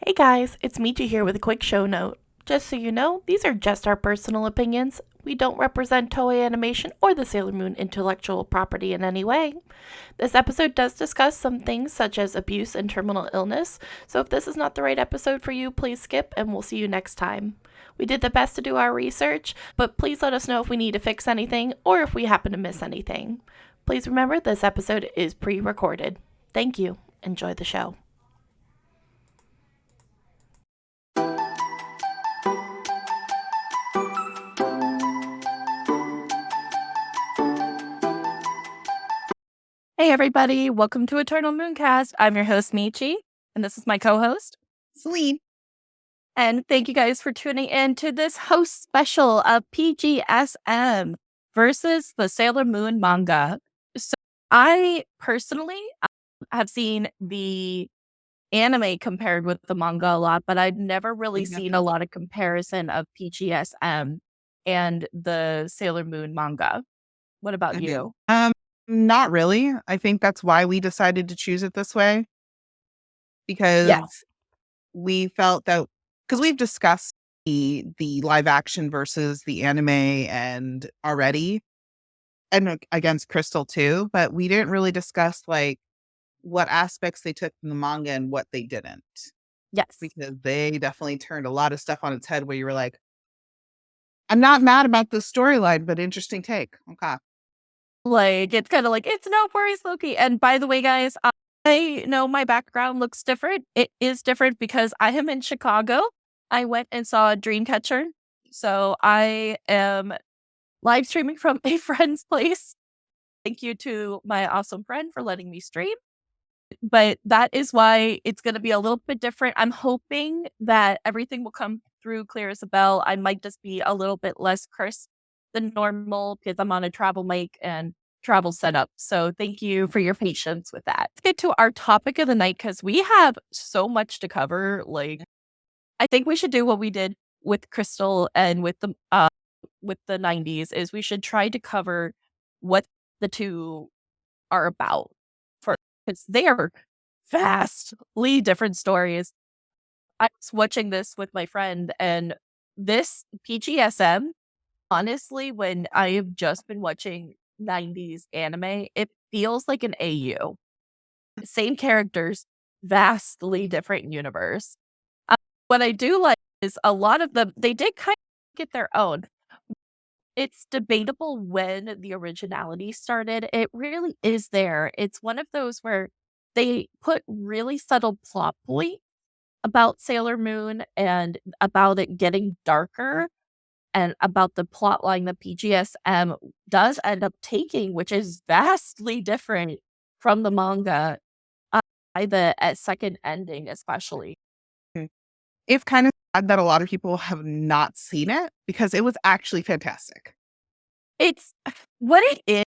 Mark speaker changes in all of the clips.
Speaker 1: Hey guys, it's Michi here with a quick show note. Just so you know, these are just our personal opinions. We don't represent Toei Animation or the Sailor Moon intellectual property in any way. This episode does discuss some things such as abuse and terminal illness, so if this is not the right episode for you, please skip and we'll see you next time. We did the best to do our research, but please let us know if we need to fix anything or if we happen to miss anything. Please remember this episode is pre recorded. Thank you. Enjoy the show. Hey everybody, welcome to Eternal Mooncast. I'm your host Michi, and this is my co-host,
Speaker 2: Celine.
Speaker 1: And thank you guys for tuning in to this host special of PGSM versus the Sailor Moon manga. So I personally have seen the anime compared with the manga a lot, but I've never really seen a lot of comparison of PGSM and the Sailor Moon manga. What about you?
Speaker 2: Not really. I think that's why we decided to choose it this way. Because
Speaker 1: Yes.
Speaker 2: we felt that because we've discussed the live action versus the anime and already and against Crystal too, but we didn't really discuss like what aspects they took from the manga and what they didn't.
Speaker 1: Yes.
Speaker 2: Because they definitely turned a lot of stuff on its head where you were like, I'm not mad about the storyline, but interesting take. Okay.
Speaker 1: Like, it's kind of like, it's no worries, Loki. And by the way, guys, I know my background looks different. It is different because I am in Chicago. I went and saw Dreamcatcher. So I am live streaming from a friend's place. Thank you to my awesome friend for letting me stream. But that is why it's going to be a little bit different. I'm hoping that everything will come through clear as a bell. I might just be a little bit less crisp than normal because I'm on a travel mic and travel setup. So thank you for your patience with that. Let's get to our topic of the night because we have so much to cover. Like, I think we should do what we did with Crystal and with the 90s is we should try to cover what the two are about for because they are vastly different stories. I was watching this with my friend and this PGSM, honestly, when I have just been watching 90s anime, it feels like an AU. Same characters, vastly different universe. What I do like is a lot of them, they did kind of get their own. It's debatable when the originality started. It really is there. It's one of those where they put really subtle plot point about Sailor Moon and about it getting darker and about the plot line that PGSM does end up taking, which is vastly different from the manga by the second ending, especially.
Speaker 2: It's kind of sad that a lot of people have not seen it because it was actually fantastic.
Speaker 1: It's what it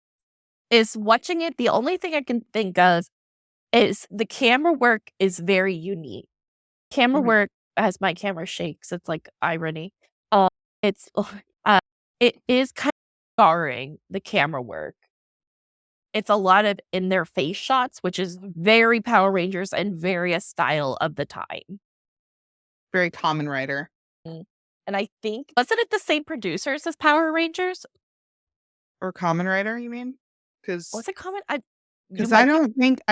Speaker 1: is watching it. The only thing I can think of is the camera work is very unique. Camera work as my camera shakes, it's like irony. It's it is kind of scarring the camera work. It's a lot of in their face shots, which is very Power Rangers and very a style of the time.
Speaker 2: Very common writer.
Speaker 1: And I think wasn't it the same producers as Power Rangers?
Speaker 2: Or common writer, you mean? Because
Speaker 1: Was it common?
Speaker 2: I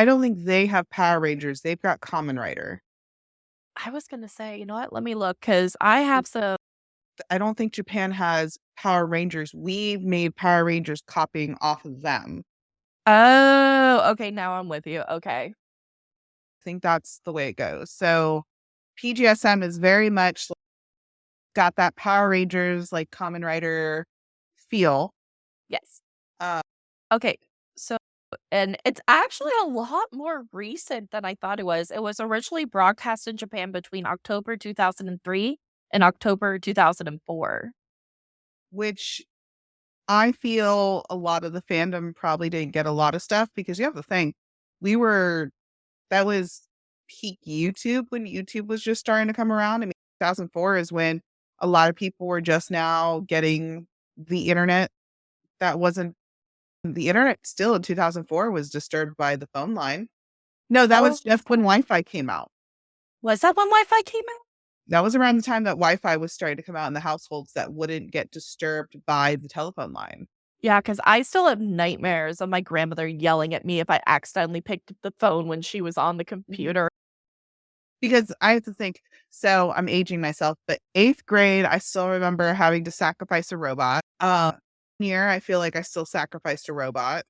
Speaker 2: don't think they have Power Rangers. They've got common writer.
Speaker 1: I was gonna say, you know what? Let me look because I have some.
Speaker 2: I don't think Japan has Power Rangers. We made Power Rangers copying off of them.
Speaker 1: Oh, okay. Now I'm with you. Okay.
Speaker 2: I think that's the way it goes. So PGSM is very much got that Power Rangers like common writer feel.
Speaker 1: Yes.
Speaker 2: Uh,
Speaker 1: Okay. So, and it's actually a lot more recent than I thought it was. It was originally broadcast in Japan between October 2003 and October 2004.
Speaker 2: which I feel a lot of the fandom probably didn't get a lot of stuff because you have to think that was peak YouTube when YouTube was just starting to come around. I mean, 2004 is when a lot of people were just now getting the internet. That wasn't the internet still in 2004 was disturbed by the phone line. No, that was
Speaker 1: Oh,
Speaker 2: just when Wi-Fi came out.
Speaker 1: Was that when Wi-Fi came out?
Speaker 2: That was around the time that Wi-Fi was starting to come out in the households that wouldn't get disturbed by the telephone line.
Speaker 1: Yeah, because I still have nightmares of my grandmother yelling at me if I accidentally picked up the phone when she was on the
Speaker 2: Mhm.
Speaker 1: computer.
Speaker 2: Because I have to think, so I'm aging myself, but 8th grade, I still remember having to sacrifice a robot. Year, I feel like I still sacrificed a robot.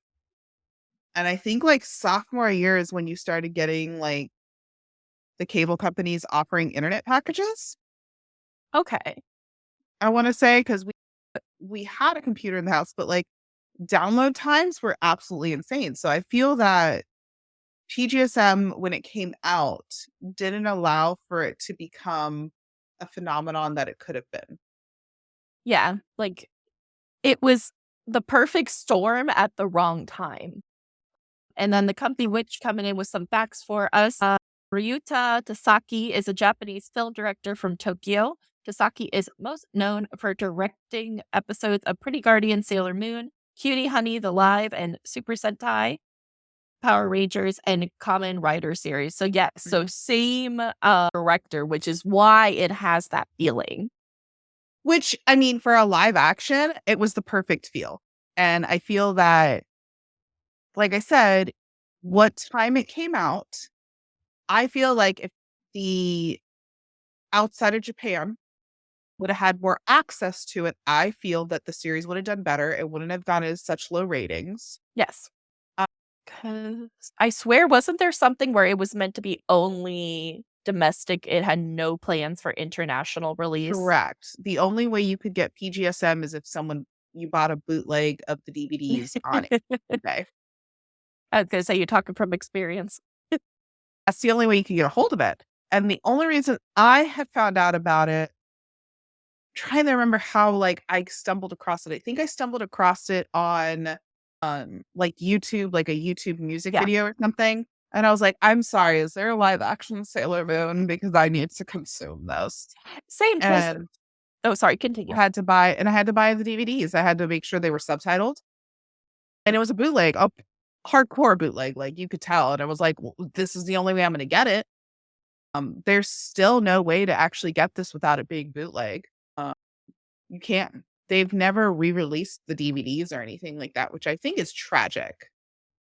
Speaker 2: And I think like sophomore year is when you started getting like the cable companies offering internet packages.
Speaker 1: Okay.
Speaker 2: I want to say because we had a computer in the house, but like download times were absolutely insane. So I feel that PGSM when it came out didn't allow for it to become a phenomenon that it could have been.
Speaker 1: Yeah, like, it was the perfect storm at the wrong time. And then the company which coming in with some facts for us. Ryuta Tasaki is a Japanese film director from Tokyo. Tasaki is most known for directing episodes of Pretty Guardian, Sailor Moon, Cutie Honey, The Live, and Super Sentai, Power Rangers, and Kamen Rider series. So yes, so
Speaker 2: Mhm.
Speaker 1: same director, which is why it has that feeling.
Speaker 2: Which I mean, for a live action, it was the perfect feel. And I feel that, like I said, what time it came out, I feel like if the outside of Japan would have had more access to it, I feel that the series would have done better. It wouldn't have gone as such low ratings.
Speaker 1: Yes.
Speaker 2: Uh,
Speaker 1: 'Cause I swear, wasn't there something where it was meant to be only domestic? It had no plans for international release?
Speaker 2: Correct. The only way you could get PGSM is if someone you bought a bootleg of the DVDs on eBay.
Speaker 1: I was gonna say you're talking from experience.
Speaker 2: That's the only way you can get a hold of it. And the only reason I had found out about it, trying to remember how like I stumbled across it. I think I stumbled across it on like YouTube, like a YouTube music
Speaker 1: Yeah,
Speaker 2: video or something. And I was like, I'm sorry, is there a live action Sailor Moon? Because I need to consume this.
Speaker 1: same, 'cause
Speaker 2: And
Speaker 1: oh, sorry, continue.
Speaker 2: I had to buy the DVDs. I had to make sure they were subtitled. And it was a bootleg, a hardcore bootleg, like you could tell. And I was like, well, this is the only way I'm gonna get it. There's still no way to actually get this without it being bootleg. Uh, you can't. They've never re-released the DVDs or anything like that, which I think is tragic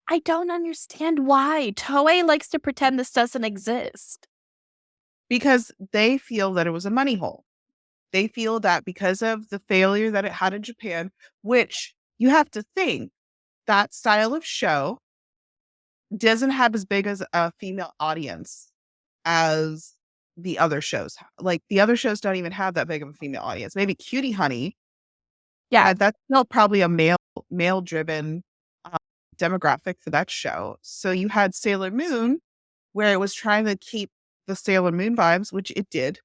Speaker 1: I don't understand why. Toei likes to pretend this doesn't exist.
Speaker 2: because they feel that it was a money hole. They feel that because of the failure that it had in Japan, which you have to think that style of show doesn't have as big as a female audience as the other shows. Like the other shows don't even have that big of a female audience. Maybe Cutie Honey
Speaker 1: Yeah,
Speaker 2: that's still probably a male driven demographic for that show. So you had Sailor Moon, where it was trying to keep the Sailor Moon vibes, which it did,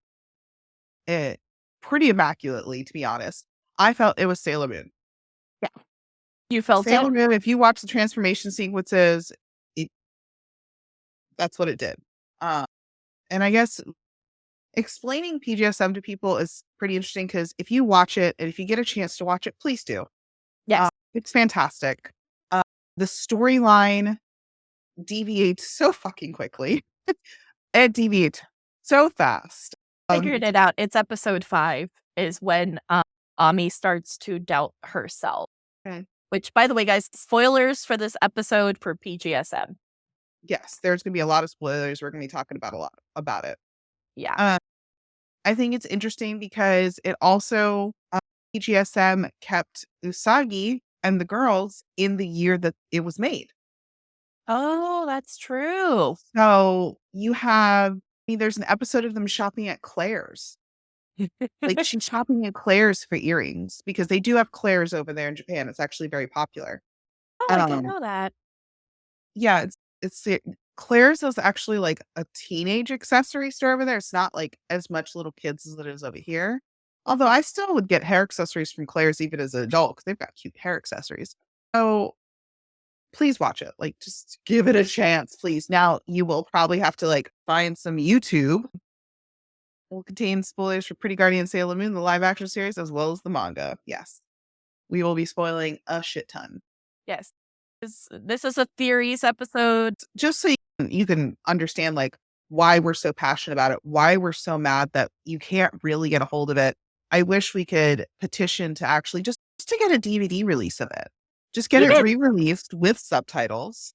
Speaker 2: it pretty immaculately, to be honest. I felt it was Sailor Moon.
Speaker 1: yeah. You felt it?
Speaker 2: Sailor Moon, if you watch the transformation sequences, it that's what it did. Uh, and I guess explaining PGSM to people is pretty interesting because if you watch it and if you get a chance to watch it, please do.
Speaker 1: Yes.
Speaker 2: It's fantastic. Uh, the storyline deviates so fucking quickly. It deviates so fast.
Speaker 1: Figured it out. It's episode 5 is when, Ami starts to doubt herself.
Speaker 2: Okay.
Speaker 1: Which, by the way, guys, spoilers for this episode for PGSM.
Speaker 2: Yes, there's gonna be a lot of spoilers. We're gonna be talking about a lot about it.
Speaker 1: Yeah.
Speaker 2: Uh, I think it's interesting because it also PGSM kept Usagi and the girls in the year that it was made.
Speaker 1: Oh, that's true.
Speaker 2: So you have, I mean, there's an episode of them shopping at Claire's. Like she's shopping at Claire's for earrings because they do have Claire's over there in Japan. It's actually very popular.
Speaker 1: Oh, I didn't
Speaker 2: Um,
Speaker 1: know that.
Speaker 2: yeah, Claire's is actually like a teenage accessory store over there. It's not like as much little kids as it is over here. Although I still would get hair accessories from Claire's even as an adult because they've got cute hair accessories. So please watch it. Like just give it a chance, please. Now you will probably have to like find some YouTube will contain spoilers for Pretty Guardian Sailor Moon, the live action series, as well as the manga. Yes. We will be spoiling a shit ton.
Speaker 1: Yes. This is a theories episode.
Speaker 2: Just so you can understand, like, why we're so passionate about it, why we're so mad that you can't really get a hold of it. I wish we could petition to actually just to get a DVD release of it. Just get
Speaker 1: We
Speaker 2: it
Speaker 1: did.
Speaker 2: re-released with subtitles,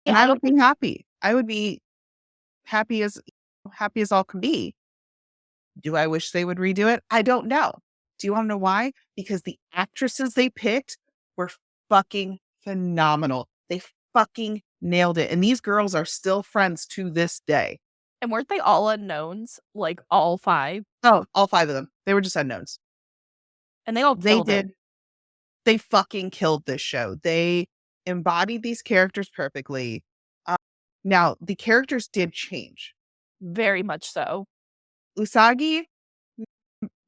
Speaker 2: and
Speaker 1: Yeah,
Speaker 2: I would be happy. I would be happy as all can be. Do I wish they would redo it? I don't know. Do you want to know why? Because the actresses they picked were fucking phenomenal. They fucking nailed it. And these girls are still friends to this day.
Speaker 1: and weren't they all unknowns? Like all 5?
Speaker 2: Oh, all 5 of them. They were just unknowns.
Speaker 1: And they all
Speaker 2: They
Speaker 1: killed it.
Speaker 2: did. They fucking killed this show. They embodied these characters perfectly. Uh, Now, the characters did change.
Speaker 1: Very much so.
Speaker 2: Usagi,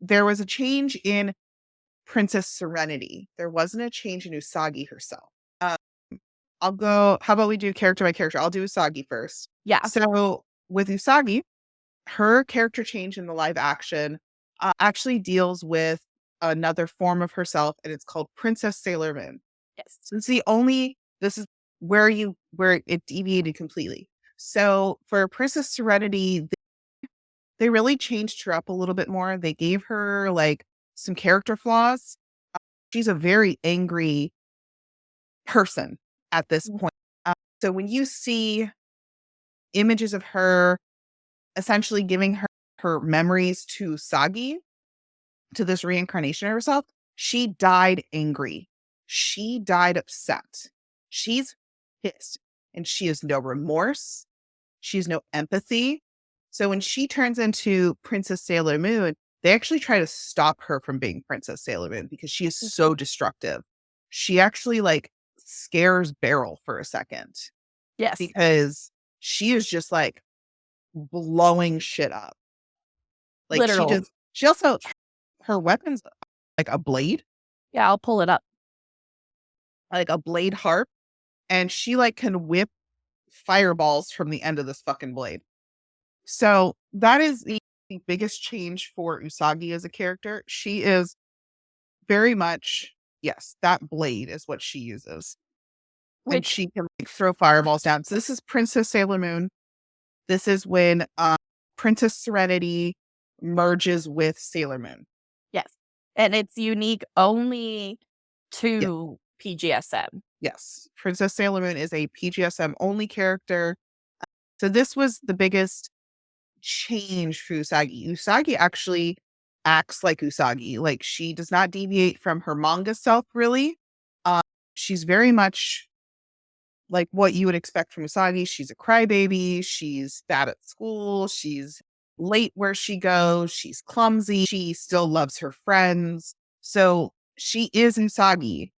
Speaker 2: there was a change in Princess Serenity. There wasn't a change in Usagi herself. Um, I'll go, how about we do character by character? I'll do Usagi first.
Speaker 1: Yeah.
Speaker 2: So with Usagi, her character change in the live action actually deals with another form of herself, and it's called Princess Sailor Moon.
Speaker 1: Yes.
Speaker 2: So this is where it deviated completely. So for Princess Serenity, they really changed her up a little bit more. They gave her like some character flaws. She's a very angry person at this point. So when you see images of her essentially giving her memories to Sagi, to this reincarnation of herself, she died angry. She died upset. She's pissed and she has no remorse. She has no empathy. So when she turns into Princess Sailor Moon, they actually try to stop her from being Princess Sailor Moon because she is so destructive. She actually like scares Beryl for a second
Speaker 1: Yes.
Speaker 2: because she is just like blowing shit up. Like
Speaker 1: Literal.
Speaker 2: she also, her weapons like a blade,
Speaker 1: Yeah, I'll pull it up.
Speaker 2: like a blade harp, and she like can whip fireballs from the end of this fucking blade. So that is the biggest change for Usagi as a character. She is very much, yes, that blade is what she uses. And
Speaker 1: Which,
Speaker 2: she can like throw fireballs down. So this is Princess Sailor Moon. This is when Princess Serenity merges with Sailor Moon.
Speaker 1: yes. And it's unique only
Speaker 2: Yeah,
Speaker 1: to PGSM.
Speaker 2: yes. Princess Sailor Moon is a PGSM only character. So this was the biggest change for Usagi. Usagi actually acts like Usagi. Like she does not deviate from her manga self really. Uh, she's very much like what you would expect from Usagi. She's a crybaby. She's bad at school. She's late where she goes. She's clumsy. She still loves her friends. So she is Usagi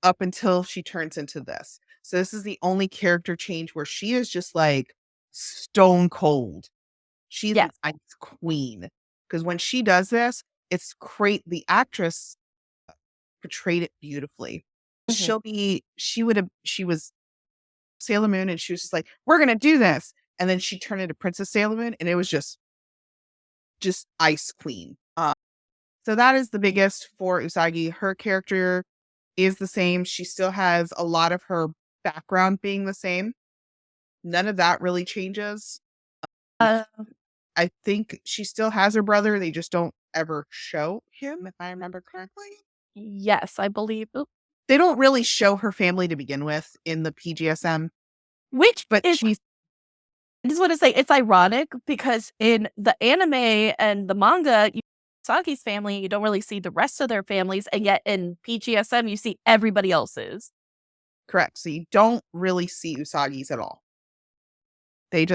Speaker 2: up until she turns into this. So this is the only character change where she is just like stone cold. She's an
Speaker 1: Yes.
Speaker 2: ice queen. Because when she does this, it's great. The actress portrayed it beautifully.
Speaker 1: Mhm.
Speaker 2: She was Sailor Moon and she was just like, we're going to do this. And then she turned into Princess Sailor Moon and it was just ice queen. So that is the biggest for Usagi. Her character is the same. She still has a lot of her background being the same. None of that really changes.
Speaker 1: Uh,
Speaker 2: I think she still has her brother. They just don't ever show him, if I remember correctly.
Speaker 1: yes, I believe. Oop.
Speaker 2: They don't really show her family to begin with in the PGSM,
Speaker 1: Which
Speaker 2: but
Speaker 1: is, I just want to say, it's ironic because in the anime and the manga, you Saki's family, you don't really see the rest of their families, and yet in PGSM, you see everybody else's.
Speaker 2: correct. So you don't really see Usagi's at all. They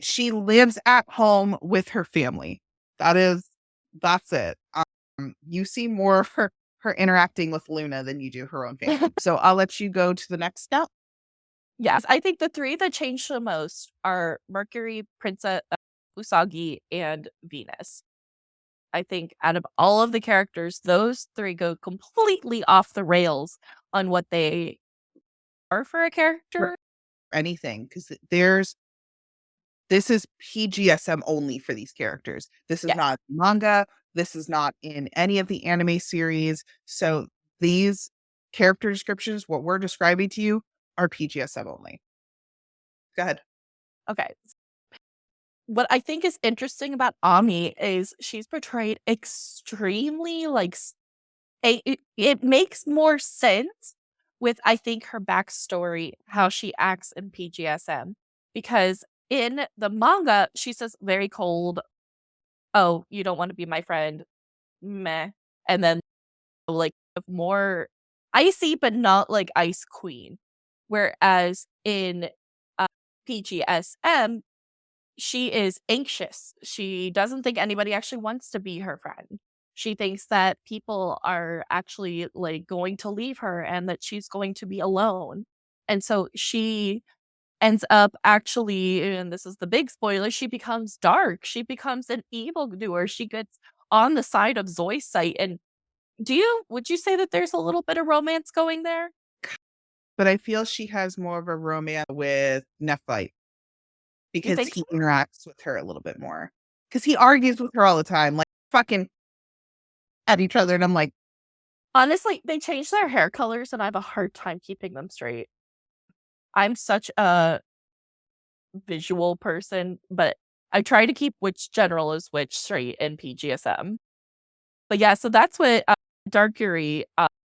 Speaker 2: she lives at home with her family. That's it. You see more of her interacting with Luna than you do her own family. So I'll let you go to the next step.
Speaker 1: Yes, I think the 3 that changed the most are Mercury, Princess Usagi, and Venus. I think out of all of the characters, those 3 go completely off the rails on what they are for a
Speaker 2: For
Speaker 1: character.
Speaker 2: anything, because this is PGSM only for these characters. This is
Speaker 1: Yes.
Speaker 2: not manga. This is not in any of the anime series. So these character descriptions, what we're describing to you, are PGSM only. Go ahead.
Speaker 1: Okay. what I think is interesting about Ami is she's portrayed extremely like it makes more sense with, I think, her backstory, how she acts in PGSM, because in the manga she says very cold, "Oh, you don't want to be my friend, meh," and then like more icy, but not like Ice Queen. Whereas in uh, PGSM, she is anxious. She doesn't think anybody actually wants to be her friend. She thinks that people are actually like going to leave her and that she's going to be alone. And so she ends up actually, and this is the big spoiler, she becomes dark. She becomes an evildoer. She gets on the side of Zoe's site. And would you say that there's a little bit of romance going there?
Speaker 2: But I feel she has more of a romance with Nephiite
Speaker 1: You
Speaker 2: because
Speaker 1: think
Speaker 2: he
Speaker 1: so?
Speaker 2: interacts with her a little bit more. Because he argues with her all the time, like fucking at each other. And I'm like,
Speaker 1: Honestly, they changed their hair colors and I have a hard time keeping them straight. I'm such a visual person, but I try to keep which general is which straight in PGSM. But yeah, so that's what Darkuri,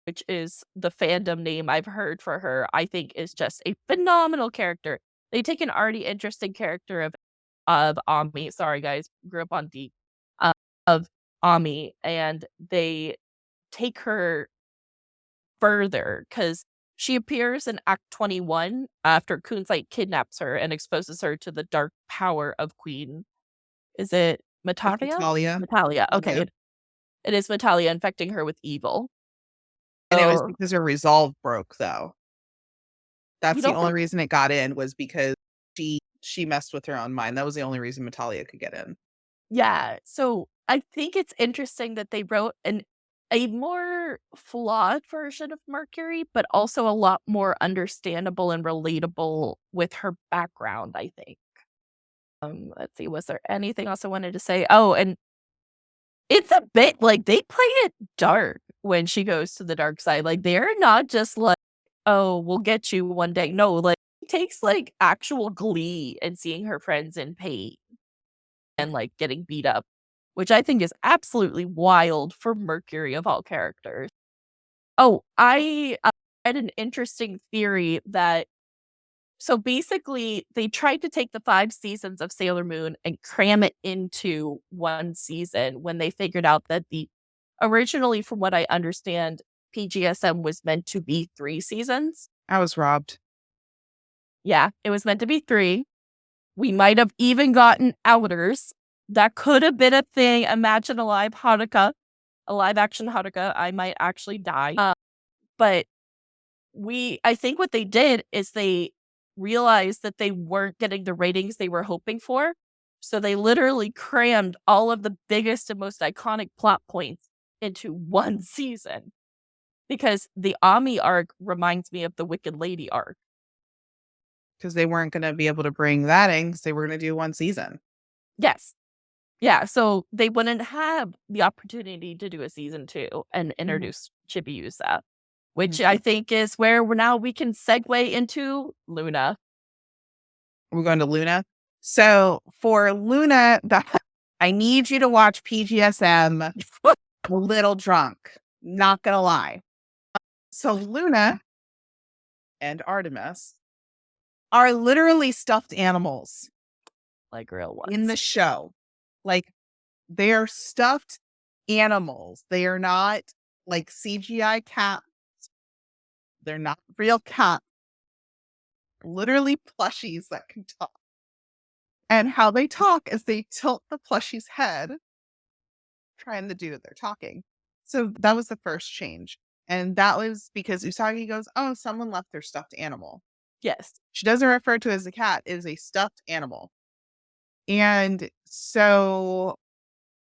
Speaker 1: which is the fandom name I've heard for her, I think is just a phenomenal character. They take an already interesting character of Ami. Sorry guys, grew up on deep of Ami, and they take her further because she appears in Act 21 after Kunzite kidnaps her and exposes her to the dark power of Queen. Is it
Speaker 2: that's
Speaker 1: Metalia?
Speaker 2: Natalia.
Speaker 1: Metalia. Okay,
Speaker 2: Yeah.
Speaker 1: it is Metalia infecting her with evil.
Speaker 2: And it was
Speaker 1: Oh,
Speaker 2: because her resolve broke, though.
Speaker 1: you
Speaker 2: That's the
Speaker 1: don't
Speaker 2: only
Speaker 1: think?
Speaker 2: reason it got in was because she messed with her own mind. That was the only reason Natalia could get in.
Speaker 1: Yeah. So I think it's interesting that they wrote a more flawed version of Mercury, but also a lot more understandable and relatable with her background, I think. Let's see, was there anything else I wanted to say? Oh, and it's a bit like they play it dark when she goes to the dark side. Like they're not just like, "Oh, we'll get you one day." No, like it takes like actual glee in seeing her friends in pain and like getting beat up, which I think is absolutely wild for Mercury of all characters. Oh, I had an interesting theory that so basically, they tried to take the 5 seasons of Sailor Moon and cram it into 1 season when they figured out that the originally, from what I understand, PGSM was meant to be 3 seasons.
Speaker 2: I was robbed.
Speaker 1: Yeah, it was meant to be 3. We might have even gotten Outers. That could have been a thing. Imagine a live action Haruka. I might actually die. But I think what they did is they realized that they weren't getting the ratings they were hoping for. So they literally crammed all of the biggest and most iconic plot points into 1 season. Because the Ami arc reminds me of the Wicked Lady arc.
Speaker 2: Because they weren't gonna be able to bring that in because they were gonna do 1 season.
Speaker 1: Yes. Yeah, so they wouldn't have the opportunity to do a season 2 and
Speaker 2: Mhm,
Speaker 1: introduce Chibiusa, which
Speaker 2: mhm.
Speaker 1: I think is where we can segue into Luna.
Speaker 2: We're going to Luna. So, for Luna, I need you to watch PGSM a little drunk, not gonna lie. So, Luna and Artemis are literally stuffed animals
Speaker 1: Like real
Speaker 2: in the
Speaker 1: ones.
Speaker 2: show. Like, they are stuffed animals. They are not like CGI cats. They're not real cats. Literally plushies that can talk. And how they talk is they tilt the plushie's head, trying to do their talking. So that was the first change. And that was because Usagi goes, "Oh, someone left their stuffed animal."
Speaker 1: Yes.
Speaker 2: She doesn't refer to it as a cat, it is a stuffed animal. And so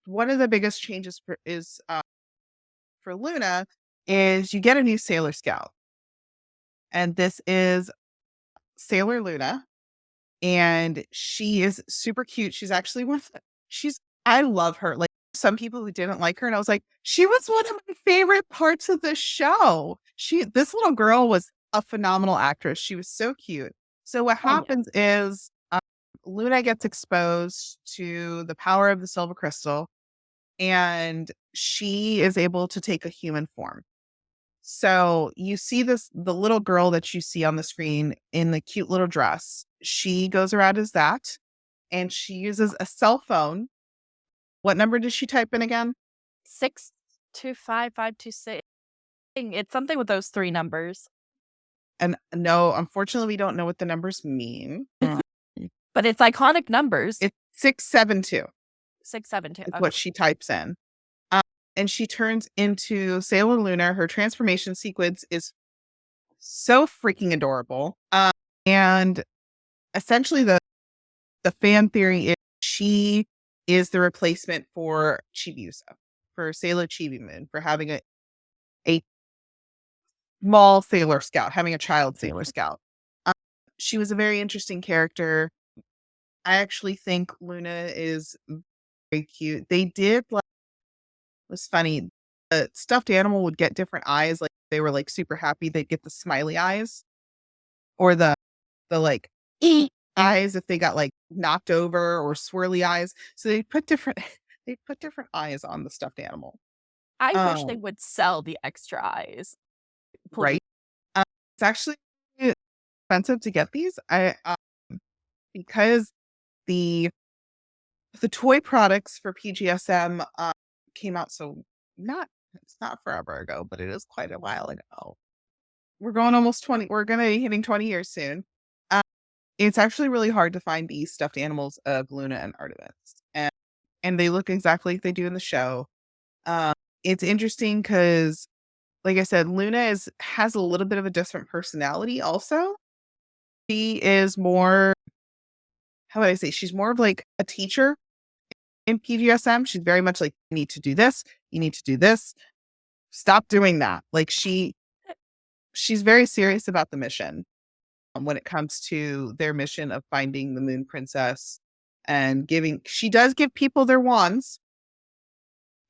Speaker 2: one of the biggest changes for Luna is you get a new Sailor Scout. And this is Sailor Luna. And she is super cute. She's actually one of the, she's, I love her. Like some people who didn't like her, and I was like, she was one of my favorite parts of the show. This little girl was a phenomenal actress. She was so cute. So what
Speaker 1: Oh, yeah.
Speaker 2: happens is Luna gets exposed to the power of the silver crystal, and she is able to take a human form. So you see the little girl that you see on the screen in the cute little dress. She goes around as that, and she uses a cell phone. What number does she type in again?
Speaker 1: 625526. It's something with those 3 numbers.
Speaker 2: And no, unfortunately, we don't know what the numbers mean.
Speaker 1: But it's iconic numbers.
Speaker 2: It's 672
Speaker 1: 672.
Speaker 2: is
Speaker 1: Okay.
Speaker 2: what she types in. And she turns into Sailor Luna. Her transformation sequence is so freaking adorable. And essentially, the fan theory is she is the replacement for Chibiusa, for Sailor Chibi Moon, for having a small Sailor Scout, having a child Sailor Scout. She was a very interesting character. I actually think Luna is very cute. They did like it was funny. The stuffed animal would get different eyes, like they were like super happy, they'd get the smiley eyes or the like eyes if they got like knocked over or swirly eyes. So they put different they put different eyes on the stuffed animal.
Speaker 1: I wish they
Speaker 2: Um,
Speaker 1: would sell the extra eyes. Please.
Speaker 2: right. It's actually expensive to get these. Because the the toy products for PGSM came out so not it's not forever ago, but it is quite a while ago. We're going almost 20. We're gonna be hitting 20 years soon. Uh, it's actually really hard to find these stuffed animals of Luna and Artemis, and they look exactly like they do in the show. Um, it's interesting because, like I said, Luna has a little bit of a different personality. Also, she is more. How would I say? She's more of like a teacher in PGSM. She's very much like, you need to do this. You need to do this. Stop doing that. Like she's very serious about the mission when it comes to their mission of finding the Moon Princess and she does give people their wands,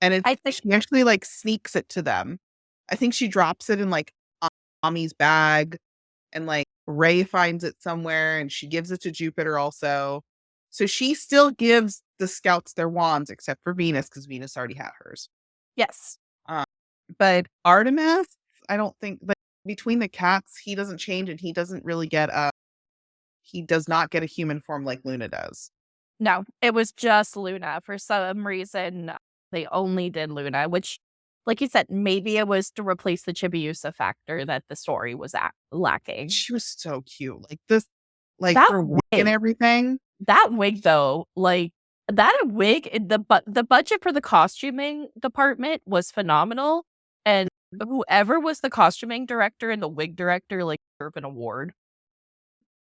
Speaker 2: and
Speaker 1: I think
Speaker 2: she actually like sneaks it to them. I think she drops it in like Ami's bag, and like Ray finds it somewhere and she gives it to Jupiter also. So she still gives the scouts their wands except for Venus because Venus already had hers.
Speaker 1: yes.
Speaker 2: Uh, but Artemis, I don't think, but between the cats, he doesn't change and he does not get a human form like Luna does.
Speaker 1: No, it was just Luna. For some reason, they only did Luna, which, like you said, maybe it was to replace the Chibiusa factor that the story was lacking.
Speaker 2: She was so cute. Like this, like
Speaker 1: That
Speaker 2: her wig and
Speaker 1: wig,
Speaker 2: everything.
Speaker 1: that wig though, like that wig, the budget for the costuming department was phenomenal, and whoever was the costuming director and the wig director, like, deserve an award.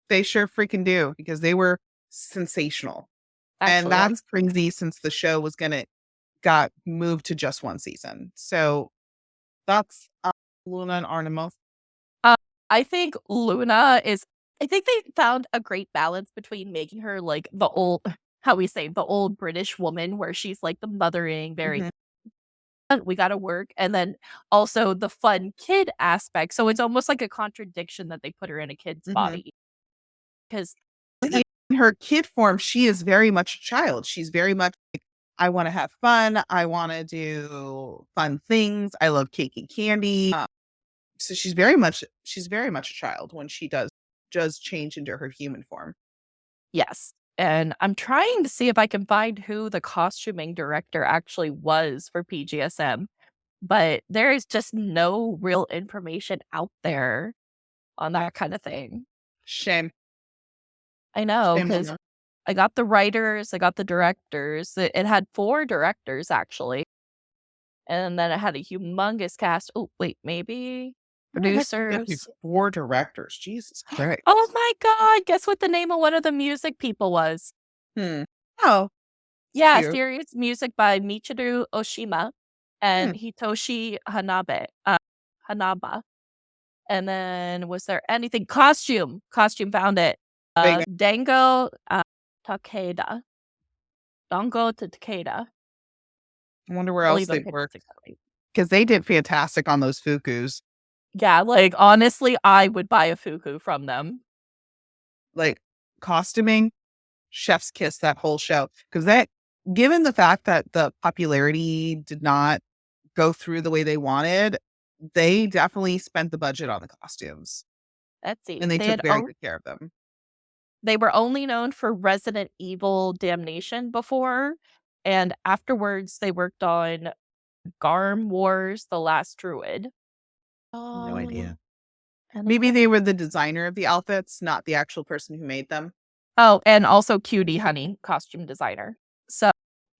Speaker 2: They sure freaking do because they were sensational. And
Speaker 1: Actually,
Speaker 2: that's crazy since the show got moved to just one season. So that's Luna and Artemis.
Speaker 1: Uh, I think Luna is I think they found a great balance between making her like the old how we say, the old British woman where she's like the mothering, very
Speaker 2: Mhm,
Speaker 1: we gotta work, and then also the fun kid aspect. So it's almost like a contradiction that they put her in a kid's
Speaker 2: mhm.
Speaker 1: body. Because
Speaker 2: In her kid form, she is very much a child. She's very much like, I want to have fun. I want to do fun things. I love cake and candy. So she's very much a child when she does change into her human form.
Speaker 1: yes. And I'm trying to see if I can find who the costuming director actually was for PGSM, but there is just no real information out there on that kind of thing.
Speaker 2: Shame.
Speaker 1: I know,
Speaker 2: Shame on
Speaker 1: because
Speaker 2: her.
Speaker 1: I got the writers, I got the directors. It had 4 directors, actually, and then it had a humongous cast. Oh, wait, maybe
Speaker 2: How the heck did that be
Speaker 1: producers?
Speaker 2: 4 directors? Jesus Christ.
Speaker 1: Oh my god, guess what the name of one of the music people was?
Speaker 2: Hmm. Oh, it's
Speaker 1: Yeah,
Speaker 2: cute.
Speaker 1: serious music by Michiru Oshima
Speaker 2: Hmm.
Speaker 1: and Hitoshi Hanaba. And then was there anything costume? Costume found it.
Speaker 2: Big.
Speaker 1: Dango, Takeda. Dango Takeda.
Speaker 2: I wonder where
Speaker 1: I
Speaker 2: else
Speaker 1: believe I'm
Speaker 2: they worked
Speaker 1: pronouncing that right.
Speaker 2: because they did fantastic on those Fukus.
Speaker 1: Yeah, like, honestly, I would buy a fuku from them.
Speaker 2: Like costuming. chef's kiss that whole show. Because given the fact that the popularity did not go through the way they wanted, they definitely spent the budget on the costumes.
Speaker 1: Let's see.
Speaker 2: And they took very good care of them.
Speaker 1: They were only known for Resident Evil Damnation before, and afterwards they worked on Garm Wars: The Last Druid.
Speaker 2: No idea.
Speaker 1: And
Speaker 2: Maybe they were the designer of the outfits, not the actual person who made them.
Speaker 1: oh, and also Cutie Honey, costume designer. So,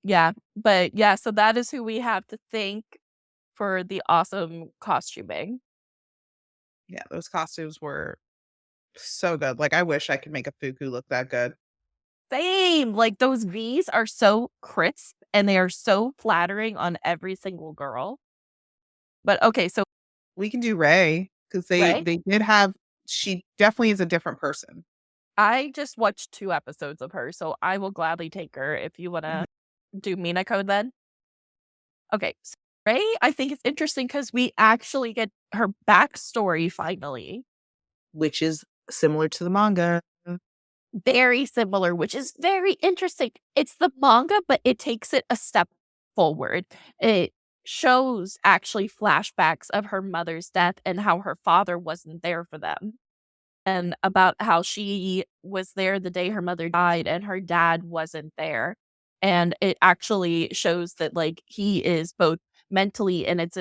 Speaker 1: yeah, but yeah, so that is who we have to thank for the awesome costuming.
Speaker 2: Yeah, those costumes were so good. Like, I wish I could make a Fuku look that good.
Speaker 1: Same, like, those V's are so crisp, and they are so flattering on every single girl. But, okay, so
Speaker 2: We can do Ray because
Speaker 1: Ray,
Speaker 2: they did have. She definitely is a different person.
Speaker 1: I just watched 2 episodes of her, so I will gladly take her if you
Speaker 2: Mhm.
Speaker 1: wanna do Mina code then. Okay, so Ray, I think it's interesting because we actually get her backstory finally.
Speaker 2: Which is similar to the manga.
Speaker 1: Very similar, which is very interesting. It's the manga, but it takes it a step forward. It shows actually flashbacks of her mother's death and how her father wasn't there for them, and about how she was there the day her mother died and her dad wasn't there. And it actually shows that, like, he is both mentally and it's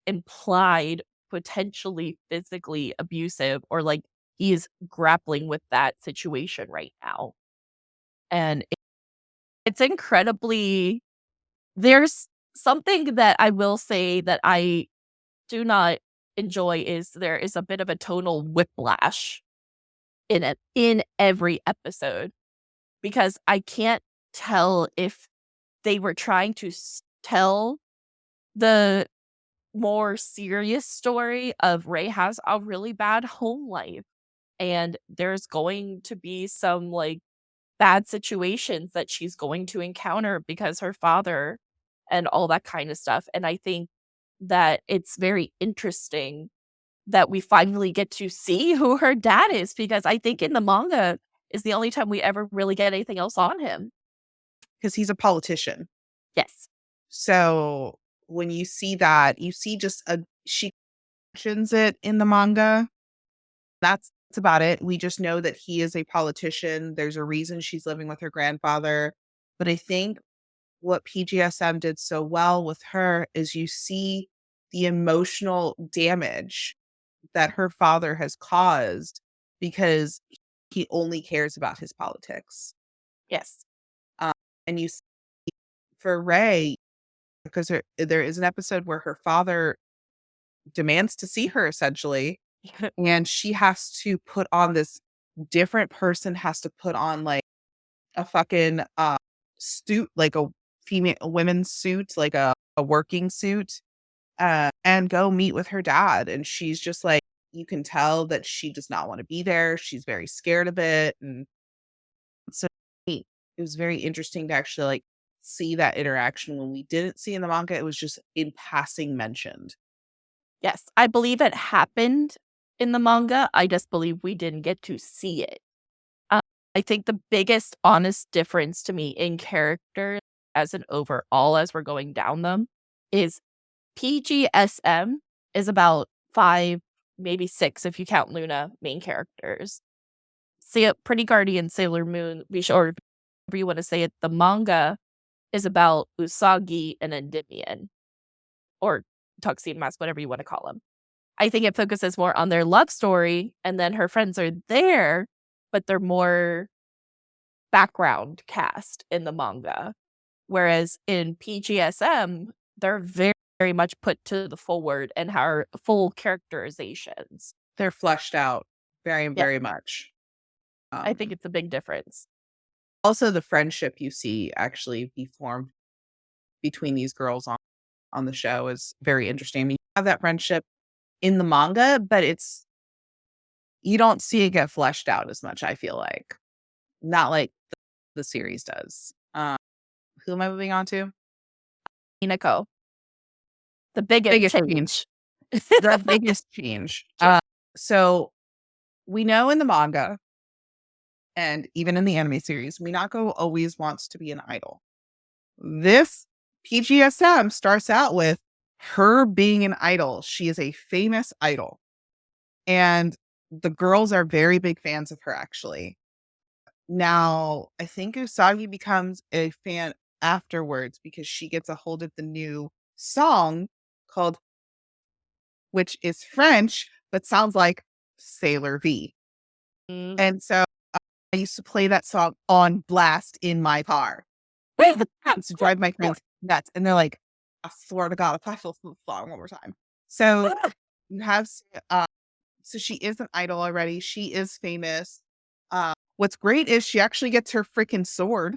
Speaker 1: implied potentially physically abusive, or like he is grappling with that situation right now. And it's incredibly, there's something that I will say that I do not enjoy is there is a bit of a tonal whiplash in every episode, because I can't tell if they were trying to tell the more serious story of Ray has a really bad home life, and there's going to be some, like, bad situations that she's going to encounter because her father and all that kind of stuff, and I think that it's very interesting that we finally get to see who her dad is, because I think in the manga is the only time we ever really get anything else on him.
Speaker 2: Because he's a politician.
Speaker 1: Yes.
Speaker 2: So when you see that, you see just a she mentions it in the manga. That's about it. We just know that he is a politician. There's a reason she's living with her grandfather. But I think what PGSM did so well with her is you see the emotional damage that her father has caused because he only cares about his politics.
Speaker 1: Yes.
Speaker 2: Um, and for Ray, because there is an episode where her father demands to see her essentially, and she has to put on this different person has to put on like a fucking suit, like a women's suit, like a working suit, and go meet with her dad. And she's just like, you can tell that she does not want to be there. She's very scared of it. And so it was very interesting to actually like see that interaction when we didn't see in the manga. It was just in passing mentioned.
Speaker 1: Yes, I believe it happened in the manga, I just believe we didn't get to see it. Um, I think the biggest honest difference to me in character as an overall as we're going down them is PGSM is about 5, maybe 6 if you count Luna, main characters. See it, Pretty Guardian, Sailor Moon, or however you wanna say it, the manga is about Usagi and Endymion, or Tuxedo Mask, whatever you wanna call them. I think it focuses more on their love story, and then her friends are there, but they're more background cast in the manga. Whereas in PGSM, they're very, very much put to the forward and are full characterizations.
Speaker 2: They're fleshed out very,
Speaker 1: Yeah,
Speaker 2: very much.
Speaker 1: I think
Speaker 2: Um,
Speaker 1: it's a big difference.
Speaker 2: Also, the friendship you see actually be formed between these girls on the show is very interesting. I mean, you have that friendship in the manga, but you don't see it get fleshed out as much, I feel like. Not like the series does. Who am I moving on to?
Speaker 1: Minako, the biggest
Speaker 2: Biggest change.
Speaker 1: change.
Speaker 2: The biggest change.
Speaker 1: Sure.
Speaker 2: So we know in the manga And even in the anime series, Minako always wants to be an idol. This PGSM starts out with her being an idol. She is a famous idol. And the girls are very big fans of her, actually. Now, I think Usagi becomes a fan afterwards because she gets a hold of the new song called, which is French, but sounds like Sailor V.
Speaker 1: Mm.
Speaker 2: And so I used to play that song on blast in my car. I used to drive my friends nuts. And they're like, I swear to God, if I feel the song one more time. So you have, so she is an idol already. She is famous. What's great is she actually gets her freaking sword.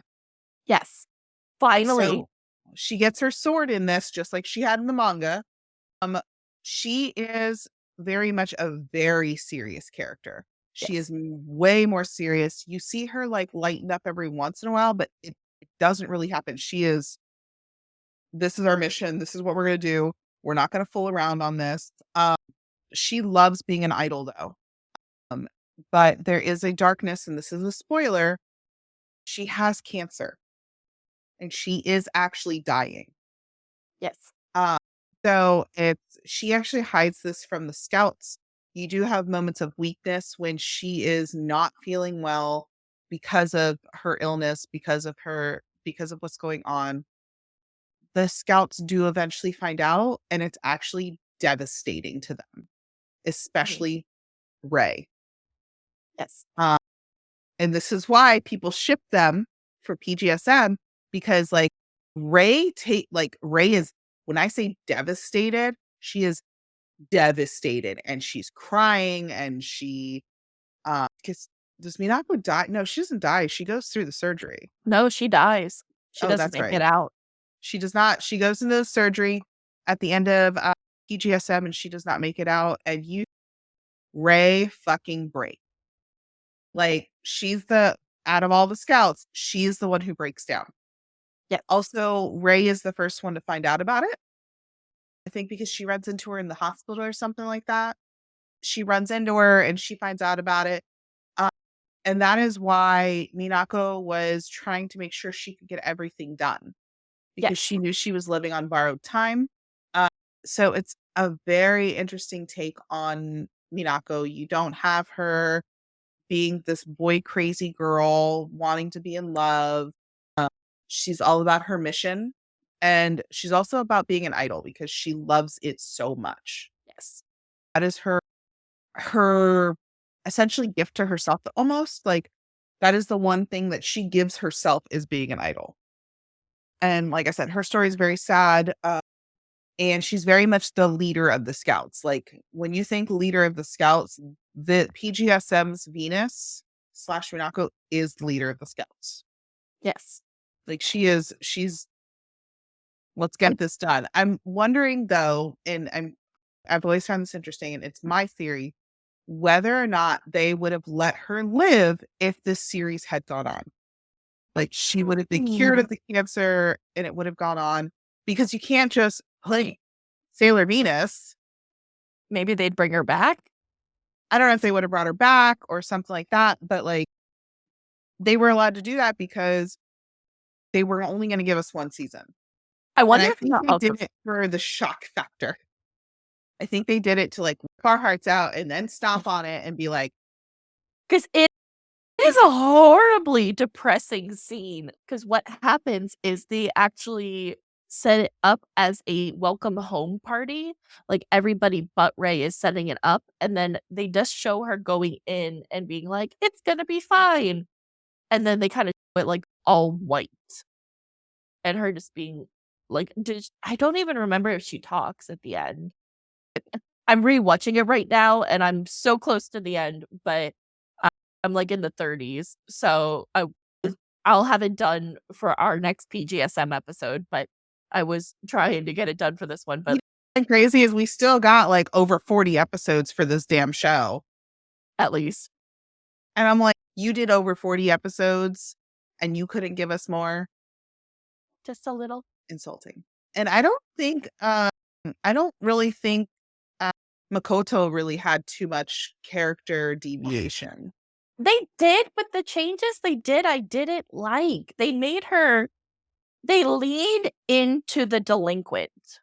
Speaker 1: Yes. Finally.
Speaker 2: So she gets her sword in this, just like she had in the manga. Um, she is very much a very serious character. She
Speaker 1: Yes.
Speaker 2: is way more serious. You see her like lighten up every once in a while, but it doesn't really happen. She is, this is our mission. This is what we're going to do. We're not going to fool around on this. She loves being an idol though. Um, but there is a darkness, and this is a spoiler. She has cancer and she is actually dying.
Speaker 1: Yes.
Speaker 2: Uh, so she actually hides this from the scouts. You do have moments of weakness when she is not feeling well because of her illness, because of what's going on. The scouts do eventually find out, and it's actually devastating to them,
Speaker 1: Mm.
Speaker 2: especially Ray.
Speaker 1: Yes.
Speaker 2: And this is why people ship them for PGSM, because like Ray is, when I say devastated, she is devastated and she's crying and she because does Minako die? No, she doesn't die. She goes through the surgery.
Speaker 1: No, she dies. She
Speaker 2: Oh,
Speaker 1: doesn't
Speaker 2: that's
Speaker 1: make it
Speaker 2: right.
Speaker 1: out.
Speaker 2: She does not. She goes into the surgery at the end of PGSM and she does not make it out. And you Ray fucking break. Like she's the out of all the scouts, she's the one who breaks down.
Speaker 1: Yes.
Speaker 2: Also, Ray is the first one to find out about it. I think because she runs into her in the hospital or something like that. She runs into her and she finds out about it. Uh, and that is why Minako was trying to make sure she could get everything done because
Speaker 1: Yes.
Speaker 2: she knew she was living on borrowed time. Uh, so it's a very interesting take on Minako. You don't have her being this boy crazy girl wanting to be in love. She's all about her mission. And she's also about being an idol because she loves it so much.
Speaker 1: Yes.
Speaker 2: That is her essentially gift to herself, almost like that is the one thing that she gives herself is being an idol. And like I said, her story is very sad. And she's very much the leader of the scouts. Like when you think leader of the scouts, the PGSM's Venus slash Minako is the leader of the scouts.
Speaker 1: Yes.
Speaker 2: Like she's let's get this done. I'm wondering though, and I've always found this interesting, and it's my theory, whether or not they would have let her live if this series had gone on. Like she would have been cured
Speaker 1: Mm.
Speaker 2: of the cancer and it would have gone on because you can't just play Sailor Venus.
Speaker 1: Maybe they'd bring her back.
Speaker 2: I don't know if they would have brought her back or something like that, but like they were allowed to do that because they were only going to give us one season.
Speaker 1: I
Speaker 2: And
Speaker 1: wonder
Speaker 2: I
Speaker 1: if
Speaker 2: think they did it for the shock factor. I think they did it to like rip our hearts out and then stomp on it and be like,
Speaker 1: because it is a horribly depressing scene. Because what happens is they actually set it up as a welcome home party. Like everybody but Ray is setting it up, and then they just show her going in and being like, "It's gonna be fine," and then they kind of show it like all white, and her just being like, I don't even remember if she talks at the end. I'm rewatching it right now, and I'm so close to the end, but I'm, like, in the 30s, so I'll have it done for our next PGSM episode, but I was trying to get it done for this one,
Speaker 2: you
Speaker 1: but
Speaker 2: know, what's crazy is we still got like over 40 episodes for this damn show.
Speaker 1: at least.
Speaker 2: And I'm like, you did over 40 episodes and you couldn't give us more?
Speaker 1: Just a little.
Speaker 2: Insulting. And I don't really think uh, Makoto really had too much character deviation.
Speaker 1: They did, but the changes they did, I didn't like. They leaned into the delinquent.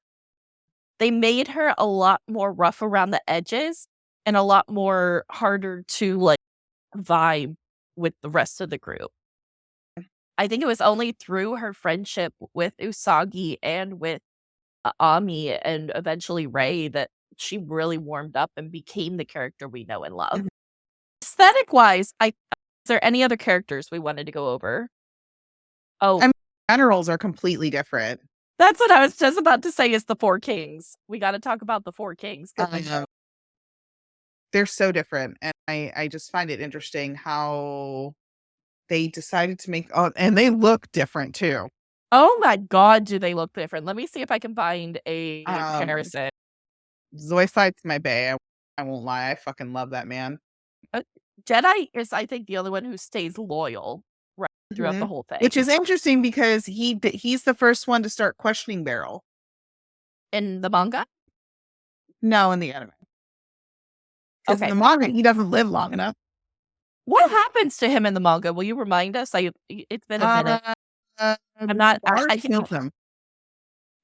Speaker 1: They made her a lot more rough around the edges and a lot more harder to, like, vibe with the rest of the group. I think it was only through her friendship with Usagi and with Ami and eventually Rei that she really warmed up and became the character we know and love.
Speaker 2: Mhm.
Speaker 1: Aesthetic-wise, is there any other characters we wanted to go over?
Speaker 2: I
Speaker 1: Oh,
Speaker 2: mean, generals are completely different.
Speaker 1: that's what I was just about to say is the 4 kings. We gotta talk about the 4 kings because I know.
Speaker 2: They're so different, and I just find it interesting how they decided to make and they look different too.
Speaker 1: Oh my god, do they look different. Let me see if I can find a
Speaker 2: Um,
Speaker 1: comparison.
Speaker 2: Zoiside's my bae, I won't lie, I fucking love that man.
Speaker 1: Uh, Jedi is, I think, the only one who stays loyal, right, throughout the
Speaker 2: Mhm.
Speaker 1: whole
Speaker 2: Which
Speaker 1: thing.
Speaker 2: is interesting because he's the first one to start questioning Beryl.
Speaker 1: In the manga?
Speaker 2: No, in the anime. 'Cause in
Speaker 1: Okay.
Speaker 2: the manga, he doesn't live long enough.
Speaker 1: What happens to him in the manga? Will you remind us? It's been a minute.
Speaker 2: Uh,
Speaker 1: I'm not
Speaker 2: Mars
Speaker 1: I think
Speaker 2: kills him.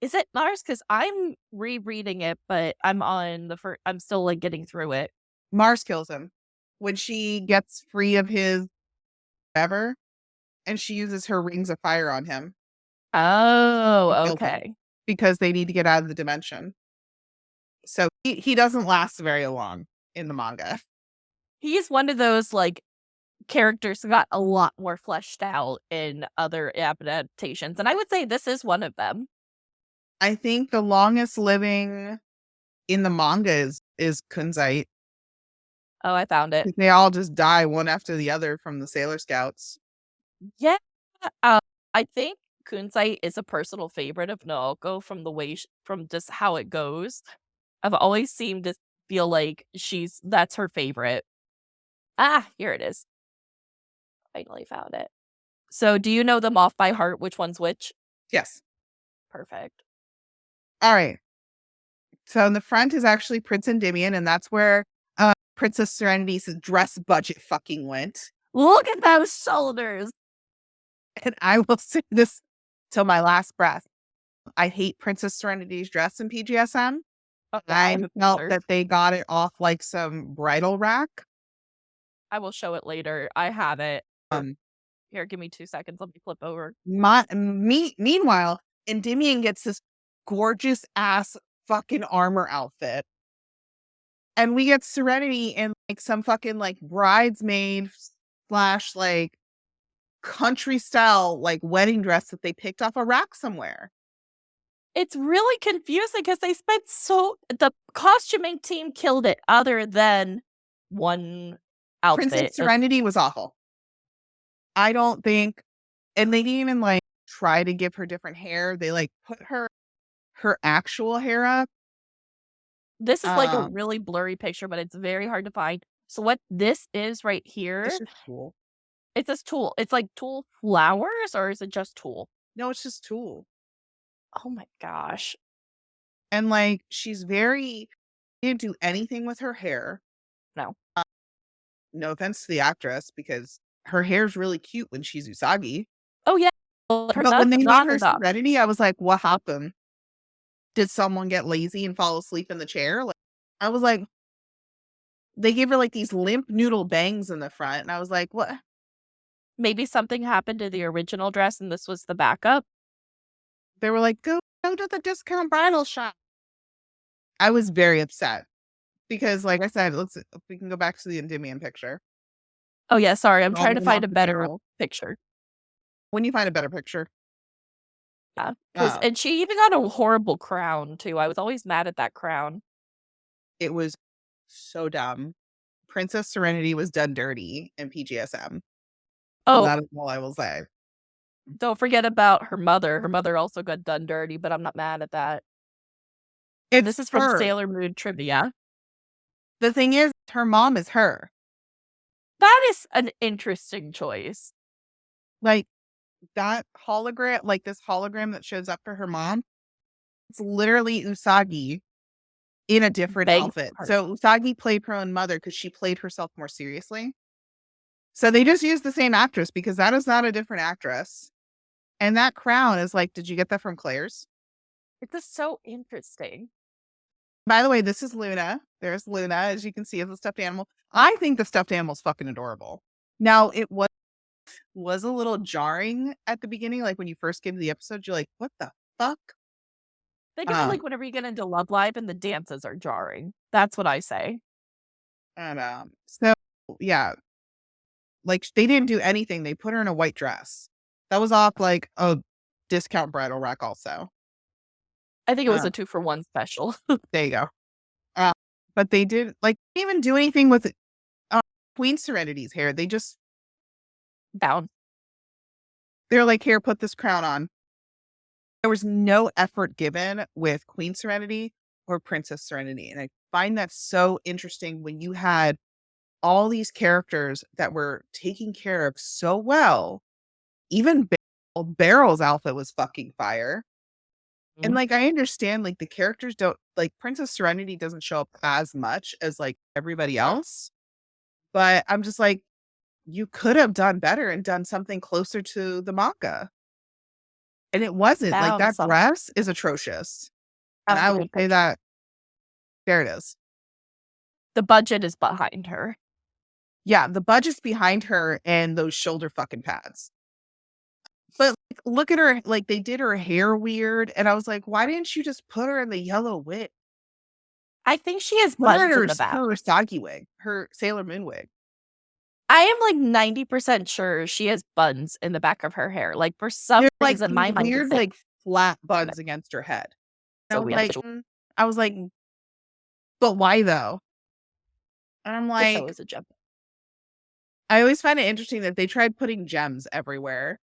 Speaker 1: is it Mars? Because 'Cause I'm rereading it, but I'm on the I'm still, like, getting through it.
Speaker 2: Mars kills him. When she gets free of his whatever, and she uses her rings of fire on him, she
Speaker 1: Oh,
Speaker 2: kills him
Speaker 1: okay.
Speaker 2: because they need to get out of the dimension. So he doesn't last very long in the manga.
Speaker 1: He's one of those, like, characters that got a lot more fleshed out in other adaptations, and I would say this is one of them.
Speaker 2: I think the longest living in the manga is Kunzite.
Speaker 1: Oh, I found it.
Speaker 2: They all just die one after the other from the Sailor Scouts.
Speaker 1: Yeah, um, I think Kunzite is a personal favorite of Naoko from the way from just how it goes. I've always seemed to feel like that's her favorite. Ah, here it is. Finally found it. So, do you know them off by heart, which one's which?
Speaker 2: Yes.
Speaker 1: Perfect.
Speaker 2: All right. So in the front is actually Prince Endymion, and that's where Princess Serenity's dress budget fucking went.
Speaker 1: Look at those shoulders.
Speaker 2: And I will say this till my last breath. I hate Princess Serenity's dress in PGSM.
Speaker 1: Oh, yeah, I have
Speaker 2: I
Speaker 1: a
Speaker 2: felt
Speaker 1: picture.
Speaker 2: that they got it off like some bridal rack.
Speaker 1: I will show it later. I have it.
Speaker 2: Um,
Speaker 1: Here, give me 2 seconds. Let me flip over.
Speaker 2: meanwhile, Endymion gets this gorgeous ass fucking armor outfit. And we get Serenity in like some fucking like bridesmaid slash like country style like wedding dress that they picked off a rack somewhere.
Speaker 1: It's really confusing because they spent the costuming team killed it other than one
Speaker 2: Princess
Speaker 1: outfit.
Speaker 2: Serenity was awful. I don't think, and they didn't even like try to give her different hair. They like put her actual hair up.
Speaker 1: This is like a
Speaker 2: Um,
Speaker 1: really blurry picture, but it's very hard to find. So what this is right
Speaker 2: it's
Speaker 1: here,
Speaker 2: just cool.
Speaker 1: it's this tulle. It's like tulle flowers or is it just tulle?
Speaker 2: No, it's just Tool.
Speaker 1: Oh my gosh.
Speaker 2: And like she's very didn't do anything with her hair.
Speaker 1: No.
Speaker 2: No offense to the actress because her hair's really cute when she's Usagi.
Speaker 1: Oh yeah. Well,
Speaker 2: But when they made
Speaker 1: not
Speaker 2: her
Speaker 1: enough.
Speaker 2: Serenity, I was like, what happened? Did someone get lazy and fall asleep in the chair? Like I was like, they gave her like these limp noodle bangs in the front, and I was like, what?
Speaker 1: Maybe something happened to the original dress and this was the backup.
Speaker 2: They were like, go to the discount bridal shop. I was very upset because, like I said, let's if we can go back to the Endymion picture.
Speaker 1: Oh yeah, sorry. I'm
Speaker 2: All
Speaker 1: trying to
Speaker 2: the
Speaker 1: find a
Speaker 2: Monster
Speaker 1: better
Speaker 2: General.
Speaker 1: picture.
Speaker 2: When you find a better picture,
Speaker 1: Yeah, because
Speaker 2: um,
Speaker 1: and she even got a horrible crown too. I was always mad at that crown.
Speaker 2: it was so dumb. Princess Serenity was done dirty in PGSM.
Speaker 1: Oh,
Speaker 2: That is all I will say.
Speaker 1: don't forget about her mother. Her mother also got done dirty, but I'm not mad at that. And
Speaker 2: It's
Speaker 1: this is from
Speaker 2: her.
Speaker 1: Sailor Moon trivia.
Speaker 2: The thing is, her mom is her.
Speaker 1: That is an interesting choice.
Speaker 2: Like that hologram, like this hologram that shows up for her mom, it's literally Usagi in a different
Speaker 1: Beg
Speaker 2: outfit.
Speaker 1: pardon.
Speaker 2: So Usagi played her own mother because she played herself more seriously. So they just used the same actress because that is not a different actress. And that crown is like, did you get that from Claire's?
Speaker 1: It's just so interesting.
Speaker 2: By the way, this is Luna. There's Luna, as you can see, as a stuffed animal. I think the stuffed animal's fucking adorable. Now, it was a little jarring at the beginning, like when you first came to the episode, you're like, what the fuck?
Speaker 1: Think of it like whenever you get into Love Live and the dances are jarring. That's what I say.
Speaker 2: And so yeah, like they didn't do anything. They put her in a white dress. That was off like a discount bridal rack also.
Speaker 1: I think it was
Speaker 2: Uh,
Speaker 1: a 2-for-1 special.
Speaker 2: there you go. Uh, but they did like even do anything with Queen Serenity's hair. They just
Speaker 1: Down.
Speaker 2: they're like, here, put this crown on. There was no effort given with Queen Serenity or Princess Serenity. And I find that so interesting when you had all these characters that were taken care of so well. Even Barrel's outfit was fucking fire. And like I understand like the characters don't like Princess Serenity doesn't show up as much as like everybody else. But I'm just like, you could have done better and done something closer to the manga. And it wasn't like
Speaker 1: Found
Speaker 2: that
Speaker 1: some
Speaker 2: dress is atrocious. And
Speaker 1: found
Speaker 2: I
Speaker 1: a
Speaker 2: will
Speaker 1: good
Speaker 2: say
Speaker 1: picture.
Speaker 2: that there it is.
Speaker 1: The budget is behind her.
Speaker 2: Yeah, the budget's behind her and those shoulder fucking pads. But like, look at her, like they did her hair weird. And I was like, why didn't you just put her in the yellow wig?
Speaker 1: I think she has
Speaker 2: Put her in
Speaker 1: buns in the back.
Speaker 2: her Usagi wig, her Sailor Moon wig.
Speaker 1: I am like 90% sure she has buns in the back of her hair. Like for some
Speaker 2: They're like
Speaker 1: reason, my mind is
Speaker 2: weird,
Speaker 1: like,
Speaker 2: like flat buns against her head.
Speaker 1: so
Speaker 2: No,
Speaker 1: we have
Speaker 2: like
Speaker 1: to
Speaker 2: I was like, but why though? And I'm
Speaker 1: the show
Speaker 2: like,
Speaker 1: is a gem.
Speaker 2: I always find it interesting that they tried putting gems everywhere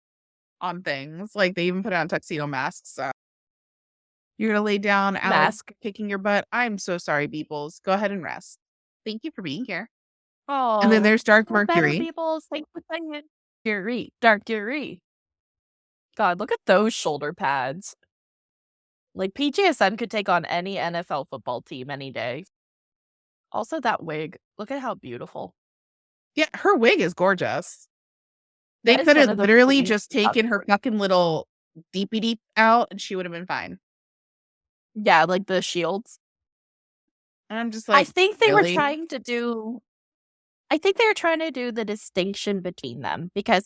Speaker 2: on things. Like they even put it on tuxedo masks. So you're gonna lay down, Alex,
Speaker 1: Mask.
Speaker 2: kicking your butt. I'm so sorry, Beeples. Go ahead and rest. Thank you for being here. And then
Speaker 1: Oh,
Speaker 2: there's Dark
Speaker 1: feel better,
Speaker 2: Mercury.
Speaker 1: people. Thanks for saying it. Curie. Dark Curie. God, look at those shoulder pads. Like PGSM could take on any NFL football team any day. Also, that wig. Look at how beautiful.
Speaker 2: Yeah, her wig is gorgeous. They
Speaker 1: That is
Speaker 2: could
Speaker 1: one
Speaker 2: have
Speaker 1: of the
Speaker 2: literally
Speaker 1: prettiest
Speaker 2: just taken her
Speaker 1: outfits.
Speaker 2: fucking little deepy deep out and she would have been fine.
Speaker 1: Yeah, like the shields.
Speaker 2: And I'm just
Speaker 1: I
Speaker 2: like,
Speaker 1: think they were
Speaker 2: really?
Speaker 1: trying to do I think they were trying to do the distinction between them because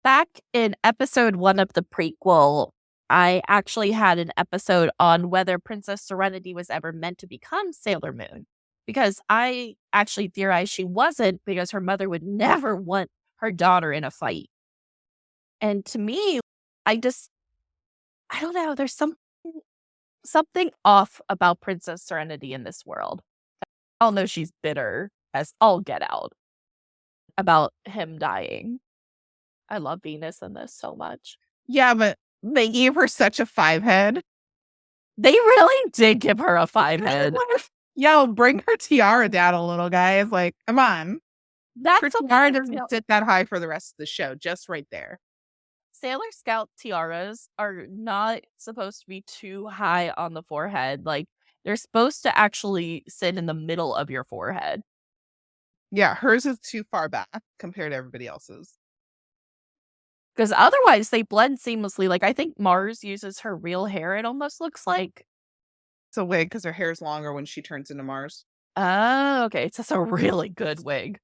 Speaker 1: back in episode 1 of the prequel, I actually had an episode on whether Princess Serenity was ever meant to become Sailor Moon. Because I actually theorized she wasn't because her mother would never want her daughter in a fight. And to me, I don't know, there's something off about Princess Serenity in this world. I'll know she's bitter as all get out about him dying. I love Venus in this so much.
Speaker 2: Yeah, but they gave her such a 5 head.
Speaker 1: They really did give her a 5 head.
Speaker 2: Yo, bring her tiara down a little, guys. Like, come on. Her
Speaker 1: That's
Speaker 2: tiara doesn't sit that high for the rest of the show, just right there.
Speaker 1: Sailor Scout tiaras are not supposed to be too high on the forehead. Like, they're supposed to actually sit in the middle of your forehead.
Speaker 2: Yeah, hers is too far back compared to everybody else's.
Speaker 1: Because otherwise, they blend seamlessly. Like, I think Mars uses her real hair, it almost looks like.
Speaker 2: It's a wig because her hair's longer when she turns into Mars.
Speaker 1: Oh, okay. It's just a really good wig.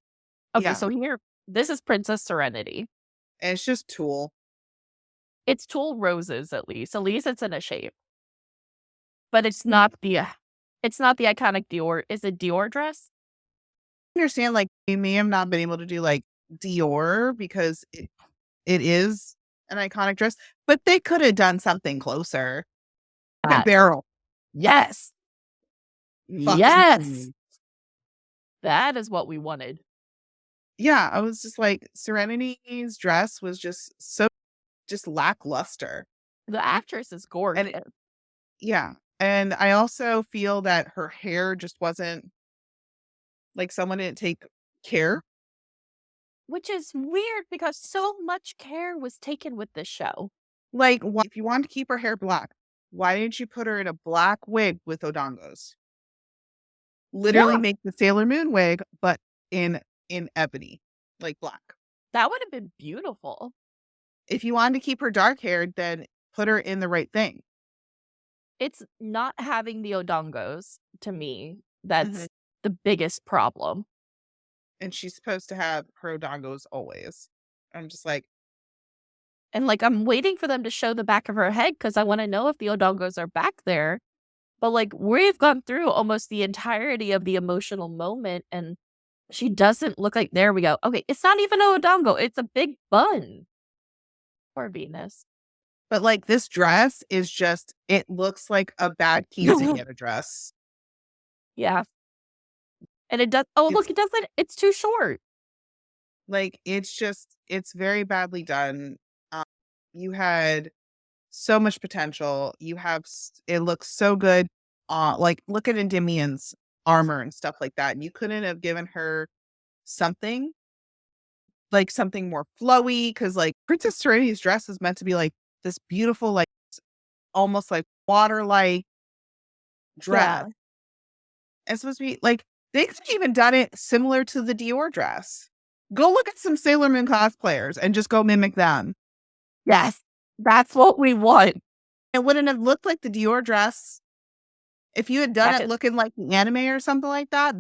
Speaker 1: Okay,
Speaker 2: Yeah.
Speaker 1: so here, this is Princess Serenity.
Speaker 2: And it's just tulle.
Speaker 1: It's tulle roses, at least. At least it's in a shape. But it's not the iconic Dior. Is it Dior dress?
Speaker 2: I understand, like, they may have not been able to do, like, Dior because it is an iconic dress, but they could have done something closer. Look at Beryl.
Speaker 1: Yes.
Speaker 2: Fucking
Speaker 1: Yes.
Speaker 2: queen.
Speaker 1: That is what we wanted.
Speaker 2: Yeah, I was just like, Serenity's dress was just so just lackluster.
Speaker 1: The actress is gorgeous.
Speaker 2: Yeah. And I also feel that her hair just wasn't like someone didn't take care.
Speaker 1: Which is weird because so much care was taken with this show.
Speaker 2: Like, if you wanted to keep her hair black, why didn't you put her in a black wig with odongos? Literally
Speaker 1: Yeah.
Speaker 2: make the Sailor Moon wig, but in ebony. like black.
Speaker 1: That would have been beautiful.
Speaker 2: If you wanted to keep her dark haired, then put her in the right thing.
Speaker 1: It's not having the odongos, to me,
Speaker 2: Mhm.
Speaker 1: that's the biggest problem.
Speaker 2: And she's supposed to have her dongos always. I'm just like,
Speaker 1: And, like, I'm waiting for them to show the back of her head because I wanna know if the odongos are back there, but, like, we've gone through almost the entirety of the emotional moment, and she doesn't look like there we go. Okay, it's not even a odongo, it's a big bun. Poor Venus.
Speaker 2: but like this dress is just, it looks like a bad quinceañera dress.
Speaker 1: Yeah, and it does oh,
Speaker 2: It's
Speaker 1: look, it doesn't it's too short.
Speaker 2: like, it's just, it's very badly done. Um, you had so much potential. You have, it looks so good. Like look at Endymion's armor and stuff like that. And you couldn't have given her something like something more flowy, because like Princess Serenity's dress is meant to be like this beautiful, like almost like water like dress.
Speaker 1: Yeah.
Speaker 2: It's supposed to be like, they could have even done it similar to the Dior dress. Go look at some Sailor Moon cosplayers and just go mimic them.
Speaker 1: Yes, that's what we want.
Speaker 2: It wouldn't have looked like the Dior dress if you had done
Speaker 1: That
Speaker 2: it
Speaker 1: is
Speaker 2: looking like the anime or something like that.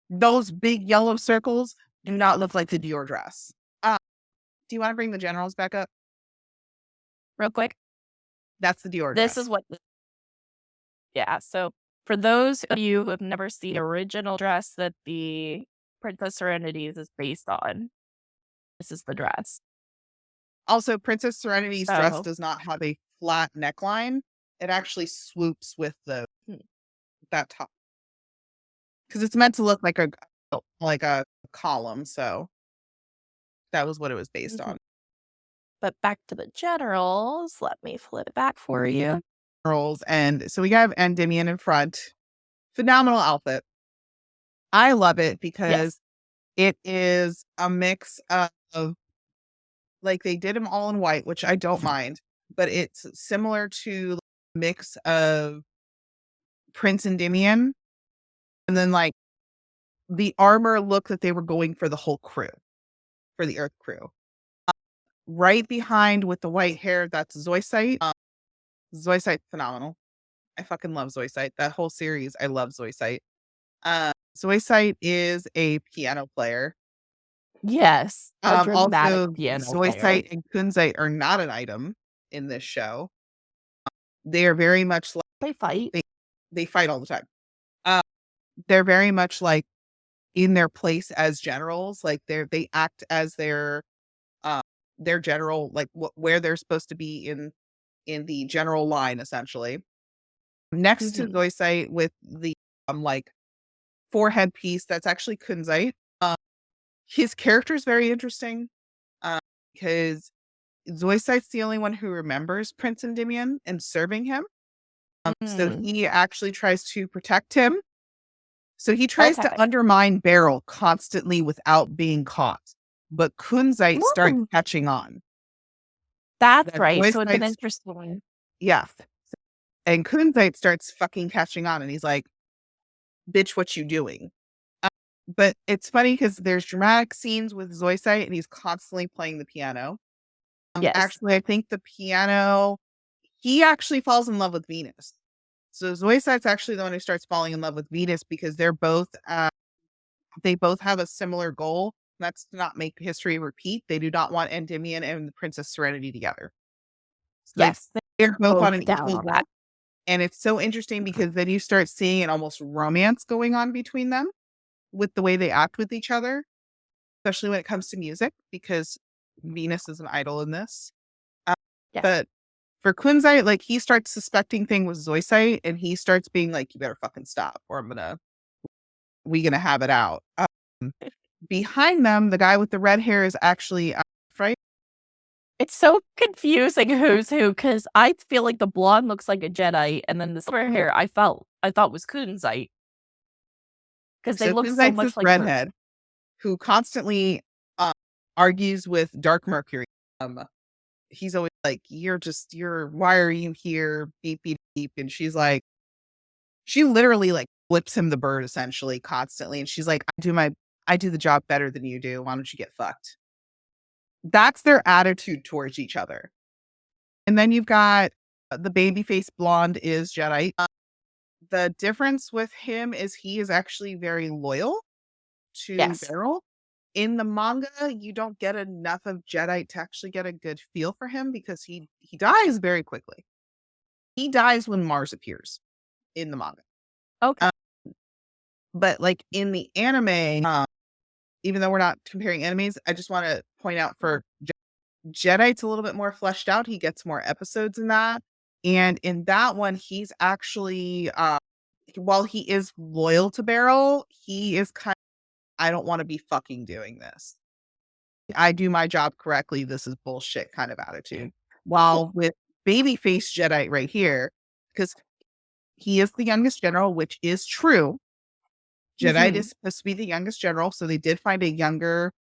Speaker 2: Those big yellow circles do not look like the Dior dress. Do you want to bring the generals back up?
Speaker 1: real quick.
Speaker 2: That's the Dior
Speaker 1: This is
Speaker 2: dress.
Speaker 1: what yeah, so for those of you who have never seen the original dress that the Princess Serenities is based on, this is the dress.
Speaker 2: Also, Princess Serenity's dress
Speaker 1: So
Speaker 2: does not have a flat neckline. It actually swoops with the
Speaker 1: hmm,
Speaker 2: that top, because it's meant to look like a column. So that was what it was based
Speaker 1: mhm.
Speaker 2: on.
Speaker 1: But back to the generals, let me flip it back for you.
Speaker 2: Girls, and so we have Endymion in front. Phenomenal outfit. I love it
Speaker 1: Yes.
Speaker 2: because it is a mix of, like, they did them all in white, which I don't mind, but it's similar to a mix of Prince Endymion, and then like the armor look that they were going for the whole crew, for the Earth crew. Right behind with the white hair, that's Zoisite. Zoisite's phenomenal. I fucking love Zoisite. That whole series, I love Zoisite. Zoisite is a piano player.
Speaker 1: Yes, a dramatic
Speaker 2: Also,
Speaker 1: piano player.
Speaker 2: Zoisite and Kunzite are not an item in this show. They are very much like,
Speaker 1: They fight.
Speaker 2: they fight all the time. Uh, they're very much like in their place as generals. Like they act as uh their general, like where they're supposed to be in the general line essentially. Next to
Speaker 1: Mhm.
Speaker 2: Zoisite with the like forehead piece, that's actually Kunzite. His character is very interesting, uh, because Zoisite's the only one who remembers Prince Endymion and serving him. So
Speaker 1: Mm,
Speaker 2: he actually tries to protect him. So he tries to
Speaker 1: okay.
Speaker 2: undermine Beryl constantly without being caught. But Kunzite starts
Speaker 1: Ooh,
Speaker 2: catching on.
Speaker 1: that's
Speaker 2: That
Speaker 1: right, so it's an
Speaker 2: Zoisite's,
Speaker 1: interesting
Speaker 2: yeah. And Kunzite starts fucking catching on and he's like, bitch, what you doing? Uh, but it's funny because there's dramatic scenes with Zoisite and he's constantly playing the piano.
Speaker 1: yes,
Speaker 2: Actually, I think the piano, he actually falls in love with Venus. So Zoisite's actually the one who starts falling in love with Venus because they both have a similar goal. That's to not make history repeat. They do not want Endymion and the Princess Serenity together. Like
Speaker 1: yes,
Speaker 2: they're both on
Speaker 1: both
Speaker 2: an
Speaker 1: down
Speaker 2: equal
Speaker 1: on
Speaker 2: goal.
Speaker 1: that.
Speaker 2: And it's so interesting because then you start seeing an almost romance going on between them with the way they act with each other, especially when it comes to music, because Venus is an idol in this. Uh,
Speaker 1: Yes,
Speaker 2: but for Kunzite, like he starts suspecting thing with Zoisite and he starts being like, you better fucking stop or we gonna have it out. Behind them, the guy with the red hair is actually right.
Speaker 1: it's so confusing who's who because I feel like the blonde looks like a Jedi, and then the silver hair I thought was Kunzite because they
Speaker 2: So
Speaker 1: look so
Speaker 2: Kunzite's this
Speaker 1: much like her.
Speaker 2: redhead who constantly uh, argues with Dark Mercury. Um, he's always like, why are you here? Beep, beep, beep. And she's like, she literally like flips him the bird essentially constantly. And she's like, I do the job better than you do. Why don't you get fucked? That's their attitude towards each other. And then you've got the babyface blonde is Jedi. The difference with him is he is actually very loyal to
Speaker 1: Yes.
Speaker 2: Beryl. In the manga, you don't get enough of Jedi to actually get a good feel for him because he dies very quickly. He dies when Mars appears in the manga.
Speaker 1: Okay.
Speaker 2: Um, but like in the anime, even though we're not comparing animes, I just want to point out for Jedi, it's a little bit more fleshed out. He gets more episodes in that. And in that one, he's actually, while he is loyal to Beryl, he is kind of, I don't want to be fucking doing this. I do my job correctly. This is bullshit kind of attitude. While with babyface Jedi right here, because he is the youngest general, which is true. Jedi
Speaker 1: Mhm.
Speaker 2: is supposed to be the youngest general, so they did find a younger,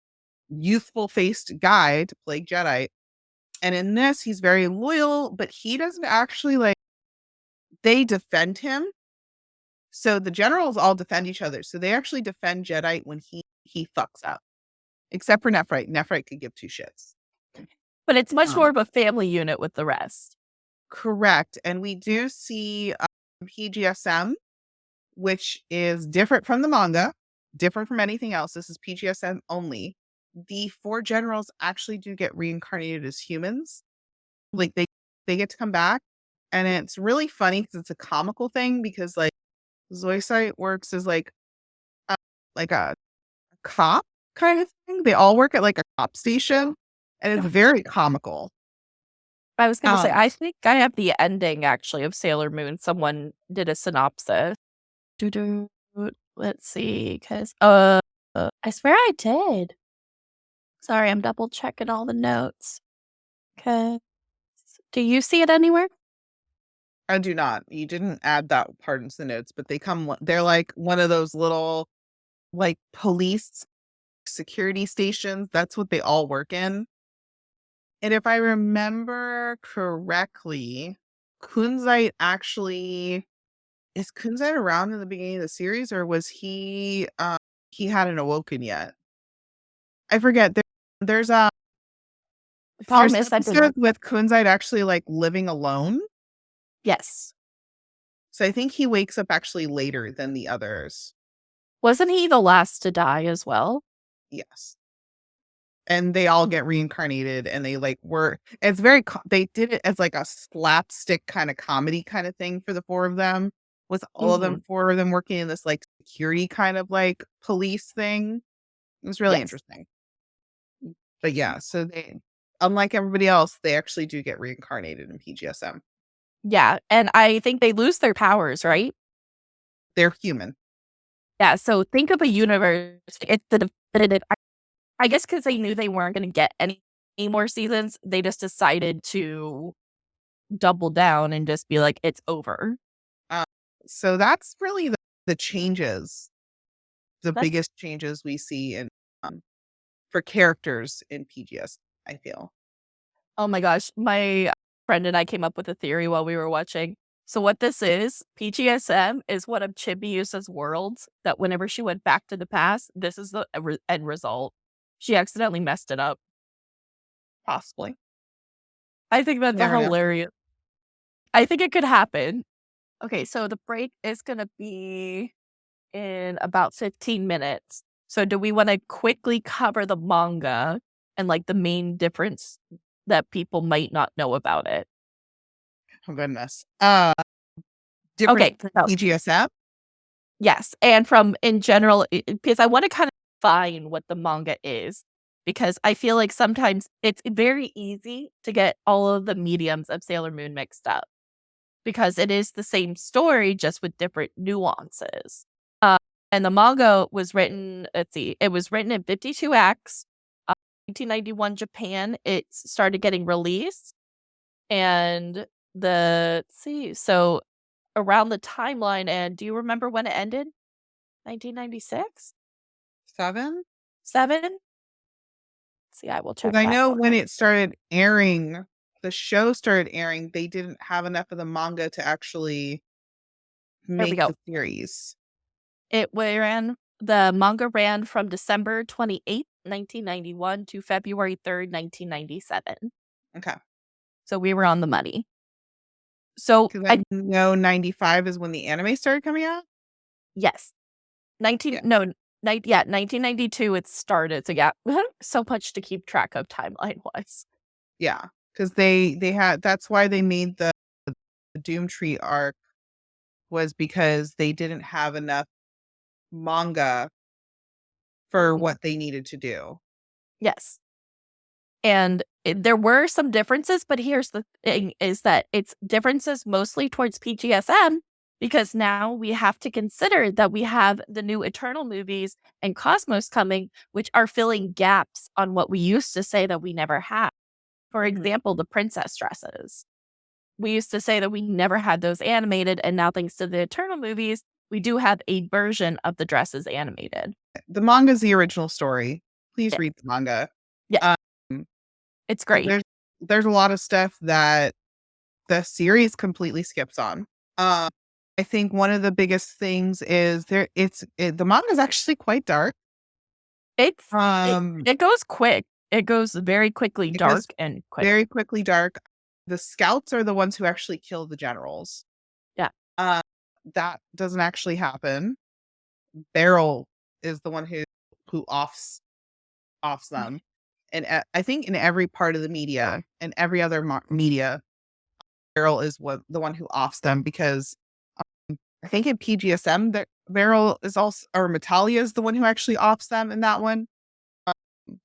Speaker 2: youthful faced guy to play Jedi. And in this, he's very loyal, but he doesn't actually like, they defend him. So the generals all defend each other. So they actually defend Jedi when he fucks up. Except for Nephrite. Nephrite could give two shits.
Speaker 1: But it's much
Speaker 2: Um,
Speaker 1: more of a family unit with the rest.
Speaker 2: correct. And we do see PGSM, which is different from the manga, different from anything else. This is PGSM only. The four generals actually do get reincarnated as humans. Like they get to come back. And it's really funny because it's a comical thing because like Zoisite works as like a cop kind of thing. They all work at like a cop station, and it's very comical.
Speaker 1: I was gonna say,
Speaker 2: Um,
Speaker 1: I think I have the ending actually of Sailor Moon. Someone did a synopsis. Doo-doo. Let's see, because I swear I did. Sorry, I'm double checking all the notes. 'Cause do you see it anywhere?
Speaker 2: I do not. You didn't add that part into the notes, but they come. They're like one of those little like police security stations. That's what they all work in. And if I remember correctly, Kunzite actually is Kunzite around in the beginning of the series, or was he hadn't awoken yet? I forget. There's a
Speaker 1: The
Speaker 2: there's
Speaker 1: problem is I didn't.
Speaker 2: episodes with Kunzite actually like living alone.
Speaker 1: Yes.
Speaker 2: So I think he wakes up actually later than the others.
Speaker 1: Wasn't he the last to die as well?
Speaker 2: Yes. And they all get reincarnated and they like were it's very they did it as like a slapstick kind of comedy kind of thing for the four of them, with all of them
Speaker 1: Mhm.
Speaker 2: four of them working in this like security kind of like police thing. It was really
Speaker 1: Yes.
Speaker 2: interesting. But yeah, so they, unlike everybody else, they actually do get reincarnated in PGSM.
Speaker 1: Yeah, and I think they lose their powers, right?
Speaker 2: They're human.
Speaker 1: Yeah, so think of a universe, it's the definitive I guess because they knew they weren't gonna get any more seasons, they just decided to double down and just be like, "It's over."
Speaker 2: Uh, so that's really the changes, the
Speaker 1: That's
Speaker 2: biggest changes we see in for characters in PGS, I feel.
Speaker 1: oh my gosh, my friend and I came up with a theory while we were watching. So what this is, PGSM is one of Chibiusa's worlds that whenever she went back to the past, this is the end result. She accidentally messed it up.
Speaker 2: Possibly.
Speaker 1: I think that's a
Speaker 2: Never know.
Speaker 1: hilarious I think it could happen. Okay, so the break is gonna be in about 15 minutes. So do we wanna quickly cover the manga and, like, the main difference that people might not know about it?
Speaker 2: Oh goodness. Difference
Speaker 1: Okay,
Speaker 2: between
Speaker 1: so
Speaker 2: PGSM.
Speaker 1: yes, and from in general, because I wanna kinda define what the manga is, because I feel like sometimes it's very easy to get all of the mediums of Sailor Moon mixed up, because it is the same story, just with different nuances. And the manga was written let's see, it was written in 52 acts, 1991 Japan, it started getting released, and let's see, so around the timeline and do you remember when it ended? 1996?
Speaker 2: 7?
Speaker 1: 7? See, I will check
Speaker 2: Because I
Speaker 1: back
Speaker 2: know
Speaker 1: on
Speaker 2: when
Speaker 1: it.
Speaker 2: it started airing, the show started airing, they didn't have enough of the manga to actually
Speaker 1: There we
Speaker 2: make
Speaker 1: go.
Speaker 2: the series.
Speaker 1: It ran The manga ran from December 28th, 1991 to February 3rd, 1997.
Speaker 2: Okay.
Speaker 1: So we were on the money. So
Speaker 2: Because I know 95 is when the anime started coming out?
Speaker 1: yes. 19
Speaker 2: Yeah.
Speaker 1: no, 1992 it started. So yeah, so much to keep track of timeline-wise.
Speaker 2: Yeah. Because they had that's why they made the Doom Tree arc was because they didn't have enough manga for what they needed to do.
Speaker 1: Yes. And there were some differences, but here's the thing is that it's differences mostly towards PGSM because now we have to consider that we have the new Eternal movies and Cosmos coming, which are filling gaps on what we used to say that we never had. For example, the princess dresses. We used to say that we never had those animated, and now thanks to the Eternal movies, we do have a version of the dresses animated.
Speaker 2: The manga's the original story. Please
Speaker 1: Yeah.
Speaker 2: read the manga.
Speaker 1: Yeah,
Speaker 2: Um,
Speaker 1: it's
Speaker 2: 'Cause
Speaker 1: great.
Speaker 2: there's a lot of stuff that the series completely skips on. Um, I think one of the biggest things is the manga is actually quite dark.
Speaker 1: It's it
Speaker 2: Um,
Speaker 1: it goes quick. It goes very quickly
Speaker 2: it goes
Speaker 1: dark and quick.
Speaker 2: very quickly dark. The scouts are the ones who actually kill the generals.
Speaker 1: Yeah.
Speaker 2: Uh, that doesn't actually happen. Beryl is the one who offs them, and I think in every part of the media and every other media, Beryl is the one who offs them because I think in PGSM that Beryl is also or Metalia is the one who actually offs them in that one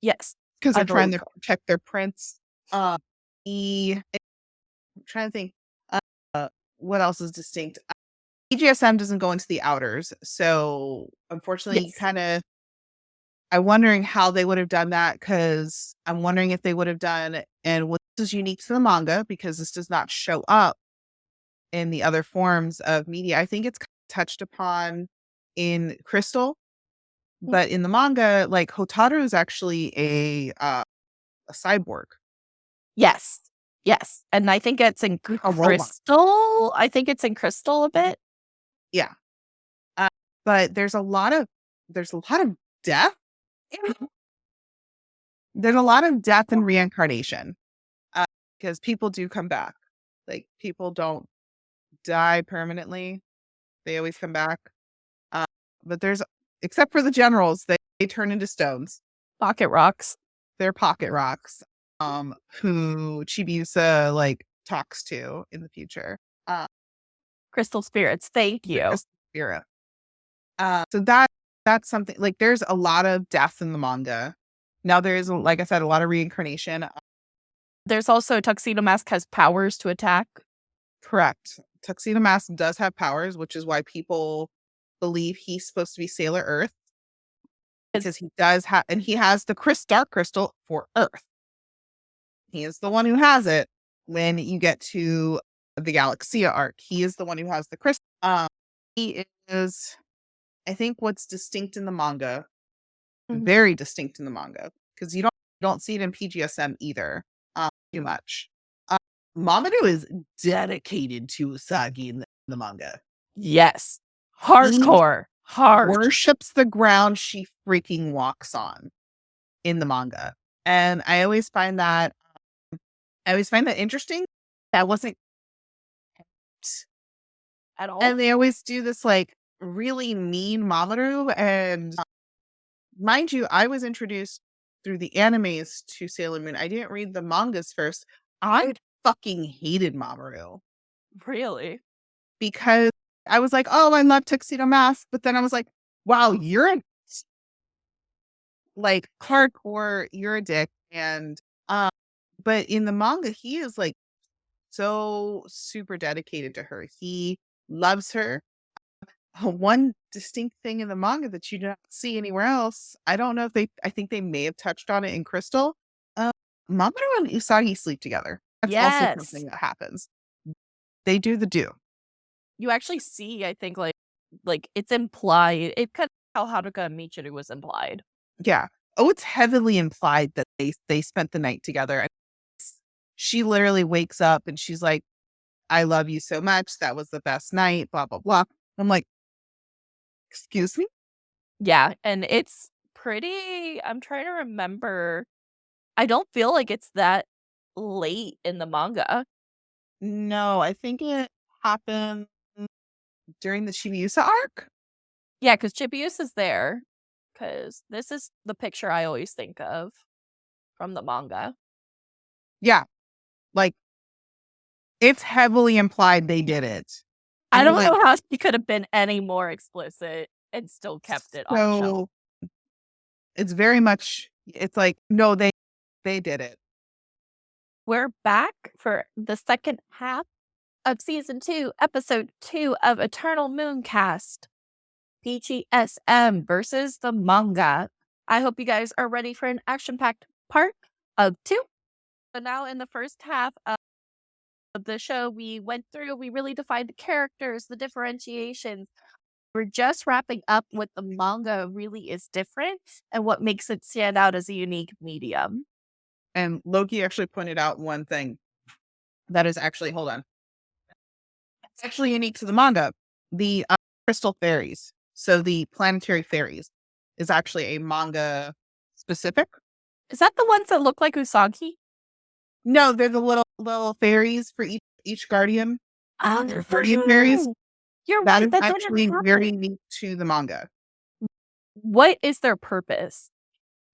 Speaker 1: Yes,
Speaker 2: because
Speaker 1: I
Speaker 2: they're trying
Speaker 1: believe
Speaker 2: to
Speaker 1: so.
Speaker 2: protect their prince. I'm trying to think uh, what else is distinct. PGSM doesn't go into the outers, so unfortunately,
Speaker 1: Yes.
Speaker 2: kind of. I'm wondering how they would have done that because I'm wondering if they would have done and what this is unique to the manga because this does not show up in the other forms of media. I think it's touched upon in Crystal,
Speaker 1: Mm,
Speaker 2: but in the manga, like Hotaru is actually a cyborg,
Speaker 1: yes. Yes, and I think it's in
Speaker 2: a robot.
Speaker 1: Crystal. I think it's in Crystal a bit.
Speaker 2: Yeah, uh, but there's a lot of death. There's a lot of death and reincarnation because people do come back. Like people don't die permanently; they always come back. Uh, but there's except for the generals, they turn into stones.
Speaker 1: Pocket rocks.
Speaker 2: They're pocket rocks, who Chibiusa, like, talks to in the future. Uh,
Speaker 1: Crystal spirits. Thank
Speaker 2: the
Speaker 1: you.
Speaker 2: crystal spirit. So that's something like, there's a lot of death in the manga. Now there's, like I said, a lot of reincarnation.
Speaker 1: There's also Tuxedo Mask has powers to attack.
Speaker 2: Correct. Tuxedo Mask does have powers, which is why people believe he's supposed to be Sailor Earth because
Speaker 1: It's
Speaker 2: he does have and he has the dark crystal for Earth. He is the one who has it when you get to the Galaxia arc. He is the one who has the crystal. He is, I think, what's distinct in the manga,
Speaker 1: Mhm.
Speaker 2: very distinct in the manga, because you don't see it in PGSM either, too much. Uh, Mamoru is dedicated to Usagi in the manga.
Speaker 1: Yes.
Speaker 2: He
Speaker 1: Hardcore. Hard.
Speaker 2: worships the ground she freaking walks on in the manga, and I always find that interesting. That wasn't
Speaker 1: At all?
Speaker 2: and they always do this, like, really mean Mamoru, and, mind you, I was introduced through the animes to Sailor Moon. I didn't read the mangas first. I fucking hated Mamoru
Speaker 1: Really?
Speaker 2: because I was like, "Oh, I love Tuxedo Mask," but then I was like, "Wow, you're like, hardcore, you're a dick," and, um but in the manga, he is, like, so super dedicated to her. He loves her. One distinct thing in the manga that you don't see anywhere else, I don't know if I think they may have touched on it in Crystal. Uh, Mamoru and Usagi sleep together. That's also
Speaker 1: Yes.
Speaker 2: something that happens. They do the do.
Speaker 1: You actually see, I think, like, it's implied. It could tell Haruka and Michiru was implied.
Speaker 2: Yeah. Oh, it's heavily implied that they spent the night together. She literally wakes up and she's like, "I love you so much. That was the best night." Blah blah blah. I'm like, "Excuse me."
Speaker 1: Yeah, and it's pretty I'm trying to remember. I don't feel like it's that late in the manga.
Speaker 2: No, I think it happened during the Chibiusa arc.
Speaker 1: Yeah, because Chibius is there. Because this is the picture I always think of from the manga.
Speaker 2: Yeah, like it's heavily implied they did it.
Speaker 1: I
Speaker 2: And
Speaker 1: don't
Speaker 2: like
Speaker 1: know how she could have been any more explicit and still kept it on shelf.
Speaker 2: so it's very much it's like no, they did it.
Speaker 1: We're back for the second half of season 2, episode 2 of Eternal Mooncast. PGSM versus the manga. I hope you guys are ready for an action-packed part of 2. So now in the first half of the show, we really defined the characters, the differentiations. We're just wrapping up what the manga really is different and what makes it stand out as a unique medium.
Speaker 2: And Loki actually pointed out one thing that is actually hold on. It's actually unique to the manga. The crystal fairies. So the planetary fairies is actually a manga specific.
Speaker 1: Is that the ones that look like Usagi?
Speaker 2: No, they're the little fairies for each guardian.
Speaker 1: Oh,
Speaker 2: They're guardian fairies.
Speaker 1: you're
Speaker 2: That
Speaker 1: right.
Speaker 2: is
Speaker 1: That didn't
Speaker 2: actually very
Speaker 1: happen.
Speaker 2: unique to the manga.
Speaker 1: What is their purpose?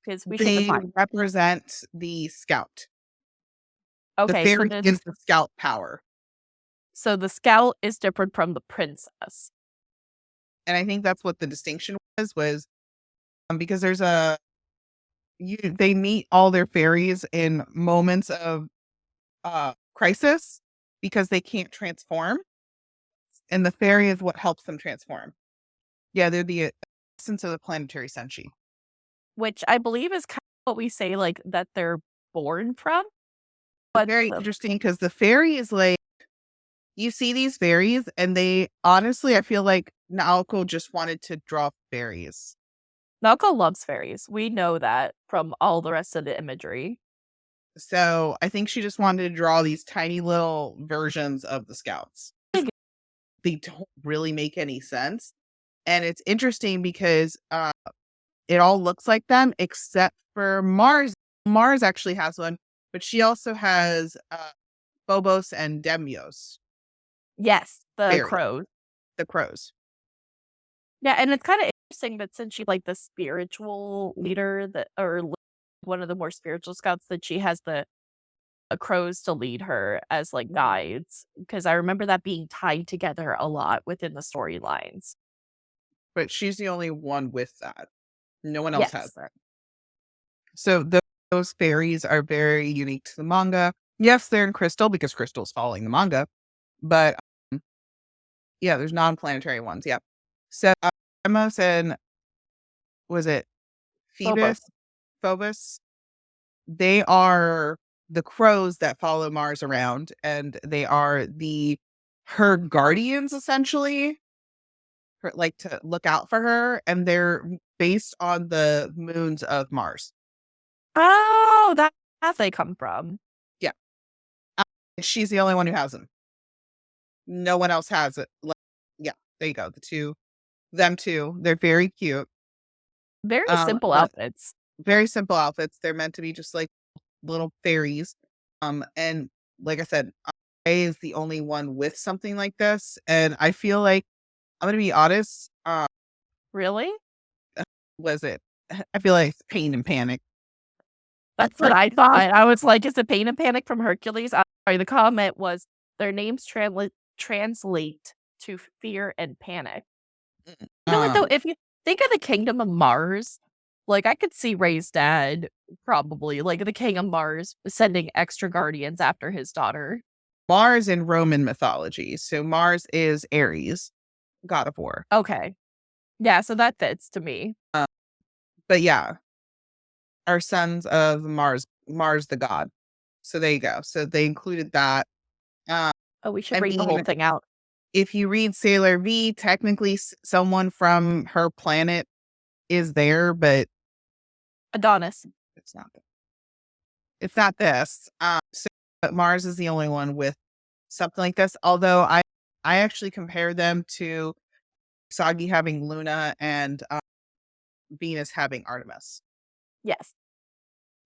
Speaker 1: Because we should
Speaker 2: They
Speaker 1: define.
Speaker 2: represent the scout. The
Speaker 1: Okay,
Speaker 2: fairy gives the scout power.
Speaker 1: so the scout is different from the princess.
Speaker 2: And I think that's what the distinction was because there's they meet all their fairies in moments of crisis because they can't transform, and the fairy is what helps them transform. Yeah, they're the essence of the planetary senshi.
Speaker 1: Which I believe is kind of what we say, like, that they're born from,
Speaker 2: It's
Speaker 1: but
Speaker 2: very interesting because the fairy is like you see these fairies, and they honestly, I feel like Naoko just wanted to draw fairies.
Speaker 1: Naoko loves fairies. We know that from all the rest of the imagery.
Speaker 2: So I think she just wanted to draw these tiny little versions of the scouts. They don't really make any sense. And it's interesting because it all looks like them except for Mars. Mars actually has one, but she also has Phobos and Demios,
Speaker 1: Yes, the
Speaker 2: fairies,
Speaker 1: crows.
Speaker 2: the crows.
Speaker 1: Yeah, and it's kinda interesting that since she's, like, the spiritual leader that or one of the more spiritual scouts, that she has the crows to lead her as, like, guides. Because I remember that being tied together a lot within the storylines.
Speaker 2: But she's the only one with that. No one else has
Speaker 1: Yes.
Speaker 2: that. So those fairies are very unique to the manga. Yes, they're in Crystal because Crystal's following the manga, but yeah, there's non-planetary ones. Yeah. So Amos and was it Phoebus?
Speaker 1: Phobos.
Speaker 2: Phobos? They are the crows that follow Mars around, and they are her guardians essentially. Like to look out for her, and they're based on the moons of Mars.
Speaker 1: Oh, that's they come from.
Speaker 2: Yeah. She's the only one who has them. No one else has it. Yeah, there you go. Them two. They're very cute.
Speaker 1: Very simple
Speaker 2: But
Speaker 1: outfits.
Speaker 2: very simple outfits. They're meant to be just like little fairies. And like I said, A is the only one with something like this. And I feel like I'm gonna be honest.
Speaker 1: Really?
Speaker 2: Was it? I feel like it's Pain and Panic.
Speaker 1: That's what I thought. I was like, "Is it Pain and Panic from Hercules?" Sorry, the comment was, "Their names translate to fear and panic." You know what, though?
Speaker 2: Um,
Speaker 1: If you think of the Kingdom of Mars, like, I could see Ray's dad probably, like, the King of Mars sending extra guardians after his daughter.
Speaker 2: Mars in Roman mythology. So Mars is Ares, god of war.
Speaker 1: Okay. Yeah, so that fits to me.
Speaker 2: But yeah, are sons of Mars the god. So there you go. So they included that. Uh,
Speaker 1: Oh, we should
Speaker 2: I
Speaker 1: read the whole
Speaker 2: mean,
Speaker 1: thing out.
Speaker 2: if you read Sailor V, technically someone from her planet is there, but
Speaker 1: Adonis.
Speaker 2: it's not. It's not this. So but Mars is the only one with something like this. Although I actually compare them to Sagi having Luna and Venus having Artemis.
Speaker 1: Yes.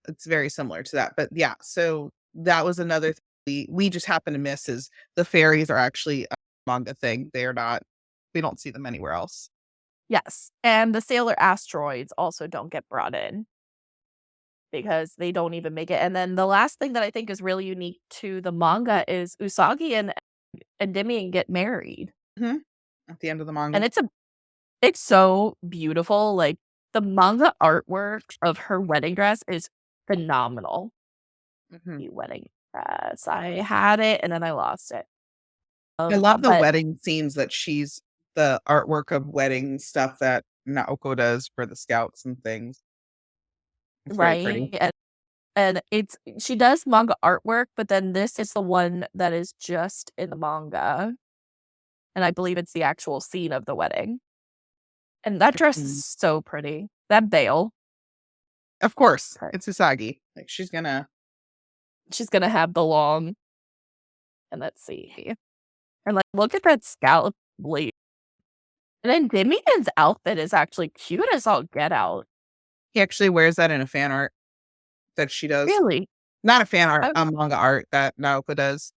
Speaker 2: It's very similar to that. But yeah, so that was another thing we just happen to miss is the fairies are actually a manga thing. They're not we don't see them anywhere else.
Speaker 1: Yes. And the Sailor Asteroids also don't get brought in because they don't even make it. And then the last thing that I think is really unique to the manga is Usagi and Endymion get married.
Speaker 2: Mhm. At the end of the
Speaker 1: And
Speaker 2: manga.
Speaker 1: it's so beautiful. Like the manga artwork of her wedding dress is phenomenal.
Speaker 2: Mhm.
Speaker 1: The wedding dress. I had it and then I lost it.
Speaker 2: I love the
Speaker 1: But
Speaker 2: wedding scenes that she's the artwork of wedding stuff that Naoko does for the scouts and things. It's very
Speaker 1: right.
Speaker 2: pretty.
Speaker 1: And it's she does manga artwork, but then this is the one that is just in the manga. And I believe it's the actual scene of the wedding. And that dress is
Speaker 2: Mm.
Speaker 1: so pretty. That veil.
Speaker 2: Of course,
Speaker 1: Her
Speaker 2: it's Usagi. Like
Speaker 1: she's gonna have the long and let's see. And like look at that scallop blade. And then Demian's outfit is actually cute as all get out.
Speaker 2: he actually wears that in a fan art that she does.
Speaker 1: Really?
Speaker 2: Not a fan art,
Speaker 1: I
Speaker 2: manga art that Naoko does.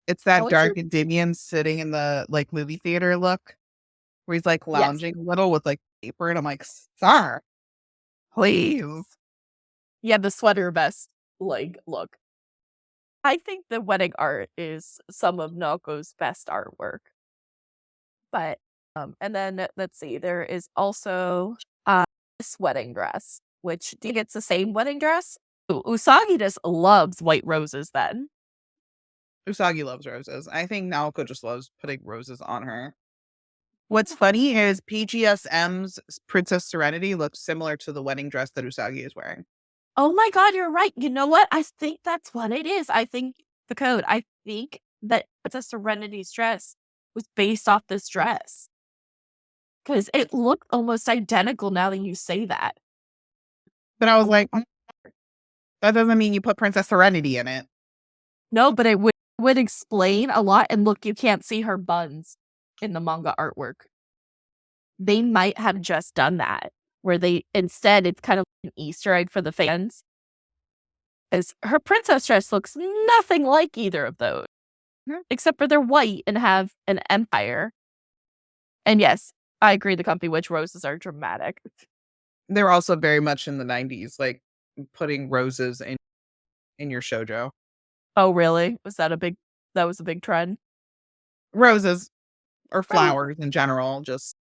Speaker 2: It's that
Speaker 1: oh, it's
Speaker 2: dark Endymion sitting in the, like, movie theater look, where he's, like,
Speaker 1: yes.
Speaker 2: lounging a little with, like, paper, and I'm like, "Sir, please."
Speaker 1: Yeah, the sweater vest like look. I think the wedding art is some of Naoko's best artwork. But, and then let's see, there is also, this wedding dress, which do you think it's the same wedding dress? Usagi just loves white roses then.
Speaker 2: Usagi loves roses. I think Naoko just loves putting roses on her. What's funny is PGSM's Princess Serenity looks similar to the wedding dress that Usagi is wearing.
Speaker 1: Oh my god, you're right. You know what? I think that's what it is. I think the code. I think that Princess Serenity's dress was based off this dress because it looked almost identical now that you say that.
Speaker 2: But I was like, that doesn't mean you put Princess Serenity in it."
Speaker 1: No, but it would explain a lot, and look, you can't see her buns in the manga artwork. They might have just done that, where they instead, it's kind of an Easter egg for the fans, is her princess dress looks nothing like either of those,
Speaker 2: Mhm.
Speaker 1: except for they're white and have an empire. And yes, I agree, the Comfy Witch roses are dramatic.
Speaker 2: They're also very much in the 90s, like, putting roses in your shoujo.
Speaker 1: Oh, really? That was a big trend?
Speaker 2: Roses or
Speaker 1: Rose
Speaker 2: flowers in general, just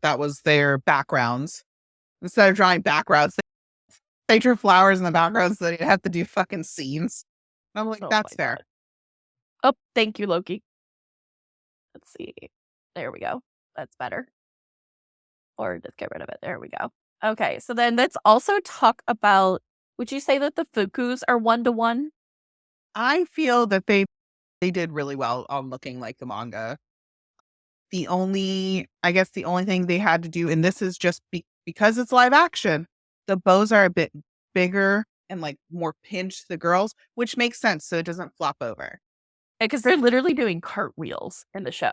Speaker 2: that was their backgrounds. Instead of drawing backgrounds, they drew flowers in the background so they didn't have to do fucking scenes. I'm like,
Speaker 1: oh
Speaker 2: "That's
Speaker 1: my
Speaker 2: fair."
Speaker 1: god. Oh, thank you, Loki. Let's see. There we go. That's better. Or just get rid of it. There we go. Okay, so then let's also talk about would you say that the Fukus are one to one?
Speaker 2: I feel that they did really well on looking like the manga. The only thing they had to do, and this is just because it's live action, the bows are a bit bigger and, like, more pinched to the girls, which makes sense so it doesn't flop over.
Speaker 1: Because they're literally doing cartwheels in the show,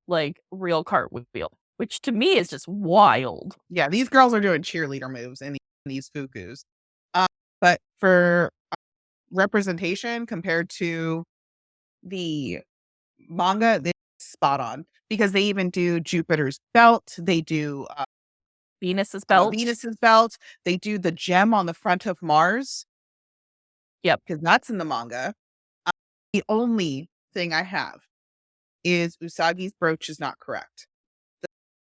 Speaker 1: like real cartwheel, which to me is just wild.
Speaker 2: Yeah, these girls are doing cheerleader moves in these fukus. Uh, but for representation compared to the manga, they spot on because they even do Jupiter's belt, they do,
Speaker 1: Venus's belt.
Speaker 2: Venus's belt, they do the gem on the front of Mars
Speaker 1: Yep.
Speaker 2: because that's in the manga. Uh, the only thing I have is Usagi's brooch is not correct.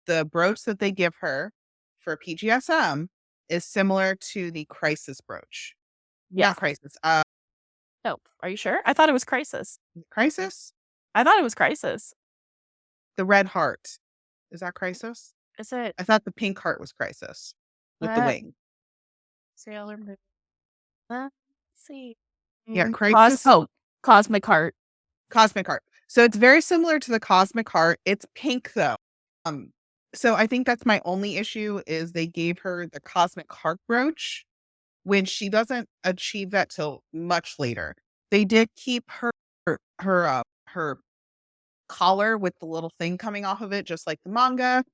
Speaker 2: The brooch that they give her for PGSM is similar to the Crisis brooch. Not
Speaker 1: Yes.
Speaker 2: Crisis,
Speaker 1: No. Are you sure? I thought it was Crisis.
Speaker 2: Crisis?
Speaker 1: I thought it was Crisis.
Speaker 2: The red heart. Is that Crisis?
Speaker 1: Is it
Speaker 2: I thought the pink heart was Crisis with the
Speaker 1: uh,
Speaker 2: wing.
Speaker 1: Sailor Moon? Let's see.
Speaker 2: Yeah, Crisis,
Speaker 1: Cosmic Heart.
Speaker 2: Cosmic heart. So it's very similar to the Cosmic heart. It's pink though. Um, so I think that's my only issue is they gave her the Cosmic heart brooch when she doesn't achieve that till much later. They did keep her collar with the little thing coming off of it, just like the manga.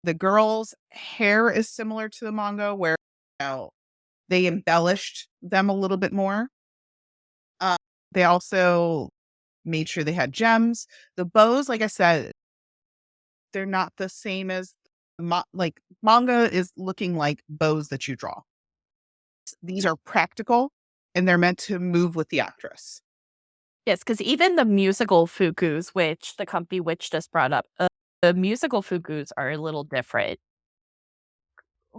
Speaker 2: The girls' hair is similar to the manga, where they embellished them a little bit more. Uh, they also made sure they had gems. The bows, like I said, they're not the same as like manga is looking like bows that you draw. These are practical and they're meant to move with the actress.
Speaker 1: Yes, because even the musical fukus, which the company which just brought up, the musical fukus are a little different.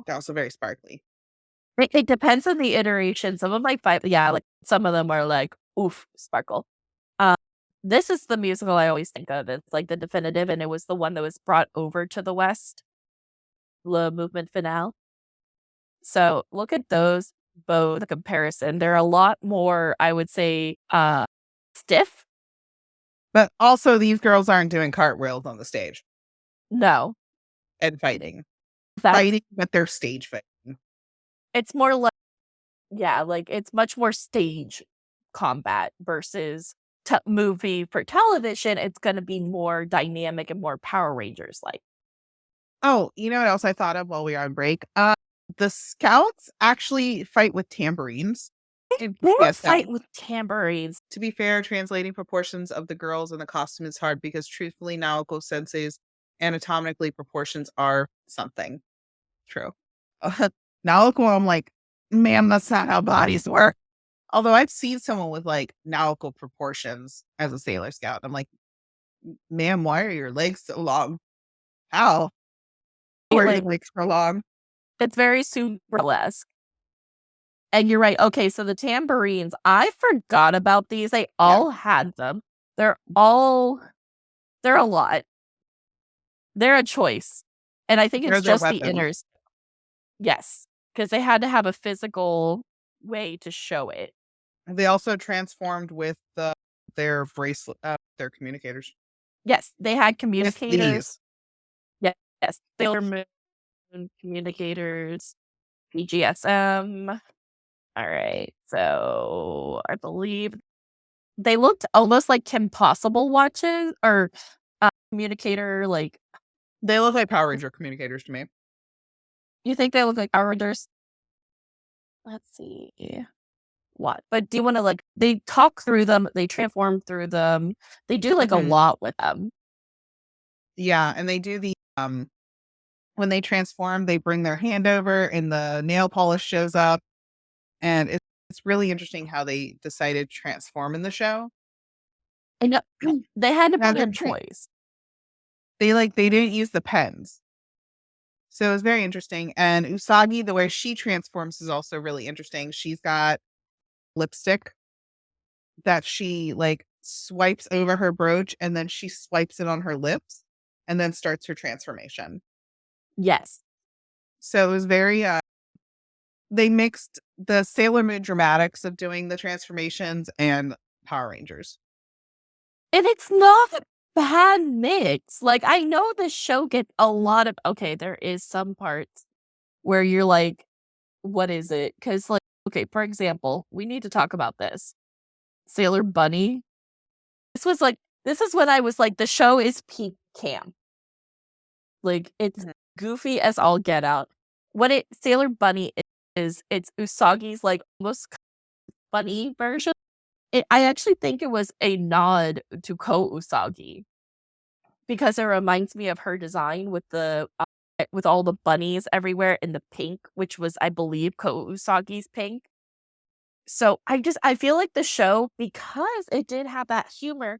Speaker 2: They're also very sparkly.
Speaker 1: It depends on the iteration. Some of my yeah, like some of them are like, oof, sparkle. Um, this is the musical I always think of. It's like the definitive, and it was the one that was brought over to the West, the movement finale. So look at those both the comparison. They're a lot more, I would say, stiff.
Speaker 2: But also, these girls aren't doing cartwheels on the stage
Speaker 1: No,
Speaker 2: and fighting.
Speaker 1: that's
Speaker 2: Fighting, but they're stage fighting.
Speaker 1: it's more like yeah, like it's much more stage combat versus movie for television. It's going to be more dynamic and more Power Rangers like.
Speaker 2: Oh, you know what else I thought of while we were on break? The scouts actually fight with tambourines. And
Speaker 1: They don't
Speaker 2: yes,
Speaker 1: fight with tambourines.
Speaker 2: to be fair, translating proportions of the girls in the costume is hard because truthfully, Naoko Sensei's anatomically proportions are something. True. Naoko, I'm like, man, that's not how bodies work. Although I've seen someone with like Naoko proportions as a Sailor Scout. I'm like, ma'am, why are your legs so long? How? Why are your
Speaker 1: Like
Speaker 2: legs so long?
Speaker 1: it's very super burlesque. And you're right. Okay, so the tambourines, I forgot about these. They
Speaker 2: Yeah,
Speaker 1: all had them. They're all they're a lot. They're a choice. And I think
Speaker 2: they're
Speaker 1: it's
Speaker 2: their
Speaker 1: just the
Speaker 2: weapons.
Speaker 1: inners. Yes, because they had to have a physical way to show it.
Speaker 2: They also transformed with their bracelet, their communicators.
Speaker 1: Yes, they had
Speaker 2: With
Speaker 1: communicators.
Speaker 2: these.
Speaker 1: Yes, Sailor Moon communicators, PGSM. All right. So I believe they looked almost like Kim Possible watches or communicator. Like,
Speaker 2: They look like Power Ranger communicators to me.
Speaker 1: you think they look like Power Rangers? Let's see what. But do you want to like? They talk through them. They transform through them. They do like a
Speaker 2: Mhm.
Speaker 1: lot with them.
Speaker 2: Yeah, and they do the when they transform, they bring their hand over and the nail polish shows up. And it's really interesting how they decided to transform in the show.
Speaker 1: I know they had to
Speaker 2: Now
Speaker 1: be a
Speaker 2: they're
Speaker 1: choice.
Speaker 2: they didn't use the pens. So it was very interesting. And Usagi, the way she transforms is also really interesting. She's got lipstick that she like swipes over her brooch and then she swipes it on her lips and then starts her transformation.
Speaker 1: Yes,
Speaker 2: So it was very they mixed the Sailor Moon dramatics of doing the transformations and Power Rangers.
Speaker 1: and it's not a bad mix. Like I know the show gets a lot of okay. There is some parts where you're like, what is it? Because like okay, for example, we need to talk about this Sailor Bunny. This is when I was like, the show is peak camp. Like it's
Speaker 2: Mhm.
Speaker 1: goofy as all get out. What it Sailor Bunny is, it's Usagi's like almost funny version. I actually think it was a nod to Ko Usagi because it reminds me of her design with all the bunnies everywhere in the pink, which was I believe Ko Usagi's pink. So I feel like the show, because it did have that humor,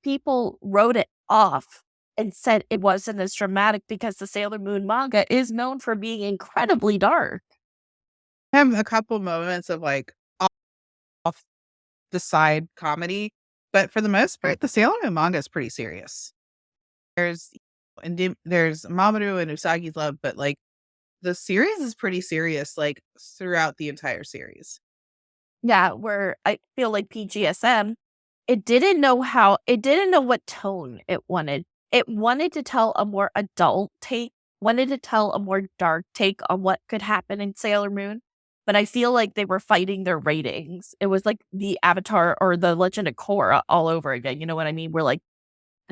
Speaker 1: people wrote it off and said it wasn't as dramatic because the Sailor Moon manga is known for being incredibly dark.
Speaker 2: I have a couple moments of like off the side comedy, but for the most part, the Sailor Moon manga is pretty serious. There's there's Mamoru and Usagi's love, but like the series is pretty serious, like throughout the entire series.
Speaker 1: Yeah, where I feel like PGSM, it didn't know what tone it wanted. It wanted to tell a more adult take, wanted to tell a more dark take on what could happen in Sailor Moon. But I feel like they were fighting their ratings. It was like the Avatar or the Legend of Korra all over again. You know what I mean? Where like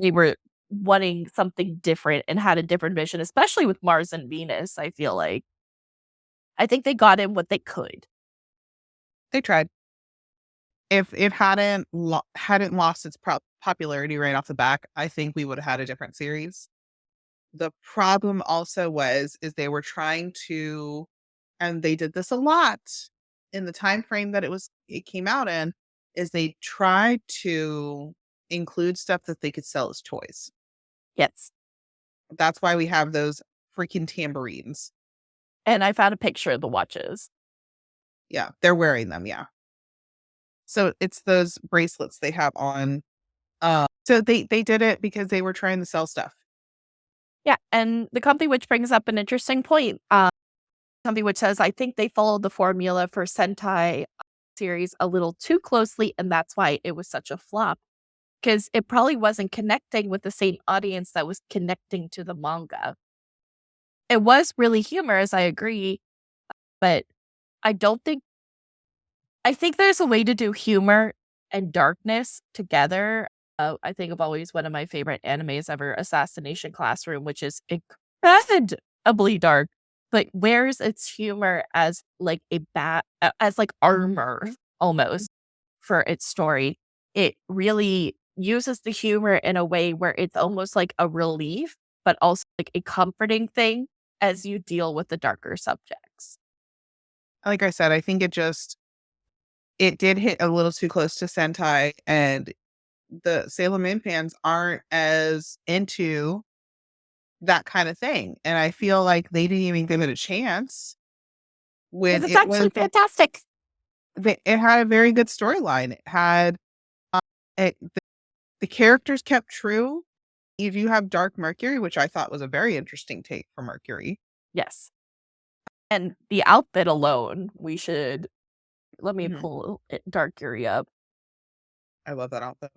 Speaker 1: they were wanting something different and had a different vision, especially with Mars and Venus, I feel like. I think they got in what they could.
Speaker 2: They tried. If it hadn't lost its popularity right off the back, I think we would have had a different series. The problem also is they were trying to, and they did this a lot in the time frame that it came out in, is they tried to include stuff that they could sell as toys.
Speaker 1: Yes.
Speaker 2: That's why we have those freaking tambourines.
Speaker 1: And I found a picture of the watches.
Speaker 2: Yeah, they're wearing them, yeah. So it's those bracelets they have on. So they did it because they were trying to sell stuff.
Speaker 1: Yeah, and the company which brings up an interesting point, company which says, "I think they followed the formula for Sentai series a little too closely, and that's why it was such a flop, because it probably wasn't connecting with the same audience that was connecting to the manga." It was really humorous, I agree, but I don't think I think there's a way to do humor and darkness together. I think of always one of my favorite animes ever, Assassination Classroom, which is incredibly dark, but wears its humor as like as like armor almost for its story. It really uses the humor in a way where it's almost like a relief, but also like a comforting thing as you deal with the darker subjects.
Speaker 2: Like I said, I think it did hit a little too close to Sentai, and the Sailor Moon fans aren't as into that kind of thing. And I feel like they didn't even give it a chance when
Speaker 1: Because it's actually fantastic.
Speaker 2: it had a very good storyline. It had the characters kept true. You do have Dark Mercury, which I thought was a very interesting take for Mercury.
Speaker 1: Yes. And the outfit alone, we should let me
Speaker 2: Mhm.
Speaker 1: pull Dark Fury up
Speaker 2: I love that outfit.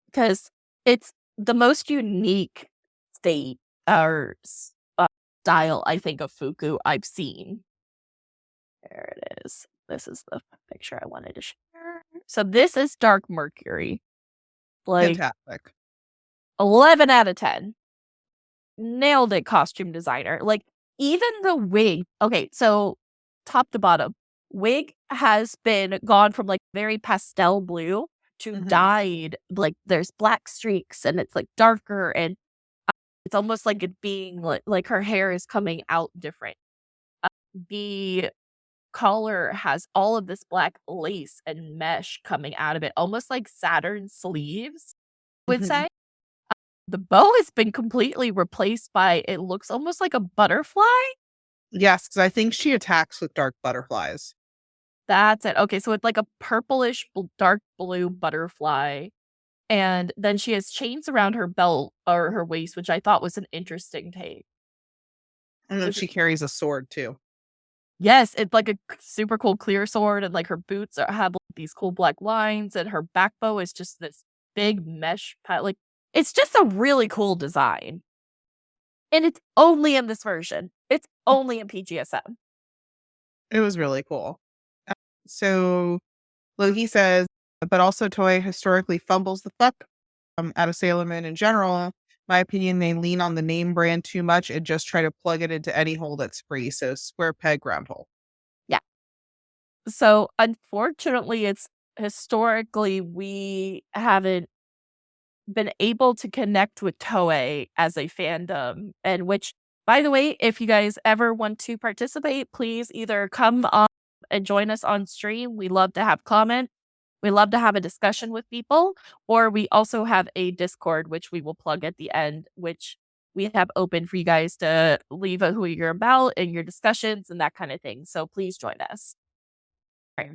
Speaker 1: because it's the most unique state or style, I think, of Fuku I've seen. There it is. This is the picture I wanted to share. So this is Dark Mercury. Like
Speaker 2: Fantastic.
Speaker 1: 11 out of 10. Nailed it, costume designer. Like, even the wig okay, so top to bottom, wig has been gone from, like, very pastel blue to
Speaker 2: Mhm.
Speaker 1: dyed, like, there's black streaks, and it's, like, darker, and it's almost like it being like her hair is coming out different. The collar has all of this black lace and mesh coming out of it, almost like Saturn sleeves, I would
Speaker 2: Mhm.
Speaker 1: say. The bow has been completely replaced by it looks almost like a butterfly?
Speaker 2: Yes, because I think she attacks with dark butterflies.
Speaker 1: That's it. Okay, so it's like a purplish dark blue butterfly, and then she has chains around her belt or her waist, which I thought was an interesting take.
Speaker 2: And then
Speaker 1: This is
Speaker 2: she carries a sword too.
Speaker 1: yes, it's like a super cool clear sword, and, like, her boots have, like, these cool black lines, and her back bow is just this big mesh like, it's just a really cool design. And it's only in this version. It's only in PGSM.
Speaker 2: It was really cool. So Loki says, but also Toei historically fumbles the fuck out of Sailor Moon in general. My opinion, they lean on the name brand too much and just try to plug it into any hole that's free. So square peg, round hole.
Speaker 1: Yeah. So, unfortunately, it's historically, we haven't been able to connect with Toei as a fandom, and which, by the way, if you guys ever want to participate, please either come on and join us on stream. We love to have comment. We love to have a discussion with people, or we also have a Discord, which we will plug at the end, which we have open for you guys to leave who you're about and your discussions and that kind of thing. So please join us. Right.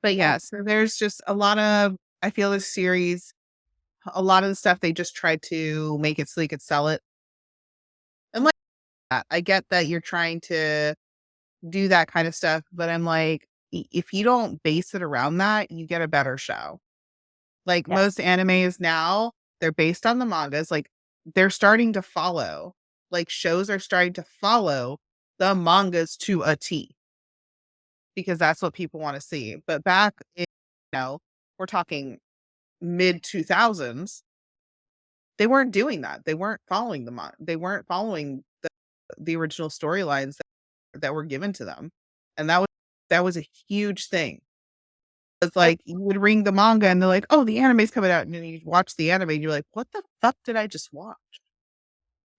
Speaker 2: But yeah, so there's just a lot of, I feel this series, a lot of the stuff they just tried to make it so they could sell it. And like that, I get that you're trying to do that kind of stuff, but I'm like, if you don't base it around that, you get a better show. Like
Speaker 1: Yes.
Speaker 2: most animes now, they're based on the mangas. Like they're starting to follow, like shows are starting to follow the mangas to a T because that's what people want to see. But back in, we're talking mid 2000s, they weren't doing that. They weren't following they weren't following the original storylines that were given to them. And that was a huge thing. It's
Speaker 1: Like,
Speaker 2: like you would ring the manga and they're like, "Oh, the anime's coming out." And then you watch the anime and you're like, "What the fuck did I just watch?"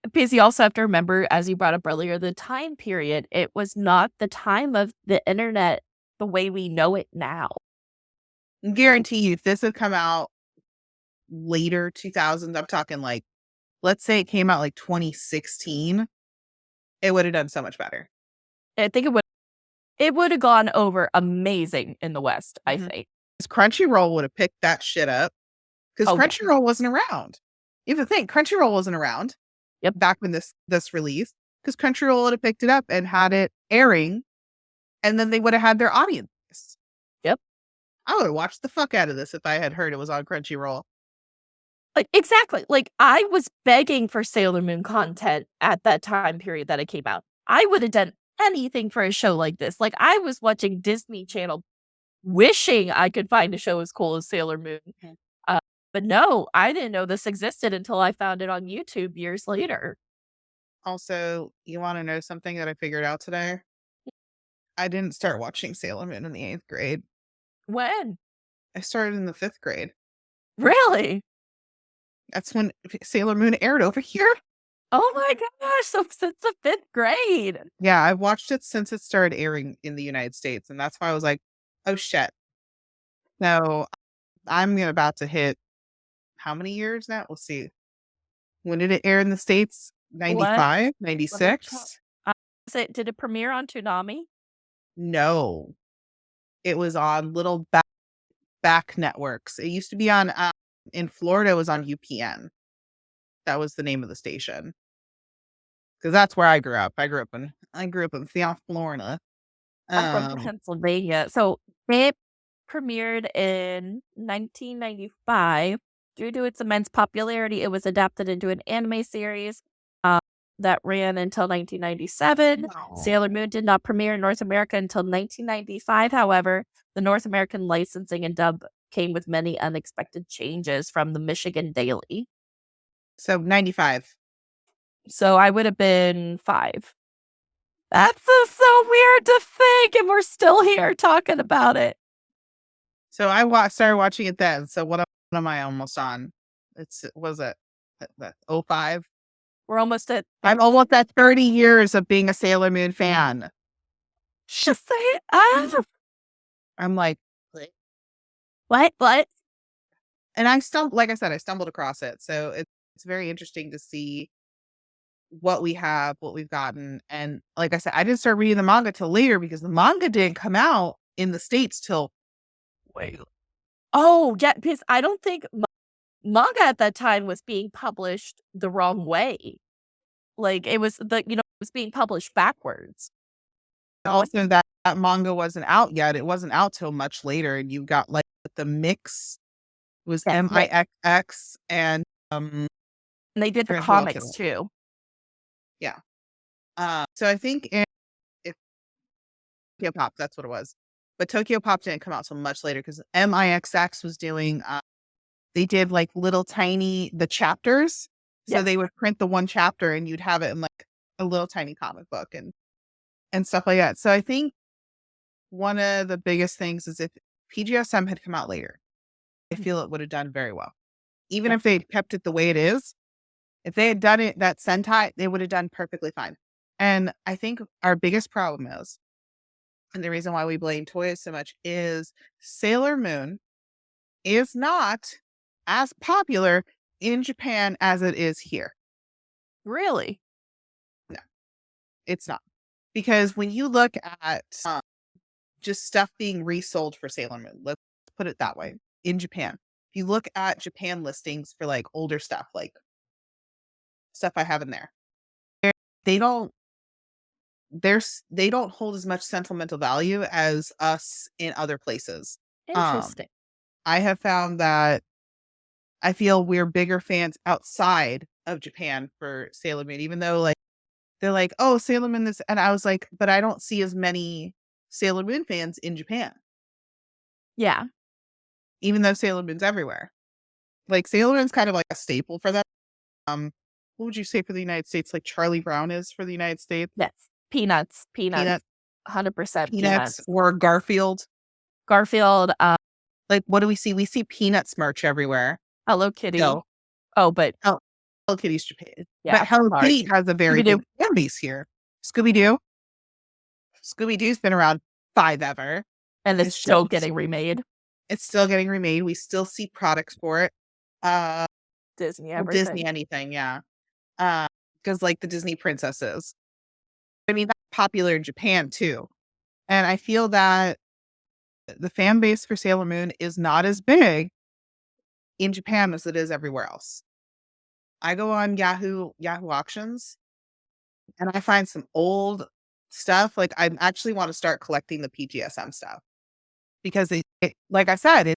Speaker 1: because you also have to remember, as you brought up earlier, the time period. It was not the time of the internet the way we know it now.
Speaker 2: I guarantee you if this had come out later 2000s, I'm talking like, let's say it came out like 2016, it would have done so much better.
Speaker 1: I think it would have gone over amazing in the West, I
Speaker 2: Mhm.
Speaker 1: think.
Speaker 2: 'Cause Crunchyroll would have picked that shit up because
Speaker 1: Oh, yeah.
Speaker 2: Crunchyroll wasn't around. You have to think Crunchyroll wasn't around
Speaker 1: Yep.
Speaker 2: back when this released because Crunchyroll would have picked it up and had it airing, and then they would have had their audience.
Speaker 1: Yep.
Speaker 2: I would have watched the fuck out of this if I had heard it was on Crunchyroll.
Speaker 1: Like, exactly. Like, I was begging for Sailor Moon content at that time period that it came out. I would have done anything for a show like this. Like, I was watching Disney Channel wishing I could find a show as cool as Sailor Moon.
Speaker 2: Mhm.
Speaker 1: Uh, but no, I didn't know this existed until I found it on YouTube years later.
Speaker 2: Also, you wanna know something that I figured out today? I didn't start watching Sailor Moon in the 8th grade.
Speaker 1: When?
Speaker 2: I started in the 5th grade.
Speaker 1: Really?
Speaker 2: That's when Sailor Moon aired over here.
Speaker 1: Oh my gosh, so since the 5th grade.
Speaker 2: Yeah, I've watched it since it started airing in the United States, and that's why I was like, "Oh, shit." So, I'm about to hit how many years now? Let's see. When did it air in the States?
Speaker 1: Let
Speaker 2: 95?
Speaker 1: let me check.
Speaker 2: 96?
Speaker 1: Did it premiere on Toonami?
Speaker 2: No. It was on little back networks. It used to be on, in Florida, it was on UPN. That was the name of the station. Because that's where I grew up. I grew up in South Florida.
Speaker 1: I'm from
Speaker 2: Um,
Speaker 1: Pennsylvania. So it premiered in 1995. Due to its immense popularity, it was adapted into an anime series uh, that ran until 1997.
Speaker 2: no.
Speaker 1: Sailor Moon did not premiere in North America until 1995. However, the North American licensing and dub came with many unexpected changes from the Michigan Daily.
Speaker 2: So 95.
Speaker 1: So I would have been 5. That's just so weird to think, and we're still here talking about it.
Speaker 2: So started watching it then. So what am I almost on? It's was it that 05?
Speaker 1: We're almost at
Speaker 2: I'm almost at 30 years of being a Sailor Moon fan.
Speaker 1: just say it. Ah,
Speaker 2: I'm like,
Speaker 1: what?
Speaker 2: and like I said, I stumbled across it. So it's very interesting to see what we have, what we've gotten. And like I said, I didn't start reading the manga till later because the manga didn't come out in the States till way.
Speaker 1: Oh, yeah, because I don't think manga at that time was being published the wrong way. Like, it was it was being published backwards.
Speaker 2: Also, that manga wasn't out yet. It wasn't out till much later, and you got like the mix was
Speaker 1: Yes,
Speaker 2: MIXX and
Speaker 1: and they did the
Speaker 2: forget who else it
Speaker 1: comics
Speaker 2: was.
Speaker 1: too.
Speaker 2: Yeah. So I think if Tokyo Pop, that's what it was. But Tokyo Pop didn't come out till much later because MIXX was doing they did like little tiny the chapters. So
Speaker 1: Yes.
Speaker 2: they would print the one chapter and you'd have it in like a little tiny comic book and stuff like that. So I think one of the biggest things is if PGSM had come out later, I feel it would have done very well. Even
Speaker 1: Yeah.
Speaker 2: if they kept it the way it is, if they had done it that Sentai, they would have done perfectly fine. And I think our biggest problem is, and the reason why we blame Toei so much is Sailor Moon is not as popular in Japan as it is here.
Speaker 1: Really?
Speaker 2: No, it's not. Because when you look at just stuff being resold for Sailor Moon, let's put it that way, in Japan. If you look at Japan listings for like older stuff, like stuff I have in there, they don't they don't hold as much sentimental value as us in other places. Um,
Speaker 1: Interesting.
Speaker 2: I have found that I feel we're bigger fans outside of Japan for Sailor Moon, even though like they're like, "Oh, Sailor Moon this," and I was like, "But I don't see as many Sailor Moon fans in Japan,
Speaker 1: Yeah.
Speaker 2: even though Sailor Moon's everywhere." Like Sailor Moon's kind of like a staple for them. what would you say for the United States? Like Charlie Brown is for the United States?
Speaker 1: Yes. Peanuts.
Speaker 2: Peanut
Speaker 1: 100%
Speaker 2: Peanuts
Speaker 1: peanuts.
Speaker 2: or Garfield?
Speaker 1: Garfield,
Speaker 2: Like, what do we see? We see Peanuts merch everywhere.
Speaker 1: Hello Kitty.
Speaker 2: So,
Speaker 1: Oh, but
Speaker 2: Hel Hello Kitty's Japan. But
Speaker 1: yeah,
Speaker 2: Hello
Speaker 1: sorry.
Speaker 2: Kitty has a very
Speaker 1: Scooby-Doo.
Speaker 2: big fan base here. Scooby-Doo? Scooby-Doo's been around 5 ever.
Speaker 1: And it's
Speaker 2: It's
Speaker 1: still
Speaker 2: just
Speaker 1: getting remade.
Speaker 2: it's still getting remade. We still see products for it. Uh,
Speaker 1: Disney,
Speaker 2: Disney
Speaker 1: everything.
Speaker 2: anything, yeah. Because like the Disney princesses. I mean, that's popular in Japan too. And I feel that the fan base for Sailor Moon is not as big in Japan as it is everywhere else. I go on Yahoo auctions and I find some old stuff. Like I actually want to start collecting the PGSM stuff because like I said,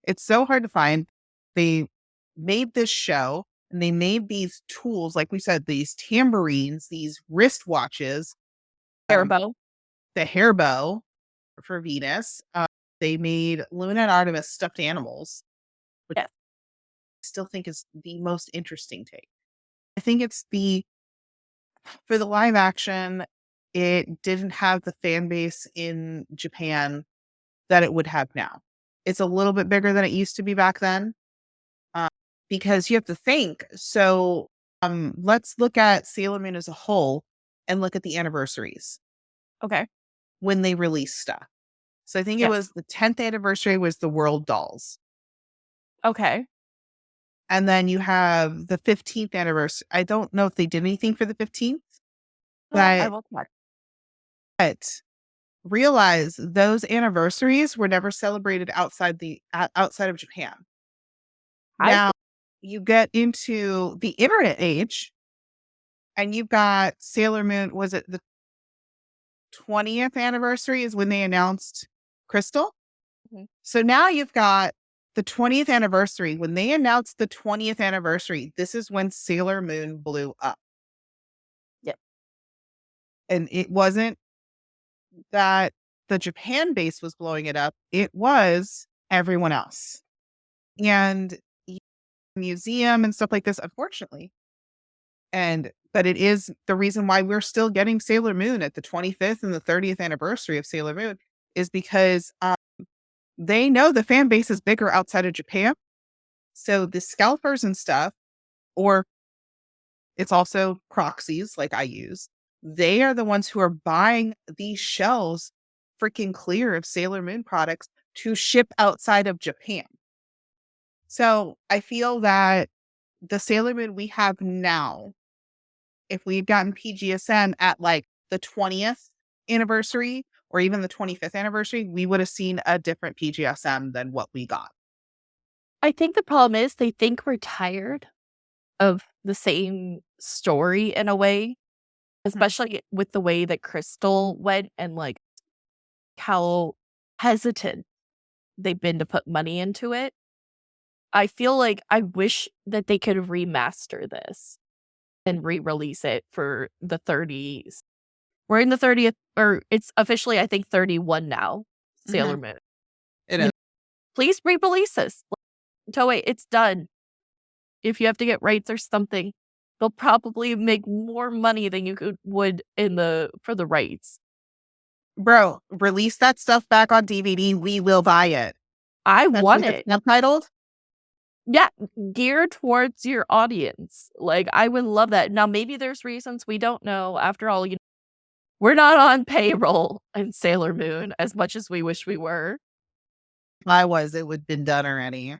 Speaker 2: it's so hard to find. They made this show and they made these tools, like we said, these tambourines, these wristwatches, um,
Speaker 1: Airbow.
Speaker 2: the hair bow for Venus. They made Luna and Artemis stuffed animals, which I
Speaker 1: Yes.
Speaker 2: still think is the most interesting take. I think it's for the live action, it didn't have the fan base in Japan that it would have now. It's a little bit bigger than it used to be back then. Because you have to think. So let's look at Sailor Moon as a whole and look at the anniversaries
Speaker 1: Okay.
Speaker 2: when they release stuff. So I think it
Speaker 1: Yes.
Speaker 2: was the 10th anniversary was the World Dolls.
Speaker 1: Okay.
Speaker 2: And then you have the 15th anniversary. I don't know if they did anything for the 15th,
Speaker 1: I
Speaker 2: but
Speaker 1: will check.
Speaker 2: realize those anniversaries were never celebrated outside of Japan.
Speaker 1: I
Speaker 2: Now you get into the internet age and you've got Sailor Moon. Was it the 20th anniversary is when they announced Crystal?
Speaker 1: Mhm.
Speaker 2: So now you've got the 20th anniversary. When they announced the 20th anniversary, this is when Sailor Moon blew up.
Speaker 1: Yeah.
Speaker 2: And it wasn't that the Japan base was blowing it up, it was everyone else. And museum and stuff like this, unfortunately. But it is the reason why we're still getting Sailor Moon at the 25th and the 30th anniversary of Sailor Moon is because they know the fan base is bigger outside of Japan. So the scalpers and stuff, or it's also proxies like I use, they are the ones who are buying these shelves freaking clear of Sailor Moon products to ship outside of Japan. So I feel that the Sailor Moon we have now, if we'd gotten PGSM at like the 20th anniversary or even the 25th anniversary, we would have seen a different PGSM than what we got.
Speaker 1: I think the problem is they think we're tired of the same story in a way, especially with the way that Crystal went and like how hesitant they've been to put money into it. I feel like I wish that they could remaster this and re-release it for the 30s. We're in the 30th, or it's officially, I think, 31 now, Sailor
Speaker 2: Mhm.
Speaker 1: Moon.
Speaker 2: It
Speaker 1: You
Speaker 2: is.
Speaker 1: know, please re-release this. Toei, it's done. If you have to get rights or something, they'll probably make more money than you would for the rights.
Speaker 2: Bro, release that stuff back on DVD. We will buy it.
Speaker 1: I
Speaker 2: That's
Speaker 1: want
Speaker 2: like it's
Speaker 1: it.
Speaker 2: subtitled.
Speaker 1: Yeah, geared towards your audience. Like, I would love that. Now, maybe there's reasons we don't know. After all, we're not on payroll in Sailor Moon as much as we wish we were.
Speaker 2: If I was, it would have been done already.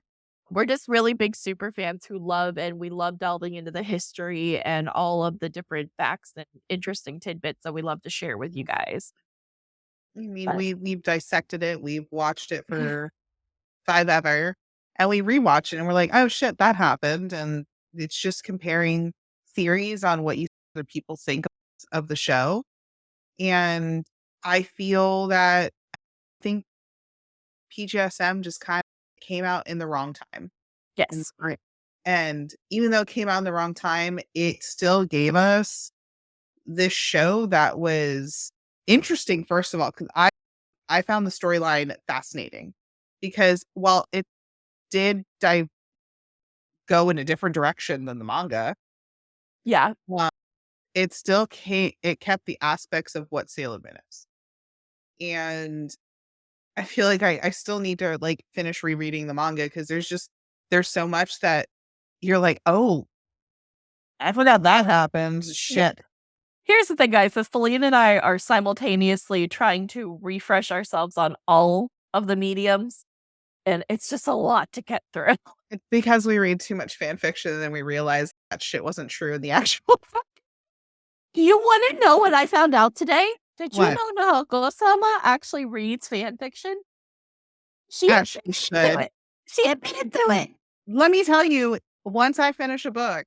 Speaker 1: We're just really big super fans who we love delving into the history and all of the different facts and interesting tidbits that we love to share with you guys.
Speaker 2: I mean,
Speaker 1: But
Speaker 2: we've dissected it. We've watched it for 5 ever, and we rewatch it, and we're like, "Oh, shit, that happened," and it's just comparing theories on what other people think of the show, and I feel that I think PGSM just kind of came out in the wrong time, and
Speaker 1: yes,
Speaker 2: and even though it came out in the wrong time, it still gave us this show that was interesting, first of all, because I found the storyline fascinating because while it did go in a different direction than the manga.
Speaker 1: Yeah.
Speaker 2: It still it kept the aspects of what Sailor Moon is. And I feel like I still need to like finish rereading the manga because there's so much that you're like, oh, I forgot that happens.
Speaker 1: Yeah.
Speaker 2: Shit.
Speaker 1: Here's the thing, guys, is Feline and I are simultaneously trying to refresh ourselves on all of the mediums, and it's just a lot to get through.
Speaker 2: It's because we read too much fan fiction and then we realize that shit wasn't true in the actual
Speaker 1: Do you want to know what I found out today? Did you
Speaker 2: what?
Speaker 1: know Nahoko-sama actually reads fan fiction? She
Speaker 2: Yeah,
Speaker 1: admitted
Speaker 2: she
Speaker 1: to
Speaker 2: should.
Speaker 1: it. She admitted to it.
Speaker 2: Let me tell you, once I finish a book,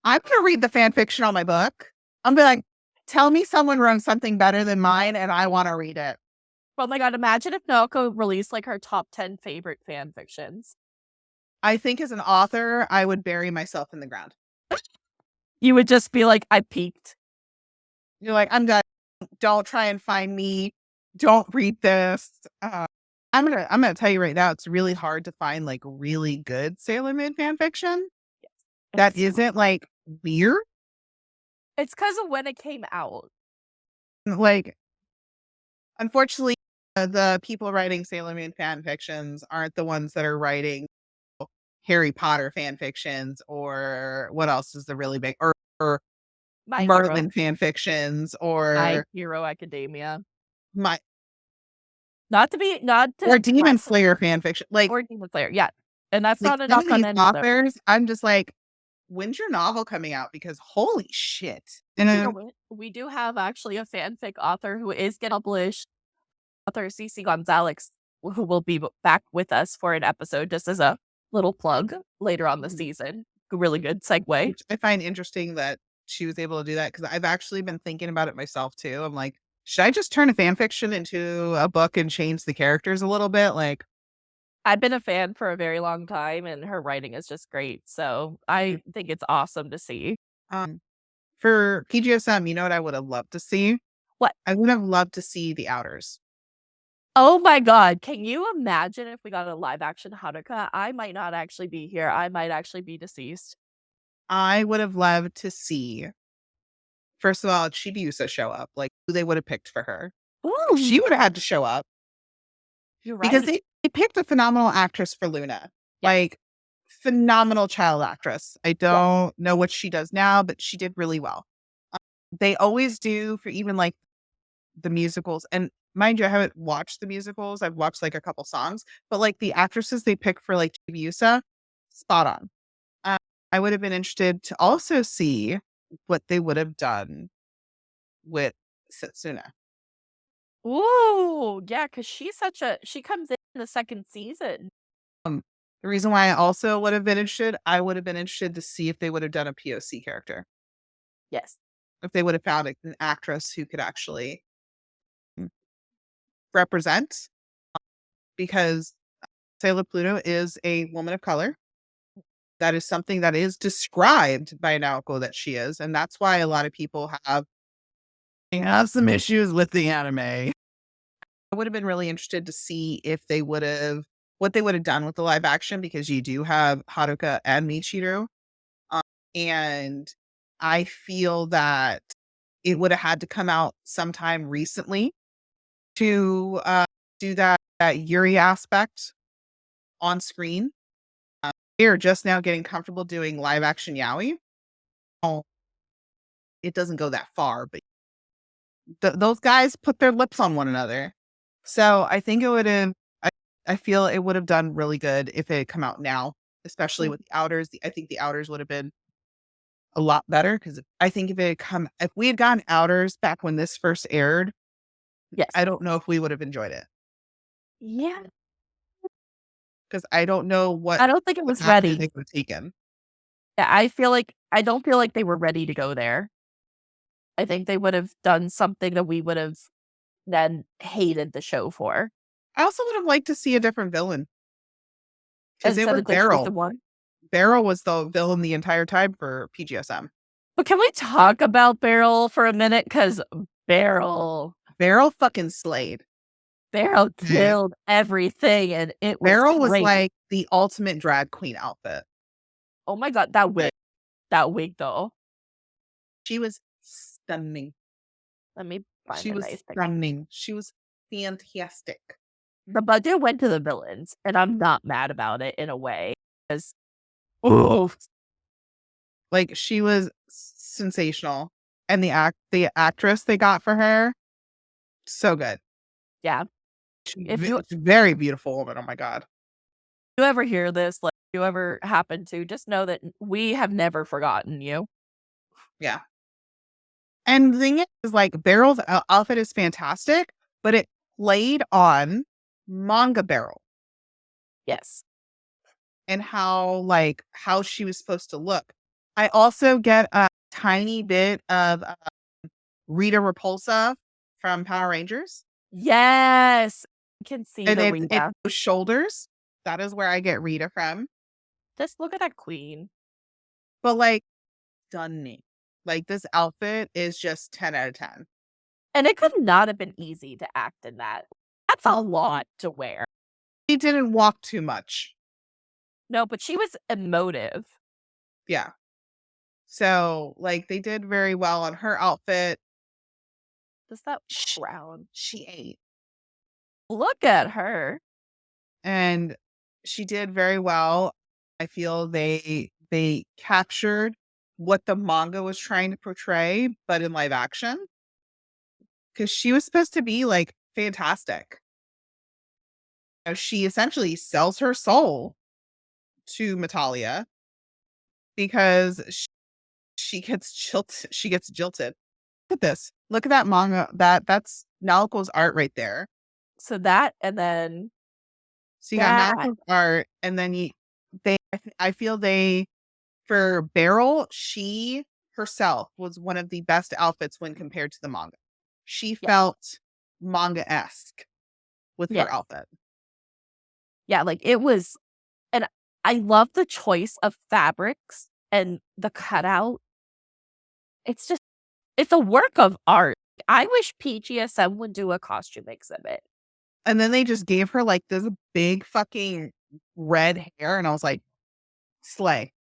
Speaker 2: I'm gonna read the fan fiction on my book. I'm be like, tell me someone wrote something better than mine and I want to read it.
Speaker 1: Oh my god, imagine if Naoko released like her top 10 favorite fan fictions.
Speaker 2: I think as an author, I would bury myself in the ground.
Speaker 1: You would just be like, I peaked.
Speaker 2: You're like, I'm done. Don't try and find me. Don't read this. I'm gonna tell you right now, it's really hard to find like really good Sailor Moon fan fiction that isn't like weird.
Speaker 1: It's because of when it came out.
Speaker 2: Like, unfortunately, the people writing Sailor Moon fan fictions aren't the ones that are writing Harry Potter fan fictions or what else is the really big or
Speaker 1: My Hero.
Speaker 2: Merlin fan fictions
Speaker 1: My
Speaker 2: or
Speaker 1: Hero Academia.
Speaker 2: my
Speaker 1: Not to
Speaker 2: or Demon Slayer fan fiction. Like
Speaker 1: or Demon Slayer, yeah. And that's
Speaker 2: like
Speaker 1: not a
Speaker 2: some
Speaker 1: knock
Speaker 2: of
Speaker 1: on
Speaker 2: these
Speaker 1: any of them.
Speaker 2: authors, I'm just like, when's your novel coming out? Because holy shit. And
Speaker 1: We do have actually a fanfic author who is getting published, author CC Gonzalez, who will be back with us for an episode, just as a little plug later on the season. A really good segue.
Speaker 2: which I find interesting that she was able to do that because I've actually been thinking about it myself too. I'm like, should I just turn a fan fiction into a book and change the characters a little bit? Like,
Speaker 1: I've been a fan for a very long time, and her writing is just great. So I think it's awesome to see.
Speaker 2: um, for PGSM, you know what I would have loved to see?
Speaker 1: What?
Speaker 2: I would have loved to see the Outers.
Speaker 1: Oh my god, can you imagine if we got a live action Haruka? I might not actually be here. I might actually be deceased.
Speaker 2: I would have loved to see, first of all, Chibiusa show up, like who they would have picked for her.
Speaker 1: Ooh,
Speaker 2: She would have had to show up
Speaker 1: you're
Speaker 2: because
Speaker 1: right.
Speaker 2: they picked a phenomenal actress for Luna.
Speaker 1: Yes.
Speaker 2: Like, phenomenal child actress. I don't know what she does now, but she did really well. They always do for even like the musicals. And mind you, I haven't watched the musicals. I've watched like a couple songs, but like the actresses they pick for like Chibiusa, spot on. Um, I would have been interested to also see what they would have done with Setsuna.
Speaker 1: Ooh, yeah, because she comes in the second season.
Speaker 2: The reason why I also would have been interested, I would have been interested to see if they would have done a POC character.
Speaker 1: Yes.
Speaker 2: If they would have found an actress who could actually represent, because Sailor Pluto is a woman of color. That is something that is described by Naoko that she is, and that's why a lot of people have some issues with the anime. I would have been really interested to see if they would have what they would have done with the live action because you do have Haruka and Michiru, and I feel that it would have had to come out sometime recently to do that Yuri aspect on screen. They're just now getting comfortable doing live action yaoi. Oh, it doesn't go that far, but those guys put their lips on one another. So I think it would have. I feel it would have done really good if it had come out now, especially with the outers. I think the outers would have been a lot better because I think if we had gotten outers back when this first aired,
Speaker 1: Yes.
Speaker 2: I don't know if we would have enjoyed it
Speaker 1: Yeah.
Speaker 2: because I don't know what
Speaker 1: I don't think it was
Speaker 2: avenue
Speaker 1: ready.
Speaker 2: they would have taken.
Speaker 1: Yeah, I don't feel like they were ready to go there. I think they would have done something that we would have then hated the show for.
Speaker 2: I also would have liked to see a different villain because it
Speaker 1: Instead
Speaker 2: was
Speaker 1: of the chosen
Speaker 2: Beryl.
Speaker 1: one.
Speaker 2: Beryl was the villain the entire time for PGSM.
Speaker 1: But can we talk about Beryl for a minute? Because Beryl
Speaker 2: Fucking slayed.
Speaker 1: killed everything, and it was
Speaker 2: Beryl was
Speaker 1: great.
Speaker 2: like the ultimate drag queen outfit.
Speaker 1: Oh my god, that wig though.
Speaker 2: She was stunning.
Speaker 1: Let me find
Speaker 2: She
Speaker 1: a
Speaker 2: was
Speaker 1: nice picture.
Speaker 2: stunning. She was fantastic.
Speaker 1: The budget went to the villains, and I'm not mad about it in a way, 'cause oof,
Speaker 2: Like, she was sensational, and the actress they got for her, so good.
Speaker 1: yeah. If you
Speaker 2: She's a very beautiful woman, oh my god.
Speaker 1: you ever hear this, like, you ever happen to, just know that we have never forgotten you.
Speaker 2: Yeah. And the thing is, like, Beryl's outfit is fantastic, but it played on Manga Beryl
Speaker 1: Yes.
Speaker 2: and how she was supposed to look. I also get a tiny bit of, Rita Repulsa from Power Rangers,
Speaker 1: Yes! I can see
Speaker 2: and
Speaker 1: the
Speaker 2: it's
Speaker 1: Rita.
Speaker 2: those shoulders. That is where I get Rita from,
Speaker 1: Just look at that queen.
Speaker 2: but, like, stunning. Like, this outfit is just 10 out of 10.
Speaker 1: And it could not have been easy to act in that. That's a lot to wear.
Speaker 2: She didn't walk too much.
Speaker 1: No, but she was emotive.
Speaker 2: Yeah. So, like, they did very well on her outfit.
Speaker 1: Just that
Speaker 2: Sh
Speaker 1: crown.
Speaker 2: she ate,
Speaker 1: Look at her.
Speaker 2: and she did very well. I feel they captured what the manga was trying to portray, but in live action, because she was supposed to be, like, fantastic. She essentially sells her soul to Metalia because she gets jilted. Look at this. Look at that manga. That's Naoko's art right there.
Speaker 1: So that, and then
Speaker 2: So you got
Speaker 1: that.
Speaker 2: Naoko's art, and then I feel they for Beryl, she herself was one of the best outfits when compared to the manga. She
Speaker 1: Yeah.
Speaker 2: felt manga-esque with her
Speaker 1: Yes.
Speaker 2: outfit.
Speaker 1: Yeah, like, it was, and I love the choice of fabrics and the cutout. It's just it's a work of art. I wish PGSM would do a costume exhibit.
Speaker 2: And then they just gave her, like, this big fucking red hair, and I was like, "Slay."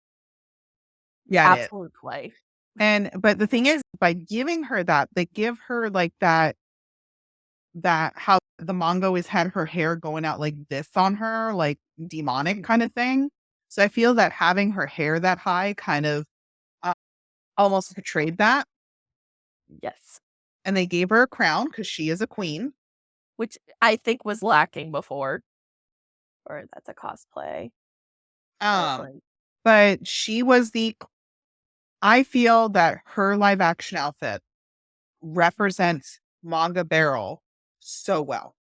Speaker 2: Got it.
Speaker 1: Absolute play.
Speaker 2: But the thing is, by giving her that, they give her, like, that how the manga always had her hair going out like this on her, like, demonic kinda thing. So I feel that having her hair that high kind of, uh, almost portrayed that,
Speaker 1: Yes.
Speaker 2: and they gave her a crown because she is a queen.
Speaker 1: Which I think was lacking before. Or that's a cosplay. Or it's
Speaker 2: Um,
Speaker 1: like
Speaker 2: but she was the I feel that her live action outfit represents manga Beryl so well.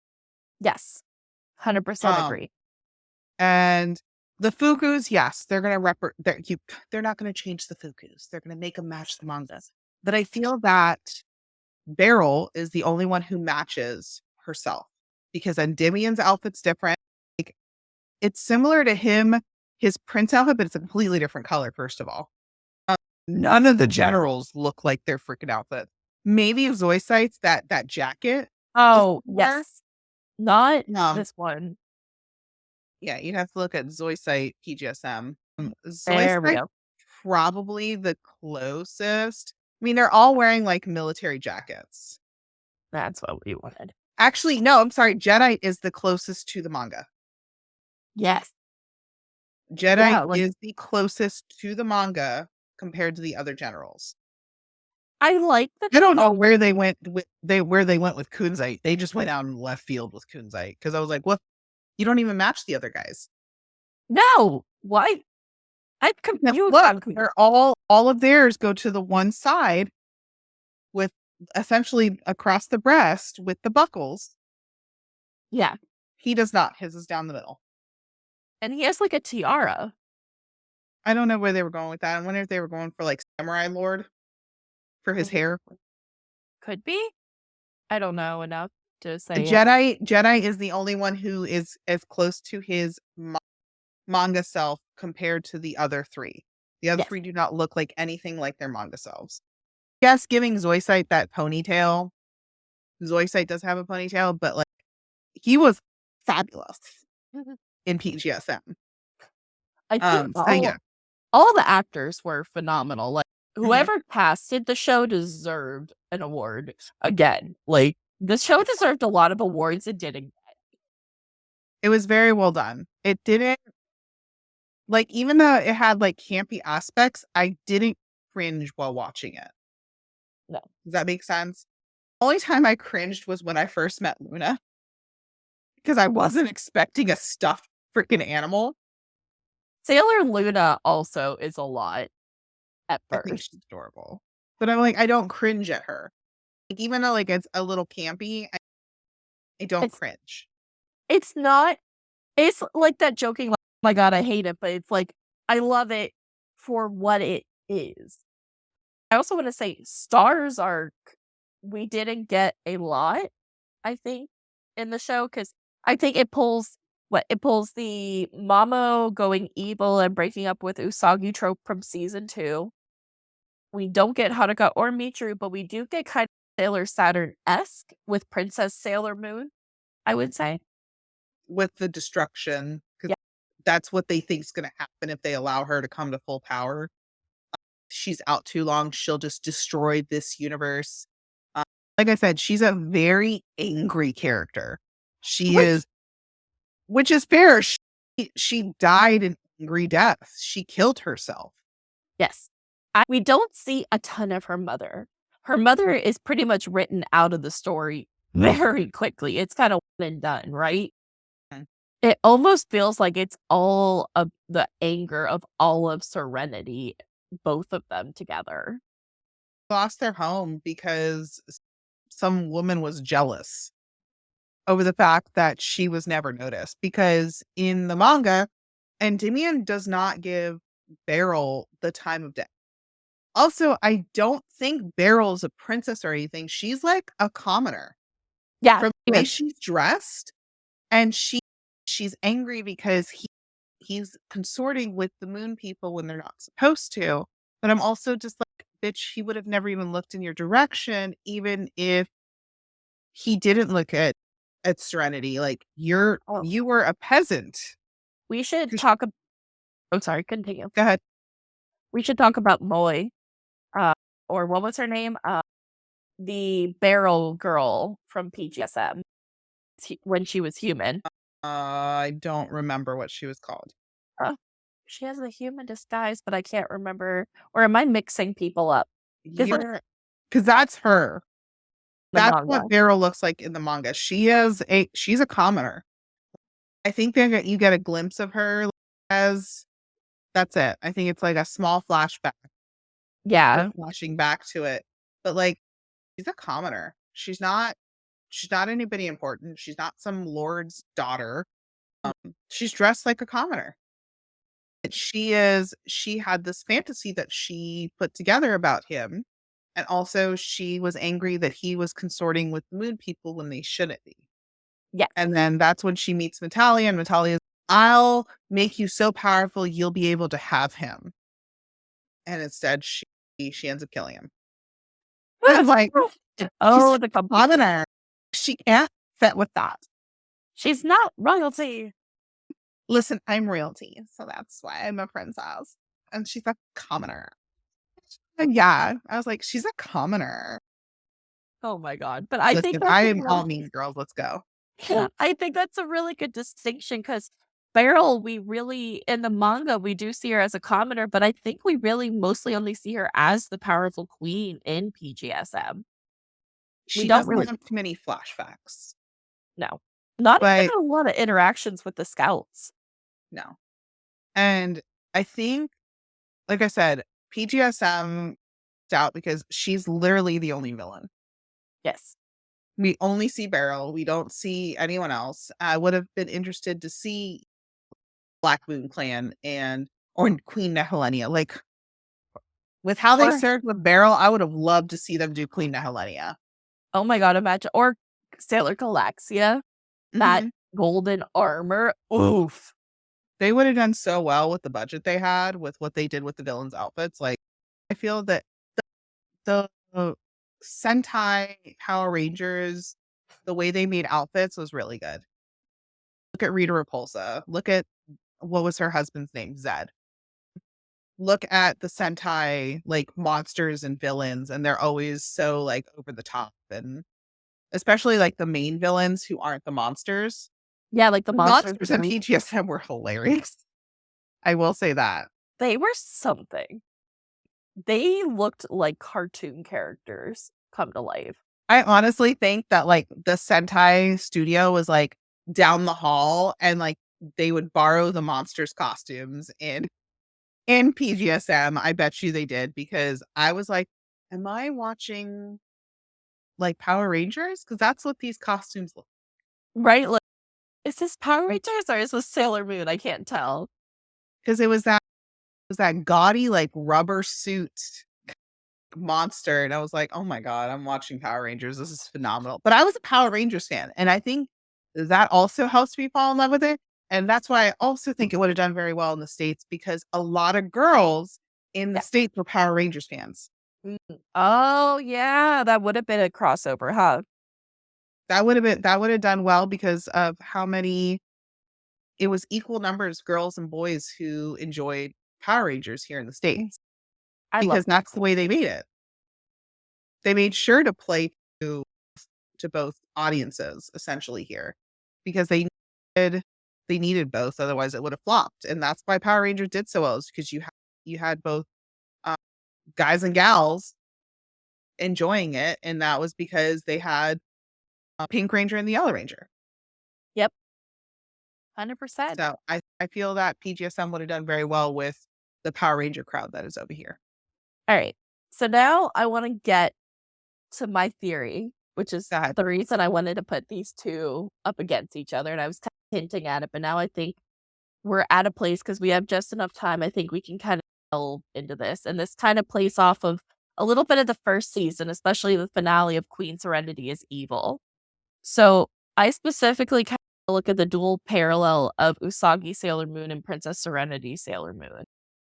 Speaker 1: yes. 100%
Speaker 2: Um,
Speaker 1: agree.
Speaker 2: and the Fukus, yes, they're gonna they're not gonna change the Fukus. They're gonna make them match the manga. But I feel that Beryl is the only one who matches herself because Endymion's outfit's different. Like, it's similar to him, his prince outfit, but it's a completely different color, first of all. None of the generals look like their freaking outfit. Maybe Zoisite's that jacket is
Speaker 1: Oh,
Speaker 2: similar.
Speaker 1: yes. Not
Speaker 2: Um,
Speaker 1: this one.
Speaker 2: yeah, you'd have to look at Zoisite PGSM.
Speaker 1: There we
Speaker 2: Zoisite
Speaker 1: go.
Speaker 2: probably the closest. I mean, they're all wearing like military jackets.
Speaker 1: That's what we wanted.
Speaker 2: Actually, no, I'm sorry. Jedi is the closest to the manga.
Speaker 1: Yes.
Speaker 2: Jedi
Speaker 1: Yeah, like,
Speaker 2: is the closest to the manga compared to the other generals.
Speaker 1: I like that.
Speaker 2: I don't know where they went with Kunzite. They just went out in left field with Kunzite because I was like, "What? You don't even match the other guys."
Speaker 1: No! Why? I'm
Speaker 2: Now,
Speaker 1: confused.
Speaker 2: look,
Speaker 1: I'm confused.
Speaker 2: they're all of theirs go to the one side with essentially across the breast with the buckles.
Speaker 1: Yeah.
Speaker 2: He does not. His is down the middle.
Speaker 1: And he has, like, a tiara.
Speaker 2: I don't know where they were going with that. I wonder if they were going for like Samurai Lord for his
Speaker 1: Mhm.
Speaker 2: hair.
Speaker 1: Could be? I don't know enough to say it.
Speaker 2: Jedi is the only one who is as close to his manga self compared to the other three. The other
Speaker 1: Yes.
Speaker 2: three do not look like anything like their manga selves. Yes, giving Zoisite that ponytail. Zoisite does have a ponytail, but like he was fabulous
Speaker 1: Mhm.
Speaker 2: in PGSM.
Speaker 1: I think
Speaker 2: So yeah.
Speaker 1: all the actors were phenomenal. Like,
Speaker 2: Mhm.
Speaker 1: whoever casted the show deserved an award again. Like, the show deserved a lot of awards it didn't.
Speaker 2: It was very well done. It didn't like, even though it had, like, campy aspects, I didn't cringe while watching it.
Speaker 1: No.
Speaker 2: Does that make sense? Only time I cringed was when I first met Luna, because I wasn't expecting a stuffed freaking animal.
Speaker 1: Sailor Luna also is a lot at
Speaker 2: I think
Speaker 1: first.
Speaker 2: she's adorable. But I'm like, I don't cringe at her. Like, even though, like, it's a little campy, I don't
Speaker 1: It's
Speaker 2: cringe.
Speaker 1: it's not it's like that joking, like, "Oh my god, I hate it," but it's like, I love it for what it is. I also wanna say Stars arc, we didn't get a lot, I think, in the show because I think it pulls the Mamo going evil and breaking up with Usagi trope from season 2. We don't get Haruka or Michiru, but we do get kind of Sailor Saturn-esque with Princess Sailor Moon, I would say.
Speaker 2: With the destruction, because
Speaker 1: Yeah.
Speaker 2: that's what they think's gonna happen if they allow her to come to full power. She's out too long, she'll just destroy this universe. Uh, like I said, she's a very angry character. She
Speaker 1: Which
Speaker 2: is which is fair. She died an angry death. She killed herself.
Speaker 1: yes. We don't see a ton of her mother. Her mother is pretty much written out of the story very quickly. It's kinda one and done, right?
Speaker 2: Mm.
Speaker 1: It almost feels like it's all of the anger of all of Serenity, both of them together.
Speaker 2: Lost their home because some woman was jealous over the fact that she was never noticed, because in the manga, Endymion does not give Beryl the time of day. Also, I don't think Beryl's a princess or anything. She's like a commoner.
Speaker 1: Yeah,
Speaker 2: From
Speaker 1: she
Speaker 2: the way
Speaker 1: is.
Speaker 2: she's dressed, and she's angry because he's consorting with the moon people when they're not supposed to. But I'm also just like, bitch, he would have never even looked in your direction, even if he didn't look at Serenity. Like,
Speaker 1: Oh,
Speaker 2: you were a peasant.
Speaker 1: we should
Speaker 2: 'Cause
Speaker 1: talk ab oh, sorry, continue.
Speaker 2: go ahead.
Speaker 1: We should talk about Moy, uh, or what was her name? The barrel girl from PGSM, when she was human.
Speaker 2: I don't remember what she was called.
Speaker 1: Uh, she has a human disguise, but I can't remember, or am I mixing people up? Because like,
Speaker 2: You're because that's her.
Speaker 1: the
Speaker 2: That's
Speaker 1: manga.
Speaker 2: what Beryl looks like in the manga. She's a commoner. I think that you get a glimpse of her as that's it. I think it's like a small flashback, her
Speaker 1: Yeah.
Speaker 2: flashing back to it. But, like, she's a commoner. She's not anybody important. She's not some lord's daughter. She's dressed like a commoner. But she had this fantasy that she put together about him, and also she was angry that he was consorting with moon people when they shouldn't be.
Speaker 1: Yes.
Speaker 2: And then that's when she meets Natalia, and Natalia's, "I'll make you so powerful you'll be able to have him." And instead, she ends up killing him. And I'm like, she's
Speaker 1: Oh,
Speaker 2: a
Speaker 1: the company.
Speaker 2: commoner. She can't fit with that.
Speaker 1: She's not royalty.
Speaker 2: Listen, I'm royalty, so that's why I'm a princess. And she's a commoner. And yeah, I was like, she's a commoner.
Speaker 1: Oh my god, but I think
Speaker 2: Listen,
Speaker 1: that's
Speaker 2: I
Speaker 1: a
Speaker 2: am
Speaker 1: really
Speaker 2: all mean girls. Let's go.
Speaker 1: yeah, I think that's a really good distinction because Beryl, we really in the manga, we do see her as a commoner, but I think we really mostly only see her as the powerful queen in PGSM. We
Speaker 2: She
Speaker 1: don't
Speaker 2: doesn't
Speaker 1: really
Speaker 2: have too many flashbacks,
Speaker 1: know. Not
Speaker 2: but
Speaker 1: even a lot of interactions with the scouts.
Speaker 2: no. And I think, like I said, PGSM out because she's literally the only villain.
Speaker 1: Yes.
Speaker 2: We only see Beryl. We don't see anyone else. I would have been interested to see Black Moon Clan and or Queen Nehelenia. Like, with how they
Speaker 1: Or
Speaker 2: served with Beryl, I would have loved to see them do Queen Nehelenia.
Speaker 1: oh my god, imagine or Sailor Galaxia, that
Speaker 2: Mhm.
Speaker 1: golden armor. Oof.
Speaker 2: They would have done so well with the budget they had, with what they did with the villains' outfits. Like, I feel that the Sentai Power Rangers, the way they made outfits was really good. Look at Rita Repulsa. Look at what was her husband's name? Zed. look at the Sentai like monsters and villains, and they're always so like over the top, and especially like the main villains who aren't the monsters.
Speaker 1: Yeah, like the
Speaker 2: The
Speaker 1: monsters
Speaker 2: monsters
Speaker 1: in
Speaker 2: in PGSM were hilarious. I will say that.
Speaker 1: they were something. They looked like cartoon characters come to life.
Speaker 2: I honestly think that like the Sentai studio was like down the hall, and like they would borrow the monsters costumes in PGSM. I bet you they did, because I was like, am I watching like Power Rangers? Because that's what these costumes look.
Speaker 1: Right? Like, is this Power Rangers or is this Sailor Moon? I can't tell.
Speaker 2: Because it was that gaudy like rubber suit monster, and I was like, "Oh my god, I'm watching Power Rangers. This is phenomenal." But I was a Power Rangers fan, and I think that also helps me fall in love with it, and that's why I also think it would have done very well in the States, because a lot of girls in the
Speaker 1: Yeah.
Speaker 2: States were Power Rangers fans.
Speaker 1: Mm. Oh, yeah, that would have been a crossover, huh?
Speaker 2: That would have done well, because of how many it was equal numbers girls and boys who enjoyed Power Rangers here in the
Speaker 1: Mm.
Speaker 2: States,
Speaker 1: I love
Speaker 2: because that's the way they made it. They made sure to play to both audiences essentially here, because needed they needed both, otherwise it would have flopped, and that's why Power Rangers did so well, is because you had both, uh, guys and gals enjoying it, and that was because they had Pink Ranger and the Yellow Ranger.
Speaker 1: Yep, 100%.
Speaker 2: So I feel that PGSM would have done very well with the Power Ranger crowd that is over here.
Speaker 1: Alright, so now I wanna get to my theory, which is
Speaker 2: Go ahead.
Speaker 1: the reason I wanted to put these 2 up against each other, and I was hinting at it, but now I think we're at a place because we have just enough time. I think we can kind of delve into this, and this kind of plays off of a little bit of the first season, especially the finale of Queen Serenity is Evil. So I specifically kind of look at the dual parallel of Usagi Sailor Moon and Princess Serenity Sailor Moon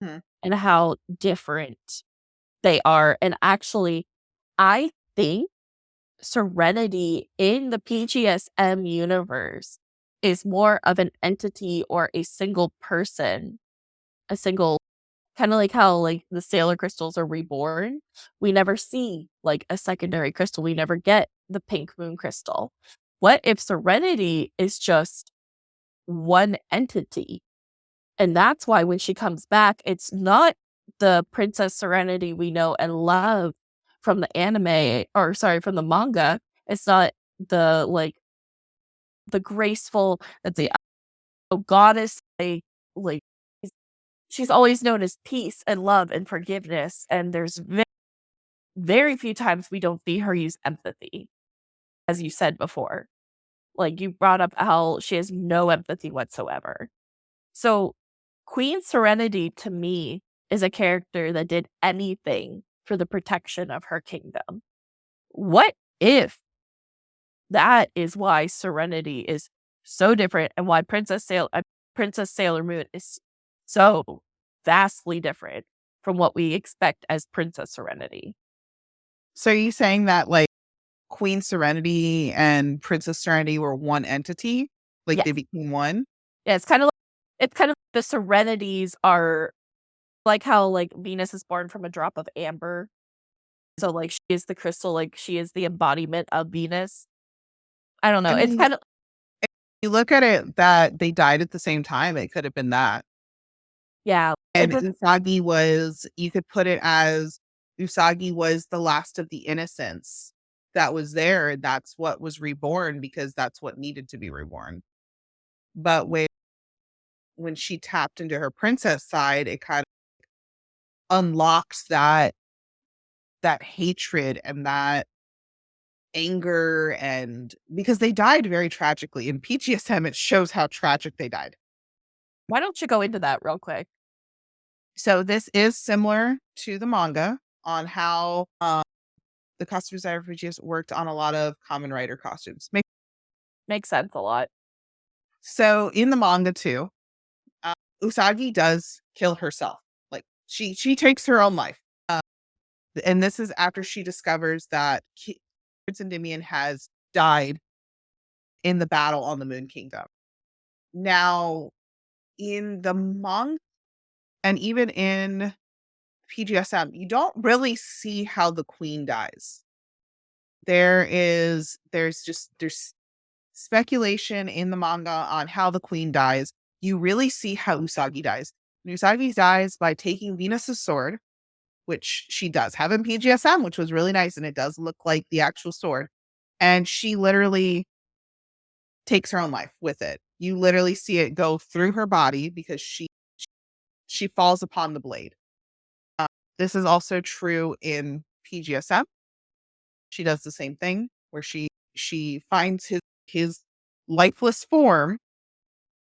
Speaker 2: Mhm.
Speaker 1: and how different they are. And actually, I think Serenity in the PGSM universe is more of an entity or a single person, a single kinda like how, like, the Sailor crystals are reborn. We never see, like, a secondary crystal, we never get the pink moon crystal. What if Serenity is just one entity? And that's why when she comes back, it's not the Princess Serenity we know and love from the anime or sorry, from the manga. It's not the, like, the graceful, let's see, goddess, like, she's always known as peace and love and forgiveness, and there's very few times we don't see her use empathy, as you said before. Like, you brought up how she has no empathy whatsoever. So, Queen Serenity to me is a character that did anything for the protection of her kingdom. What if that is why Serenity is so different and why Princess Sailor Moon is so vastly different from what we expect as Princess Serenity?
Speaker 2: So are you saying that like Queen Serenity and Princess Serenity were one entity? Like they
Speaker 1: Yes.
Speaker 2: became one?
Speaker 1: Yeah, it's kind of the Serenities are like how, like, Venus is born from a drop of amber. So, like, she is the crystal, like, she is the embodiment of Venus. I don't know,
Speaker 2: I
Speaker 1: it's
Speaker 2: mean,
Speaker 1: kind of
Speaker 2: if you look at it that they died at the same time, it could have been that.
Speaker 1: yeah, it
Speaker 2: And
Speaker 1: just
Speaker 2: Usagi was you could put it as Usagi was the last of the innocence that was there, and that's what was reborn, because that's what needed to be reborn. But when she tapped into her princess side, it kind of unlocks that hatred and that anger, and because they died very tragically. In PGSM, it shows how tragic they died.
Speaker 1: why don't you go into that real quick?
Speaker 2: So this is similar to the manga on how the costume designer for PGS worked on a lot of common writer costumes.
Speaker 1: Makes sense a lot.
Speaker 2: So in the manga too, uh, Usagi does kill herself. Like she takes her own life. And this is after she discovers that Prince Endymion has died in the battle on the Moon Kingdom. Now, in the manga, And even in PGSM, you don't really see how the queen dies. There's speculation in the manga on how the queen dies. You really see how Usagi dies. And Usagi dies by taking Venus's sword, which she does have in PGSM, which was really nice, and it does look like the actual sword. And she literally takes her own life with it. You literally see it go through her body because she falls upon the blade. This is also true in PGSM. She does the same thing where she finds his lifeless form,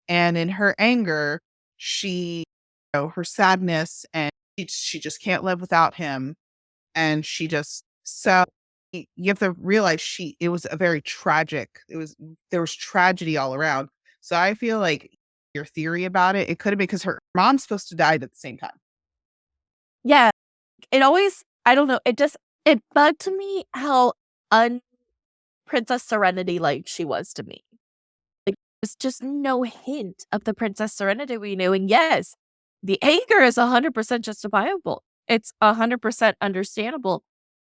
Speaker 2: and in her anger, her sadness, and she just can't live without him, and she just so you have to realize it was a very tragic. There was tragedy all around. So I feel like your theory about it could have been because her mom's supposed to die at the same time.
Speaker 1: Yeah, it always I don't know, it bugged me how un Princess Serenity like she was to me. Like, there's just no hint of the Princess Serenity we knew, and yes, the anger is 100% justifiable. It's 100% understandable,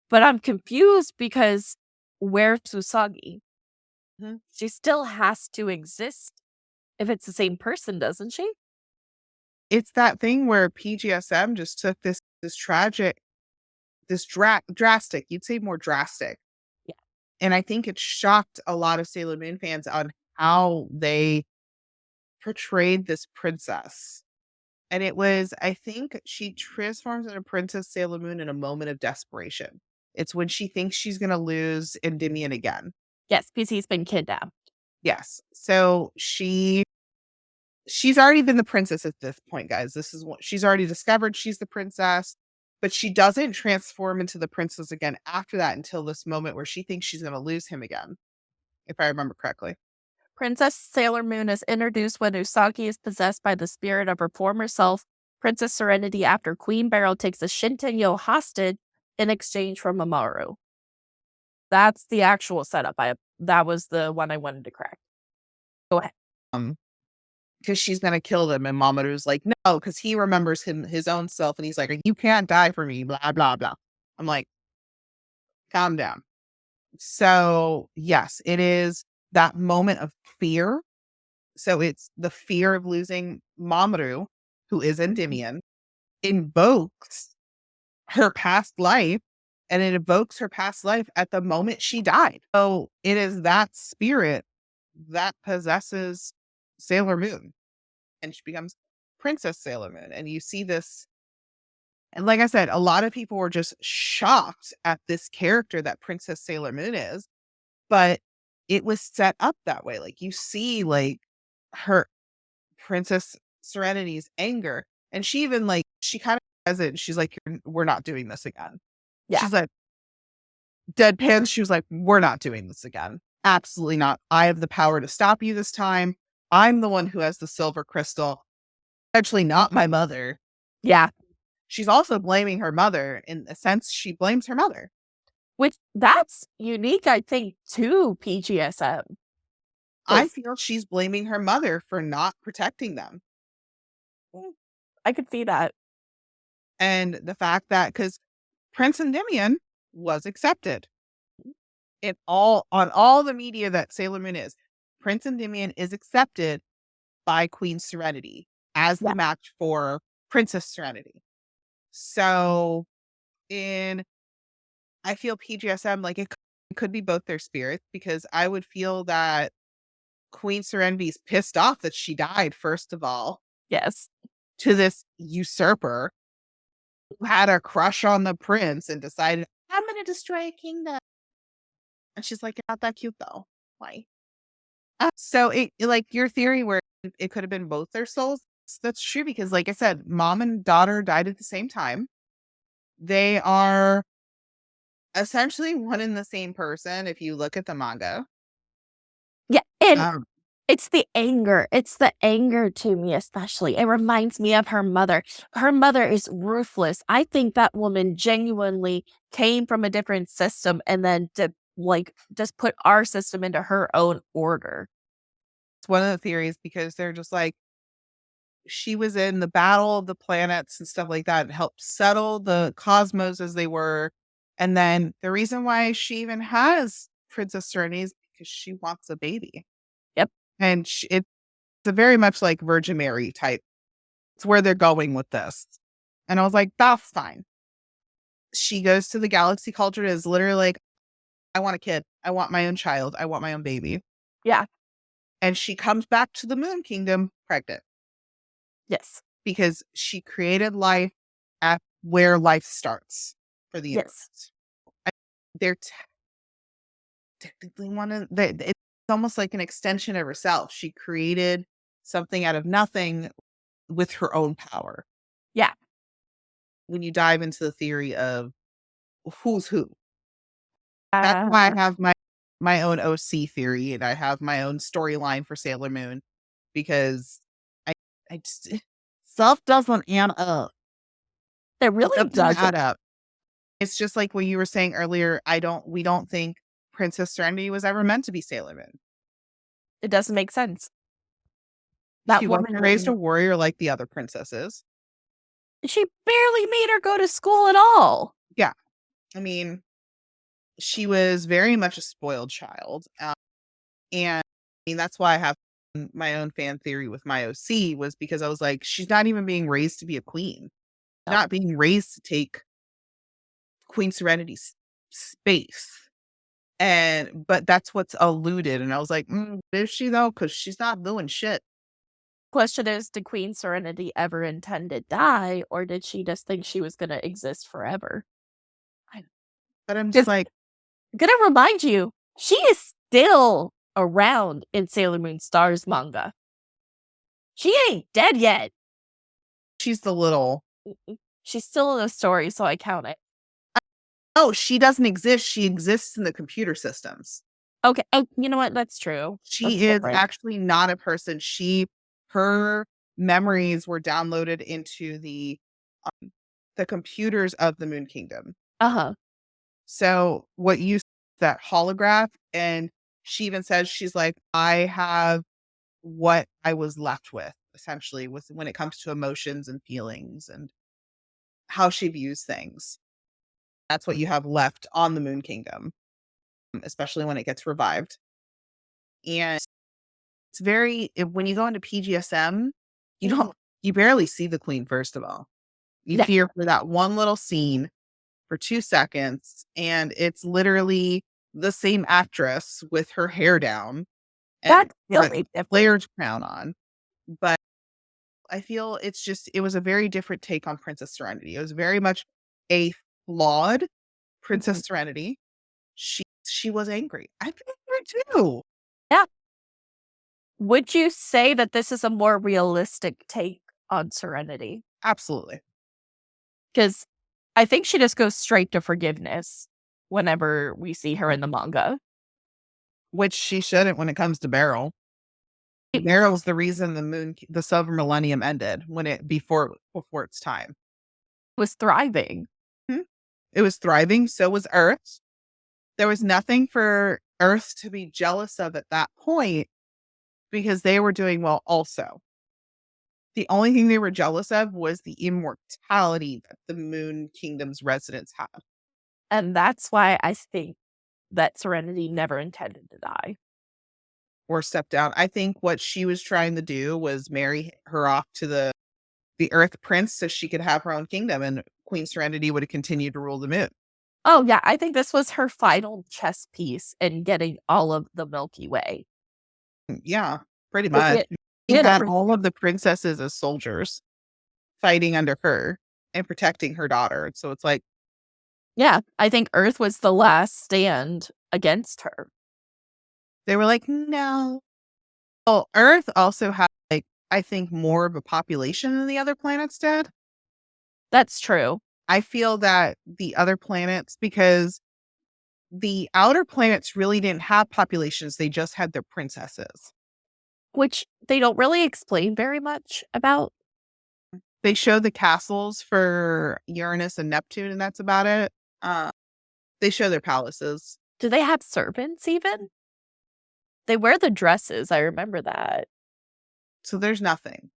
Speaker 1: but I'm confused because where's Usagi?
Speaker 2: Mhm.
Speaker 1: She still has to exist if it's the same person, doesn't she?
Speaker 2: It's that thing where PGSM just took this tragic, drastic, you'd say more drastic.
Speaker 1: Yeah.
Speaker 2: And I think it shocked a lot of Sailor Moon fans on how they portrayed this princess. And it was, I think she transforms into Princess Sailor Moon in a moment of desperation. It's when she thinks she's going to lose Endymion again.
Speaker 1: Yes, because he's been kidnapped.
Speaker 2: Yes. So she's already been the princess at this point, guys. This is what she's already discovered she's the princess, but she doesn't transform into the princess again after that until this moment where she thinks she's going to lose him again, if I remember correctly.
Speaker 1: Princess Sailor Moon is introduced when Usagi is possessed by the spirit of her former self, Princess Serenity, after Queen Beryl takes a Shintenyo hostage in exchange for Mamoru. That's the actual setup. That was the one I wanted to correct. Go ahead.
Speaker 2: Um, because she's gonna kill them, and Mamoru's like, no, because he remembers his own self, and he's like, you can't die for me, blah blah blah. I'm like, calm down. So yes, it is that moment of fear. So it's the fear of losing Mamoru, who is Endymion, invokes her past life, and it evokes her past life at the moment she died. So it is that spirit that possesses Sailor Moon, and she becomes Princess Sailor Moon. And you see this, and like I said, a lot of people were just shocked at this character that Princess Sailor Moon is, but it was set up that way. Like you see, like her Princess Serenity's anger, and she even like she kind of says it. She's like, "We're not doing this again."
Speaker 1: Yeah.
Speaker 2: She's like deadpan. She was like, "We're not doing this again. Absolutely not. I have the power to stop you this time. I'm the one who has the silver crystal. Actually, not my mother."
Speaker 1: Yeah.
Speaker 2: She's also blaming her mother in a sense. She blames her mother.
Speaker 1: Which that's unique, I think, to PGSM.
Speaker 2: I
Speaker 1: 'Cause
Speaker 2: feel she's blaming her mother for not protecting them,
Speaker 1: mm, I could see that.
Speaker 2: and the fact that because Prince Endymion was accepted in all the media that Sailor Moon is, Prince Endymion is accepted by Queen Serenity as
Speaker 1: Yeah.
Speaker 2: the match for Princess Serenity. So in I feel PGSM like it could be both their spirits because I would feel that Queen Serenity's pissed off that she died first of all
Speaker 1: Yes.
Speaker 2: to this usurper who had a crush on the prince and decided I'm going to destroy a kingdom. And she's like, you're not that cute though. Why? So like your theory where it could have been both their souls. That's true because, like I said, mom and daughter died at the same time. They are essentially one and the same person if you look at the manga.
Speaker 1: Yeah, and
Speaker 2: Um,
Speaker 1: it's the anger. It's the anger to me, especially. It reminds me of her mother. Her mother is ruthless. I think that woman genuinely came from a different system and then just put our system into her own order.
Speaker 2: it's one of the theories because they're just like she was in the battle of the planets and stuff like that and helped settle the cosmos as they were. And then the reason why she even has Princess Serenity is because she wants a baby.
Speaker 1: Yep.
Speaker 2: And it's a very much like Virgin Mary type. It's where they're going with this. And I was like, that's fine. She goes to the galaxy culture and is literally like, I want a kid. I want my own child. I want my own baby.
Speaker 1: Yeah.
Speaker 2: And she comes back to the Moon Kingdom pregnant
Speaker 1: Yes.
Speaker 2: because she created life at where life starts for the
Speaker 1: Yes.
Speaker 2: universe. They're technically it's almost like an extension of herself. She created something out of nothing with her own power.
Speaker 1: Yeah.
Speaker 2: When you dive into the theory of who's who, that's
Speaker 1: Uh,
Speaker 2: why I have my own OC theory and I have my own storyline for Sailor Moon because I I just stuff doesn't add up.
Speaker 1: it
Speaker 2: It
Speaker 1: really
Speaker 2: doesn't
Speaker 1: doesn't.
Speaker 2: add up. It's just like what you were saying earlier. We don't think Princess Serenity was ever meant to be Sailor Moon.
Speaker 1: It doesn't make sense.
Speaker 2: She
Speaker 1: That
Speaker 2: wasn't
Speaker 1: woman
Speaker 2: raised a
Speaker 1: was
Speaker 2: warrior like the other princesses.
Speaker 1: she barely made her go to school at all.
Speaker 2: Yeah. I mean, she was very much a spoiled child. And I mean, that's why I have my own fan theory with my OC was because I was like, she's not even being raised to be a queen.
Speaker 1: No.
Speaker 2: Not being raised to take Queen Serenity's space. But that's what's alluded. And I was like, is she though? Because she's not doing shit.
Speaker 1: Question is, did Queen Serenity ever intend to die, or did she just think she was gonna exist forever?
Speaker 2: But I'm just
Speaker 1: Just
Speaker 2: like,
Speaker 1: gonna remind you, she is still around in Sailor Moon Stars manga. She ain't dead yet.
Speaker 2: she's the little.
Speaker 1: She's still in the story, so I count it.
Speaker 2: Oh, she doesn't exist. She exists in the computer systems.
Speaker 1: Okay, oh, you know what? That's true. That's
Speaker 2: She is
Speaker 1: different.
Speaker 2: actually not a person. Her memories were downloaded into the computers of the Moon Kingdom.
Speaker 1: Uh-huh.
Speaker 2: So what you that holograph, and she even says she's like, I have what I was left with, essentially, with when it comes to emotions and feelings and how she views things. That's what you have left on the Moon Kingdom, especially when it gets revived. And it's when you go into PGSM, you
Speaker 1: Mhm.
Speaker 2: don't you barely see the queen, first of all. You
Speaker 1: Yeah,
Speaker 2: see her for that one little scene for 2 seconds, and it's literally the same actress with her hair down and
Speaker 1: that's
Speaker 2: a
Speaker 1: really different.
Speaker 2: flared crown on. But I feel it was a very different take on Princess Serenity. It was very much a flawed
Speaker 1: Mhm.
Speaker 2: Princess Serenity. She was angry. I've been angry too.
Speaker 1: Yeah. Would you say that this is a more realistic take on Serenity?
Speaker 2: Absolutely.
Speaker 1: Because I think she just goes straight to forgiveness whenever we see her in the manga.
Speaker 2: Which she shouldn't when it comes to Beryl.
Speaker 1: It
Speaker 2: Beryl's the reason the Silver Millennium ended before its time.
Speaker 1: was thriving.
Speaker 2: Mhm. It was thriving, so was Earth. There was nothing for Earth to be jealous of at that point because they were doing well also. The only thing they were jealous of was the immortality that the Moon Kingdom's residents have
Speaker 1: And that's why I think that Serenity never intended to die.
Speaker 2: or step down. I think what she was trying to do was marry her off to the Earth Prince so she could have her own kingdom and Queen Serenity would have continued to rule the moon.
Speaker 1: Oh, yeah, I think this was her final chess piece in getting all of the Milky Way.
Speaker 2: Yeah, pretty
Speaker 1: But
Speaker 2: much.
Speaker 1: she
Speaker 2: She
Speaker 1: had
Speaker 2: had
Speaker 1: everything.
Speaker 2: all of the princesses as soldiers fighting under her and protecting her daughter. So it's like
Speaker 1: Yeah, I think Earth was the last stand against her.
Speaker 2: they were like, no. Well, Earth also had like I think more of a population than the other planets did.
Speaker 1: That's true,
Speaker 2: I feel that the other planets because the outer planets really didn't have populations, they just had their princesses.
Speaker 1: which they don't really explain very much about.
Speaker 2: They show the castles for Uranus and Neptune, and that's about it. Uh, they show their palaces.
Speaker 1: Do they have servants even? They wear the dresses, I remember that.
Speaker 2: So there's nothing.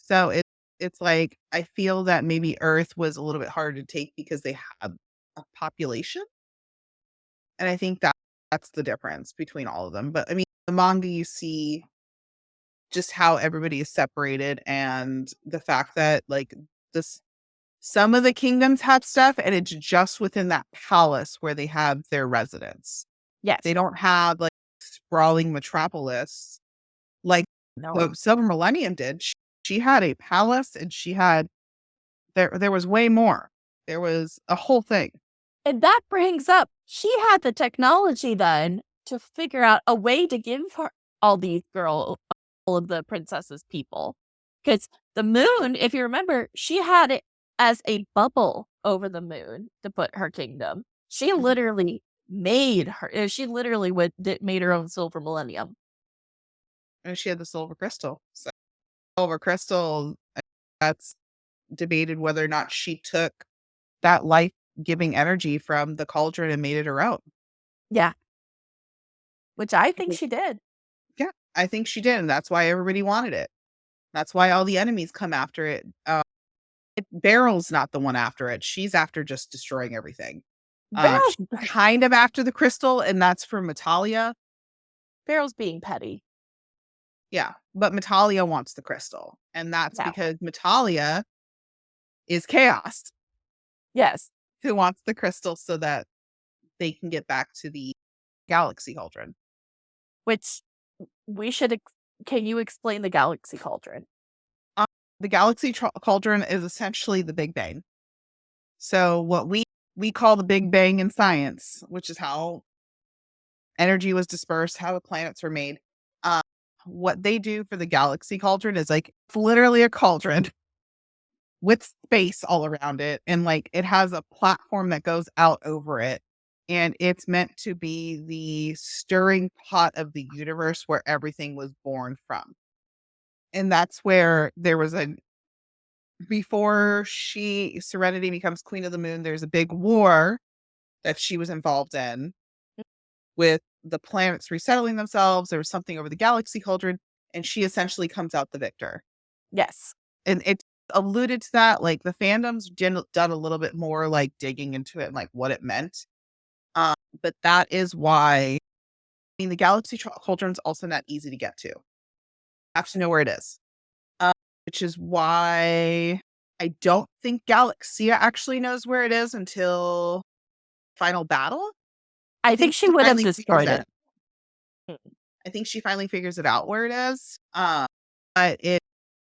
Speaker 2: So it's like I feel that maybe Earth was a little bit harder to take because they have a population, and I think that's the difference between all of them. But I mean, the manga you see just how everybody is separated and the fact that like this some of the kingdoms have stuff and it's just within that palace where they have their residence.
Speaker 1: Yes.
Speaker 2: They don't have like sprawling metropolis like
Speaker 1: No.
Speaker 2: the Silver Millennium did. She had a palace and she had there was way more. There was a whole thing.
Speaker 1: And that brings up, she had the technology then to figure out a way to give her all these all of the princesses people. Because the moon, if you remember, she had it as a bubble over the moon to put her kingdom. She
Speaker 2: Mhm.
Speaker 1: literally made her, she literally made her own silver millennium.
Speaker 2: And she had the silver crystal. So silver crystal, that's debated whether or not she took that life giving energy from the cauldron and made it her own.
Speaker 1: Yeah. Which I think
Speaker 2: Mhm.
Speaker 1: she did.
Speaker 2: Yeah, I think she did. And that's why everybody wanted it. That's why all the enemies come after it. Beryl's not the one after it. She's after just destroying everything.
Speaker 1: Barrel's,
Speaker 2: She's kind of after the crystal, and that's for Metalia.
Speaker 1: Barrel's being petty.
Speaker 2: Yeah, but Metalia wants the crystal, and that's
Speaker 1: Yeah.
Speaker 2: because Metalia is Chaos,
Speaker 1: Yes.
Speaker 2: who wants the crystal so that they can get back to the galaxy cauldron.
Speaker 1: Which we should, can you explain the galaxy cauldron?
Speaker 2: Um, the galaxy cauldron is essentially the Big Bang. So what we call the Big Bang in science, which is how energy was dispersed, how the planets were made. Um, what they do for the galaxy cauldron is like it's literally a cauldron with space all around it, and like it has a platform that goes out over it. And it's meant to be the stirring pot of the universe where everything was born from. And that's where there was a before Serenity becomes Queen of the Moon, there's a big war that she was involved in with the planets resettling themselves. There was something over the galaxy cauldron, and she essentially comes out the victor.
Speaker 1: Yes.
Speaker 2: And it's alluded to that. Like the fandom's done a little bit more like digging into it and like what it meant. But that is why. I mean, the galaxy cauldron's also not easy to get to. You have to know where it is, which is why I don't think Galaxia actually knows where it is until final battle.
Speaker 1: I
Speaker 2: I
Speaker 1: think
Speaker 2: think
Speaker 1: she
Speaker 2: she
Speaker 1: would have
Speaker 2: finally figures
Speaker 1: destroyed
Speaker 2: that
Speaker 1: it. Mm.
Speaker 2: I think she finally figures it out where it is. But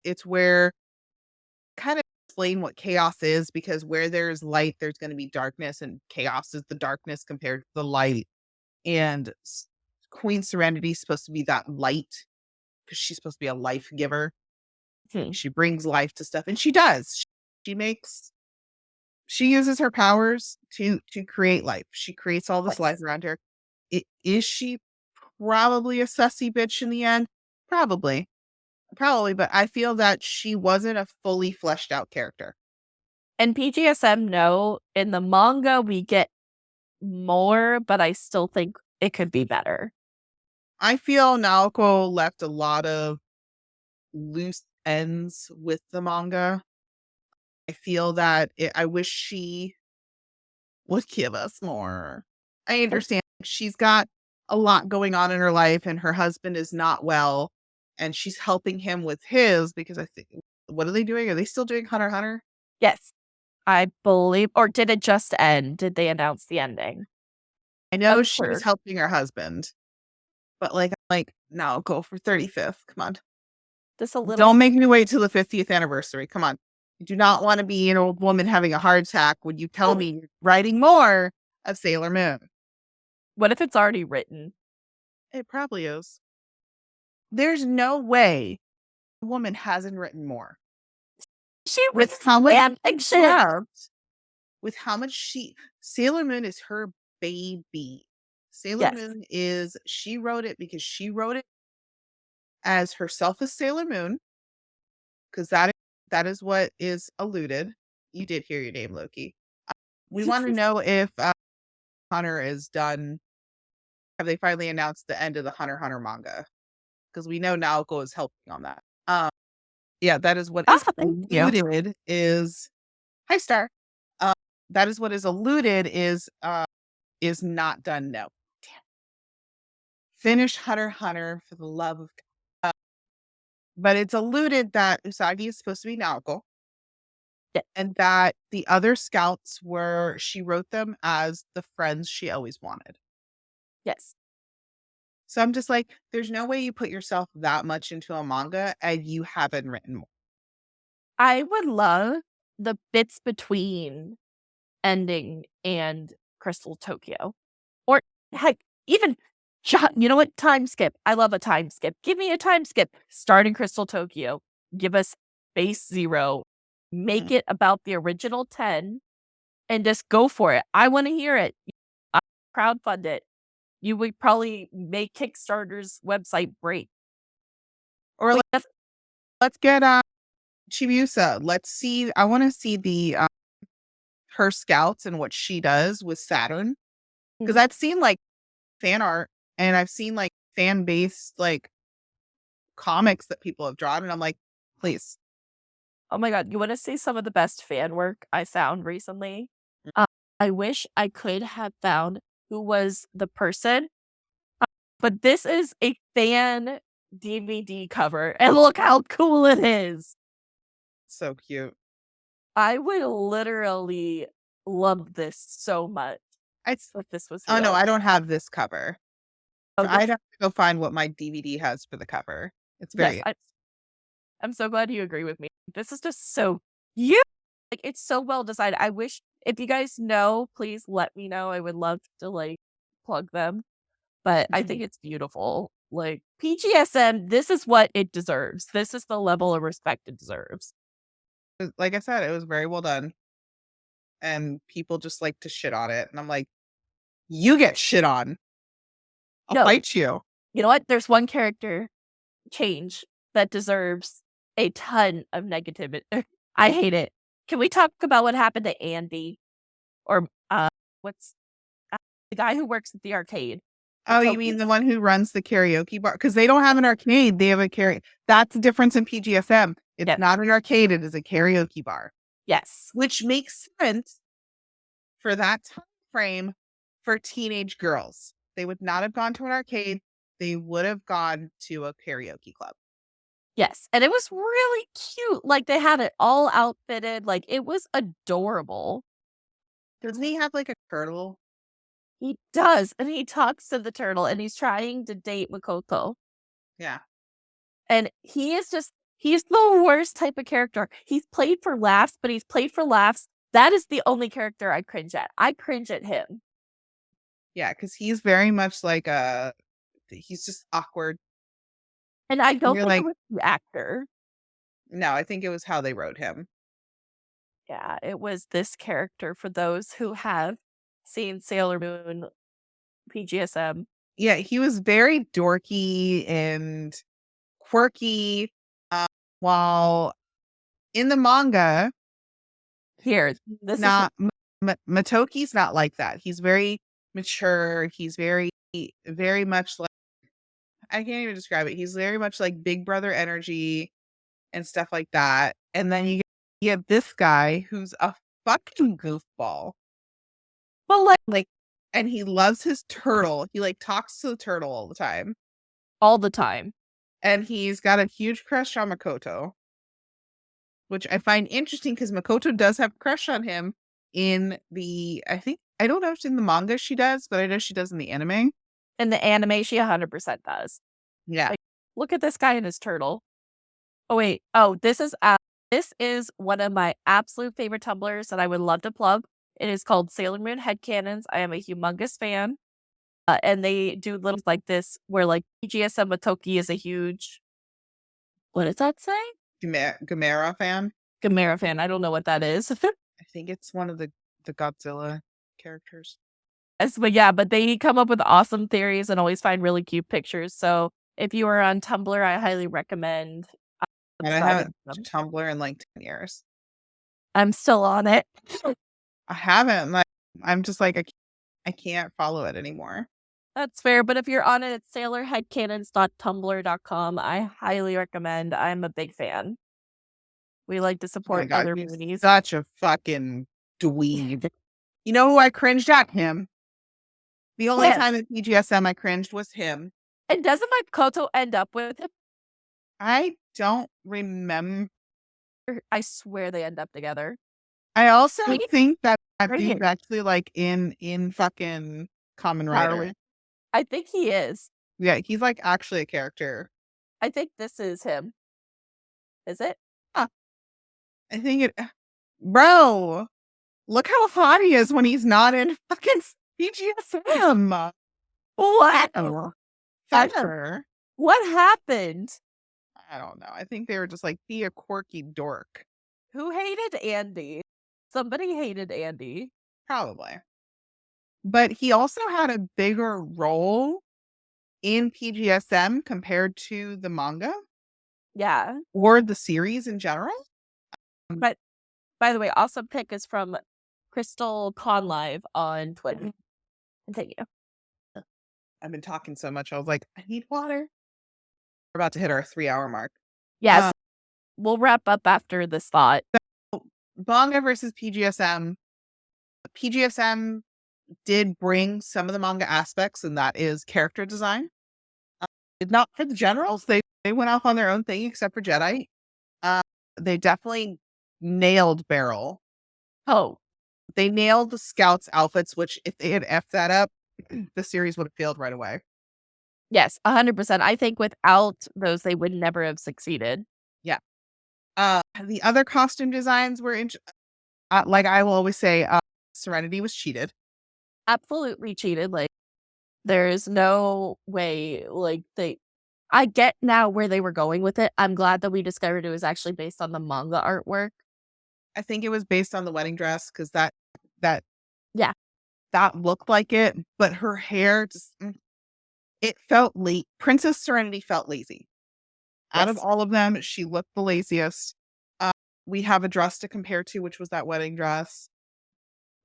Speaker 2: it's where kind of explain what chaos is because where there's light, there's going to be darkness, and chaos is the darkness compared to the light. And Queen Serenity is supposed to be that light because she's supposed to be a life giver.
Speaker 1: Hmm.
Speaker 2: She brings life to stuff, and she does. She makes she uses her powers to create life. She creates all this life
Speaker 1: Yes.
Speaker 2: around her. Is she probably a sussy bitch in the end? Probably. Probably, but I feel that she wasn't a fully fleshed out character.
Speaker 1: And PGSM, no. In the manga, we get more, but I still think it could be better.
Speaker 2: I feel Naoko left a lot of loose ends with the manga. I feel that I wish she would give us more. I understand she's got a lot going on in her life and her husband is not well and she's helping him with his because I think what are they doing? Are they still doing Hunter x Hunter?
Speaker 1: Yes, I believe. Or did it just end? Did they announce the ending?
Speaker 2: I know she was
Speaker 1: Unsure.
Speaker 2: helping her husband, but like, no, go for 35th. Come on.
Speaker 1: Just a little.
Speaker 2: Don't make me wait till the 50th anniversary. Come on. I do not want to be an old woman having a heart attack when you tell me you're writing more of Sailor Moon.
Speaker 1: What if it's already written?
Speaker 2: It probably is. There's no way a woman hasn't written more.
Speaker 1: She was
Speaker 2: With how much
Speaker 1: fan fiction.
Speaker 2: with how much Sailor Moon is her baby. Sailor
Speaker 1: Yes.
Speaker 2: Moon is she wrote it because she wrote it as herself as Sailor Moon because that is what is alluded. You did hear your name, Loki. We want to know if Hunter is done. Have they finally announced the end of the Hunter x Hunter manga? Because we know Naoko is helping on that. Yeah, that is what is
Speaker 1: Thank you.
Speaker 2: alluded is hi Star. That is what is alluded is not done. No. Finish Hunter x Hunter for the love of God. But it's alluded that Usagi is supposed to be Naoko
Speaker 1: Yeah.
Speaker 2: and that the other scouts were she wrote them as the friends she always wanted.
Speaker 1: Yes.
Speaker 2: So I'm just like, there's no way you put yourself that much into a manga and you haven't written more.
Speaker 1: I would love the bits between Ending and Crystal Tokyo. Or heck, even you know what? Time skip. I love a time skip. Give me a time skip. Start in Crystal Tokyo. Give us base 0. Make
Speaker 2: Mhm.
Speaker 1: it about the original 10 and just go for it. I want to hear it. I crowdfund it. You would probably make Kickstarter's website break.
Speaker 2: Or
Speaker 1: But
Speaker 2: like, let's get Chibiusa. Let's see. I want to see the her scouts and what she does with Saturn because
Speaker 1: mhm.
Speaker 2: I've seen like fan art and I've seen like fan based like comics that people have drawn, and I'm like, please.
Speaker 1: Oh my god, you wanna see some of the best fan work I found recently?
Speaker 2: Mm.
Speaker 1: Uh, I wish I could have found who was the person, but this is a fan DVD cover, and look how cool it is.
Speaker 2: So cute.
Speaker 1: I would literally love this so much
Speaker 2: I
Speaker 1: if this was
Speaker 2: oh no,
Speaker 1: real.
Speaker 2: I don't have this cover.
Speaker 1: Oh,
Speaker 2: I'd
Speaker 1: this
Speaker 2: have to go find what my DVD has for the cover. It's
Speaker 1: yes,
Speaker 2: very
Speaker 1: I'm so glad you agree with me. This is just so you like, it's so well designed. I wish if you guys know, please let me know. I would love to, like, plug them. But I think it's beautiful. Like, PGSM, this is what it deserves. This is the level of respect it deserves.
Speaker 2: like I said, it was very well done, and people just like to shit on it, and I'm like, you get shit on. I'll
Speaker 1: No,
Speaker 2: fight you.
Speaker 1: you know what? There's one character change that deserves a ton of negativity. I hate it. Can we talk about what happened to Andy or, what's the guy who works at the arcade?
Speaker 2: Oh, you mean
Speaker 1: Toki?
Speaker 2: the one who runs the karaoke bar? Because they don't have an arcade, they have a karaoke. That's the difference in PGSM. It's
Speaker 1: Yeah.
Speaker 2: not an arcade, it is a karaoke bar,
Speaker 1: Yes.
Speaker 2: which makes sense for that time frame for teenage girls. They would not have gone to an arcade, they would have gone to a karaoke club.
Speaker 1: Yes. And it was really cute. Like, they had it all outfitted. Like, it was adorable.
Speaker 2: Doesn't he have, like, a turtle?
Speaker 1: He does, and he talks to the turtle, and he's trying to date Makoto,
Speaker 2: Yeah.
Speaker 1: and he's the worst type of character. He's played for laughs, but he's played for laughs. That is the only character I cringe at. I cringe at him,
Speaker 2: Yeah, because he's very much like he's just awkward.
Speaker 1: and I
Speaker 2: And
Speaker 1: don't
Speaker 2: you're
Speaker 1: think it
Speaker 2: like,
Speaker 1: was the actor.
Speaker 2: no, I think it was how they wrote him.
Speaker 1: Yeah, it was this character for those who have seen Sailor Moon, PGSM.
Speaker 2: Yeah, he was very dorky and quirky, uh, while in the manga,
Speaker 1: Here, this is
Speaker 2: not Matoki's not like that. He's very mature, he's very much like I can't even describe it. He's very much like big brother energy and stuff like that, and then you have this guy who's a fucking goofball.
Speaker 1: well, like,
Speaker 2: Like and he loves his turtle. He, like, talks to the turtle all the time,
Speaker 1: all the time.
Speaker 2: and he's got a huge crush on Makoto, which I find interesting because Makoto does have a crush on him in the I don't know if it's in the manga she does, but I know she does in the anime.
Speaker 1: In the anime, she 100% does.
Speaker 2: Yeah.
Speaker 1: Like, look at this guy and his turtle. Oh, wait. Oh, this is one of my absolute favorite Tumblrs that I would love to plug. It is called Sailor Moon Headcanons. I am a humongous fan. And they do little like this where like PGSM with Toki is a huge what does that say?
Speaker 2: Gamera fan.
Speaker 1: Gamera fan. I don't know what that is.
Speaker 2: I think it's one of the Godzilla characters.
Speaker 1: But yeah, but they come up with awesome theories and always find really cute pictures. So if you are on Tumblr, I highly recommend
Speaker 2: And I
Speaker 1: subscribing
Speaker 2: haven't
Speaker 1: to them.
Speaker 2: Tumblr in like 10 years.
Speaker 1: I'm still on it.
Speaker 2: I haven't. Like, I'm just like I can't follow it anymore.
Speaker 1: That's fair, but if you're on it, it's sailorheadcanons.tumblr.com. I highly recommend. I'm a big fan. We like to
Speaker 2: Oh my
Speaker 1: support
Speaker 2: god,
Speaker 1: other
Speaker 2: he's
Speaker 1: movies.
Speaker 2: such a fucking dweeb. You know who I cringed at? Him. The only
Speaker 1: Him.
Speaker 2: time at PGSM I cringed was him.
Speaker 1: And doesn't Makoto end up with him?
Speaker 2: I don't remember.
Speaker 1: I swear they end up together.
Speaker 2: I also
Speaker 1: Me?
Speaker 2: think that that
Speaker 1: Right
Speaker 2: dude's
Speaker 1: here.
Speaker 2: actually like in fucking Common
Speaker 1: Harley.
Speaker 2: Rider.
Speaker 1: I think he is.
Speaker 2: Yeah, he's like actually a character.
Speaker 1: I think this is him. Is it?
Speaker 2: Huh. I think it. Bro, look how hot he is when he's not in fucking PGSM.
Speaker 1: Wow.
Speaker 2: Fetcher.
Speaker 1: What happened?
Speaker 2: I don't know. I think they were just like, be a quirky dork.
Speaker 1: Who hated Andy? Somebody hated Andy.
Speaker 2: Probably. But he also had a bigger role in PGSM compared to the manga
Speaker 1: Yeah.
Speaker 2: or the series in general.
Speaker 1: But by the way, awesome pick is from Crystal Con Live on Twitter. Continue.
Speaker 2: I've been talking so much. I was like, I need water. We're about to hit our 3-hour mark.
Speaker 1: Yes. We'll wrap up after this thought.
Speaker 2: Manga versus PGSM. PGSM did bring some of the manga aspects, and that is character design. Did not for the generals. They went off on their own thing, except for Jedi. They definitely nailed Beryl.
Speaker 1: Oh,
Speaker 2: They nailed the scouts' outfits, which if they had effed that up, the series would have failed right away.
Speaker 1: yes, 100%. I think without those, they would never have succeeded.
Speaker 2: Yeah. The other costume designs were like I will always say, Serenity was cheated.
Speaker 1: Absolutely cheated. Like, there's no way, like, I get now where they were going with it. I'm glad that we discovered it was actually based on the manga artwork.
Speaker 2: I think it was based on the wedding dress because that
Speaker 1: Yeah.
Speaker 2: that looked like it, but her hair just it felt late. Princess Serenity felt lazy. Out of
Speaker 1: Yes.
Speaker 2: all of them, she looked the laziest. Uh, we have a dress to compare to, which was that wedding dress.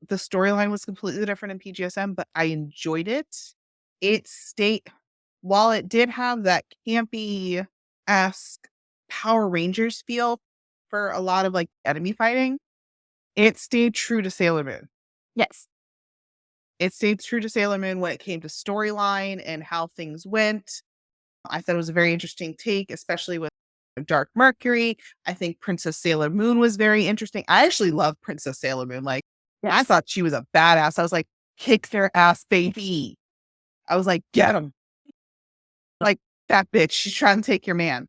Speaker 2: The storyline was completely different in PGSM, but I enjoyed it. It stayed, while it did have that campy esque Power Rangers feel for a lot of like enemy fighting, it stayed true to Sailor Moon.
Speaker 1: Yes.
Speaker 2: It stayed true to Sailor Moon when it came to storyline and how things went. I thought it was a very interesting take, especially with Dark Mercury. I think Princess Sailor Moon was very interesting. I actually love Princess Sailor Moon. Like, I
Speaker 1: Yes.
Speaker 2: thought she was a badass. I was like, kick their ass, baby. I was like, get him. Like, that bitch. She's trying to take your man.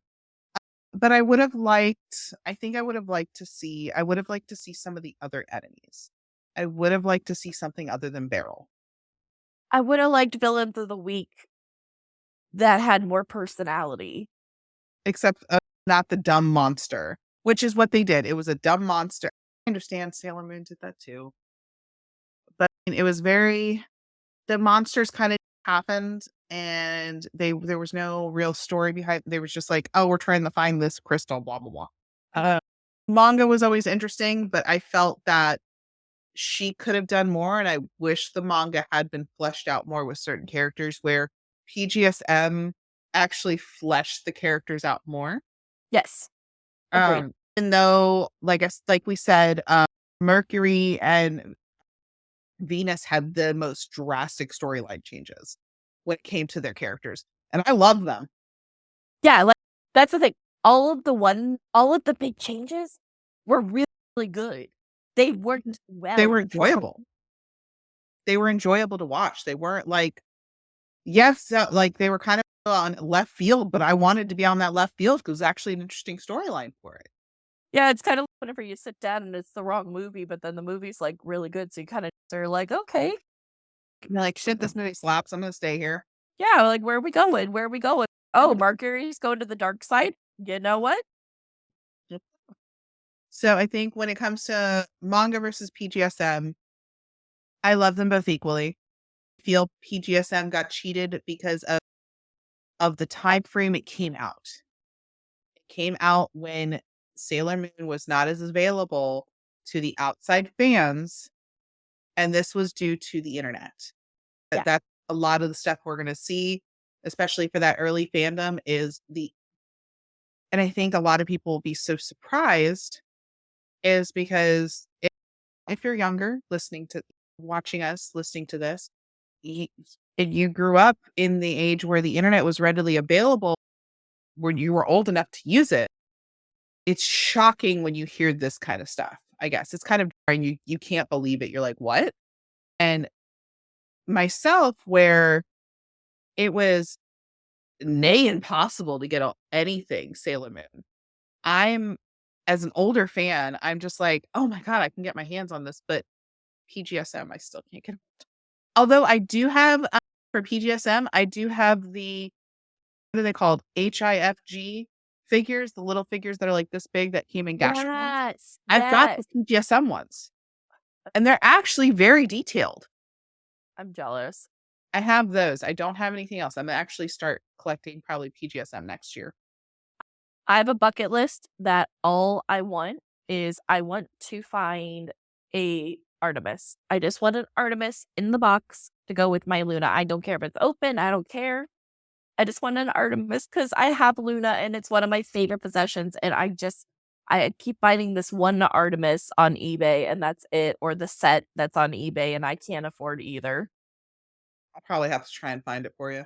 Speaker 2: But I think I would have liked to see some of the other enemies. I would have liked to see something other than Beryl.
Speaker 1: I would have liked Villains of the Week that had more personality.
Speaker 2: Except not the dumb monster, which is what they did. It was a dumb monster. I understand Sailor Moon did that too. But it was very, the monsters kind of happened and there was no real story behind. They was just like, oh, we're trying to find this crystal, blah blah blah. Manga was always interesting, but I felt that she could have done more, and I wish the manga had been fleshed out more with certain characters where PGSM actually fleshed the characters out more.
Speaker 1: Yes. Agreed.
Speaker 2: Even though, like we said, Mercury and Venus had the most drastic storyline changes when it came to their characters, and I love them.
Speaker 1: Yeah, like, that's the thing. All of the big changes were really, really good. They worked well.
Speaker 2: They were enjoyable. They were enjoyable to watch. They weren't like, yes, like they were kind of on left field, but I wanted to be on that left field because it was actually an interesting storyline for it.
Speaker 1: Yeah, it's kind of whenever you sit down and it's the wrong movie, but then the movie's like really good, so you kind of are like, okay,
Speaker 2: You're like, shit, this movie slaps. I'm gonna stay here.
Speaker 1: yeah, like where are we going? Where are we going? Oh, Mercury's going to the dark side. You know what?
Speaker 2: Yep. So I think when it comes to manga versus PGSM, I love them both equally. I feel PGSM got cheated because of the time frame it came out. It came out when Sailor Moon was not as available to the outside fans, and this was due to the internet.
Speaker 1: Yeah.
Speaker 2: That's a lot of the stuff we're gonna see, especially for that early fandom, is And I think a lot of people will be so surprised is because if you're younger, watching us, listening to this, you, and you grew up in the age where the internet was readily available, when you were old enough to use it, it's shocking when you hear this kind of stuff. I guess it's kind of and you can't believe it. You're like, what? And myself, where it was nay impossible to get anything Sailor Moon. I'm as an older fan, I'm just like, oh my god, I can get my hands on this, but PGSM, I still can't get. Although I do have for PGSM, I do have the what are they called? HIFG figures, the little figures that are like this big that came in Gashapon.
Speaker 1: Yes.
Speaker 2: I've got the
Speaker 1: Yes.
Speaker 2: PGSM ones, and they're actually very detailed.
Speaker 1: I'm jealous.
Speaker 2: I have those. I don't have anything else. I'm gonna actually start collecting probably PGSM next year.
Speaker 1: I have a bucket list that all I want is I want to find a Artemis. I just want an Artemis in the box to go with my Luna. I don't care if it's open. I don't care. I just want an Artemis because I have Luna and it's one of my favorite possessions. And I keep finding this one Artemis on eBay and that's it, or the set that's on eBay and I can't afford either.
Speaker 2: I'll probably have to try and find it for you.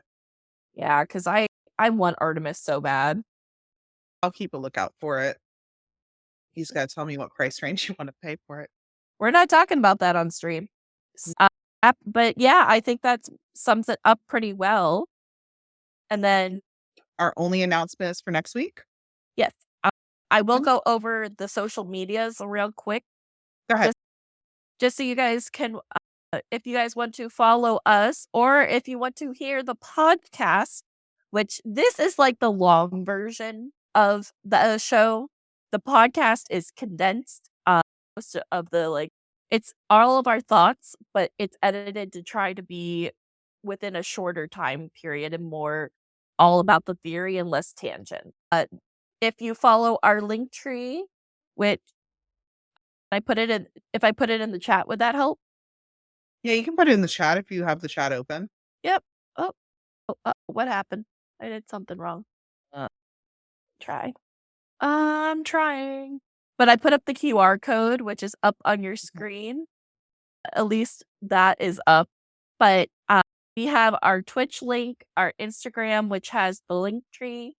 Speaker 1: Yeah, because I want Artemis so bad.
Speaker 2: I'll keep a lookout for it. You just gotta tell me what price range you want to pay for it.
Speaker 1: We're not talking about that on stream. But yeah, I think that sums it up pretty well. And then,
Speaker 2: Our only announcement is for next week.
Speaker 1: yes, I will
Speaker 2: Mhm.
Speaker 1: go over the social medias real quick,
Speaker 2: Go ahead.
Speaker 1: just so you guys can, if you guys want to follow us or if you want to hear the podcast, which this is like the long version of the show. The podcast is condensed. Most of the it's all of our thoughts, but it's edited to try to be within a shorter time period and more all about the theory and less tangent. If you follow our link tree, which I put it in, if I put it in the chat, would that help?
Speaker 2: Yeah, you can put it in the chat if you have the chat open.
Speaker 1: Yep. Oh, what happened? I did something wrong. Try. I'm trying. But I put up the QR code, which is up on your screen. At least that is up. But we have our Twitch link, our Instagram, which has the link tree.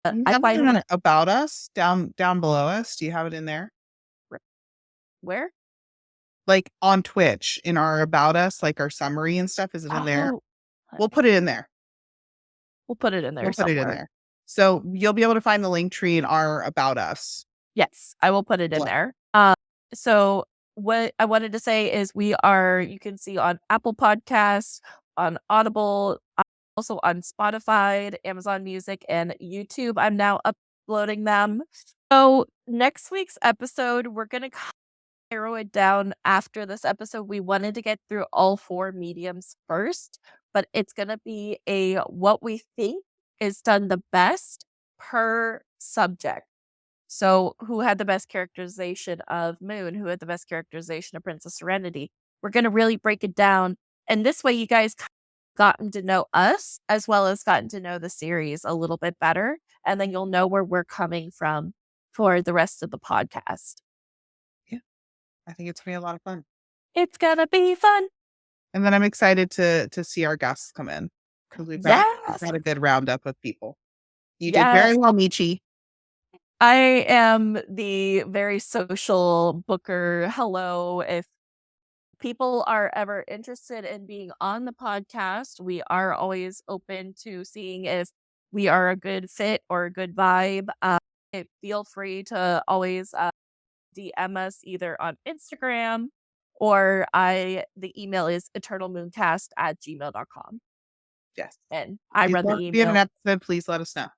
Speaker 2: You
Speaker 1: I
Speaker 2: have it
Speaker 1: find
Speaker 2: in about us down below us. Do you have it in there?
Speaker 1: where?
Speaker 2: Like on Twitch in our about us, like our summary and stuff. Is it in there?
Speaker 1: Oh,
Speaker 2: We'll put it in there.
Speaker 1: we'll put it in there
Speaker 2: We'll put it in
Speaker 1: somewhere.
Speaker 2: there. So you'll be able to find the link tree in our about us.
Speaker 1: Yes, I will put it in
Speaker 2: Link.
Speaker 1: there. So what I wanted to say is you can see on Apple Podcasts, on Audible, also on Spotify, Amazon Music, and YouTube. I'm now uploading them. So next week's episode, we're gonna narrow it down after this episode. We wanted to get through all four mediums first, but it's gonna be a what we think is done the best per subject. So, who had the best characterization of Moon? Who had the best characterization of Princess Serenity? We're going to really break it down. And this way, you guys gotten to know us as well as gotten to know the series a little bit better. And then you'll know where we're coming from for the rest of the podcast.
Speaker 2: Yeah, I think it's gonna be a lot of fun.
Speaker 1: It's going to be fun.
Speaker 2: And then I'm excited to see our guests come in because we've
Speaker 1: Yes.
Speaker 2: got a good roundup of people. You did
Speaker 1: Yes.
Speaker 2: very well, Michi.
Speaker 1: I am the very social booker. Hello. If people are ever interested in being on the podcast, we are always open to seeing if we are a good fit or a good vibe. Feel free to always DM us either on Instagram or the email is eternalmooncast@gmail.com.
Speaker 2: Yes.
Speaker 1: And I
Speaker 2: If you
Speaker 1: run the
Speaker 2: want to be in an
Speaker 1: email.
Speaker 2: episode, please let us know.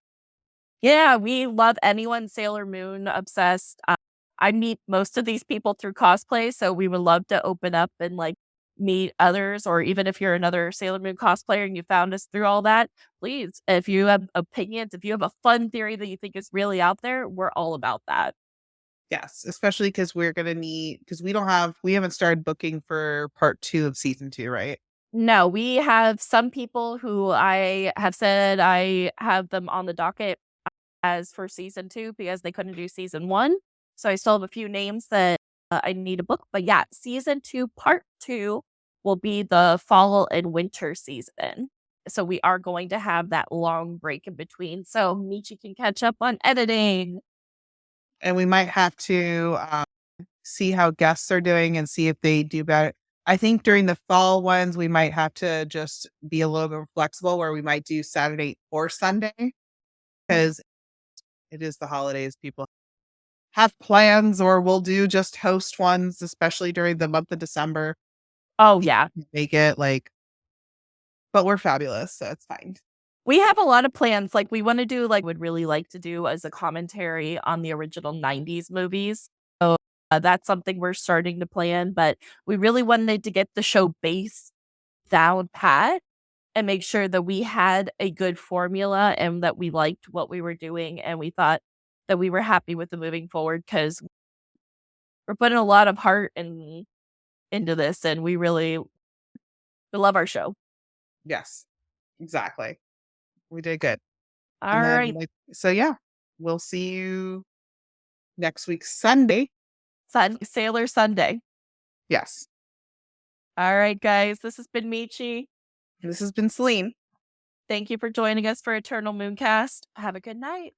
Speaker 1: Yeah, we love anyone Sailor Moon obsessed. I meet most of these people through cosplay, so we would love to open up and meet others, or even if you're another Sailor Moon cosplayer and you found us through all that, please, if you have opinions, if you have a fun theory that you think is really out there, we're all about that.
Speaker 2: Yes, especially because we're gonna need because we haven't started booking for part 2 of season 2, right?
Speaker 1: No, we have some people who I have said I have them on the docket as for season 2 because they couldn't do season 1. So I still have a few names that I need a book. But yeah, season 2, part 2 will be the fall and winter season. So we are going to have that long break in between. So Michi can catch up on editing.
Speaker 2: And we might have to see how guests are doing and see if they do better. I think during the fall ones, we might have to just be a little bit flexible where we might do Saturday or Sunday because it is the holidays. People have plans, or we'll do just host ones, especially during the month of December.
Speaker 1: Oh,
Speaker 2: People
Speaker 1: yeah.
Speaker 2: can make it but we're fabulous, so it's fine.
Speaker 1: We have a lot of plans. Like, we want to do, like, would really like to do as a commentary on the original 90s movies. So that's something we're starting to plan. But we really wanted to get the show base down pat and make sure that we had a good formula and that we liked what we were doing. And we thought that we were happy with the moving forward because we're putting a lot of heart into this. And we love our show.
Speaker 2: Yes, exactly. We did good.
Speaker 1: All
Speaker 2: And then,
Speaker 1: right.
Speaker 2: so yeah, we'll see you next week, Sunday.
Speaker 1: Sailor Sunday.
Speaker 2: Yes.
Speaker 1: All right, guys. This has been Michi.
Speaker 2: This has been Celine.
Speaker 1: Thank you for joining us for Eternal Mooncast. Have a good night.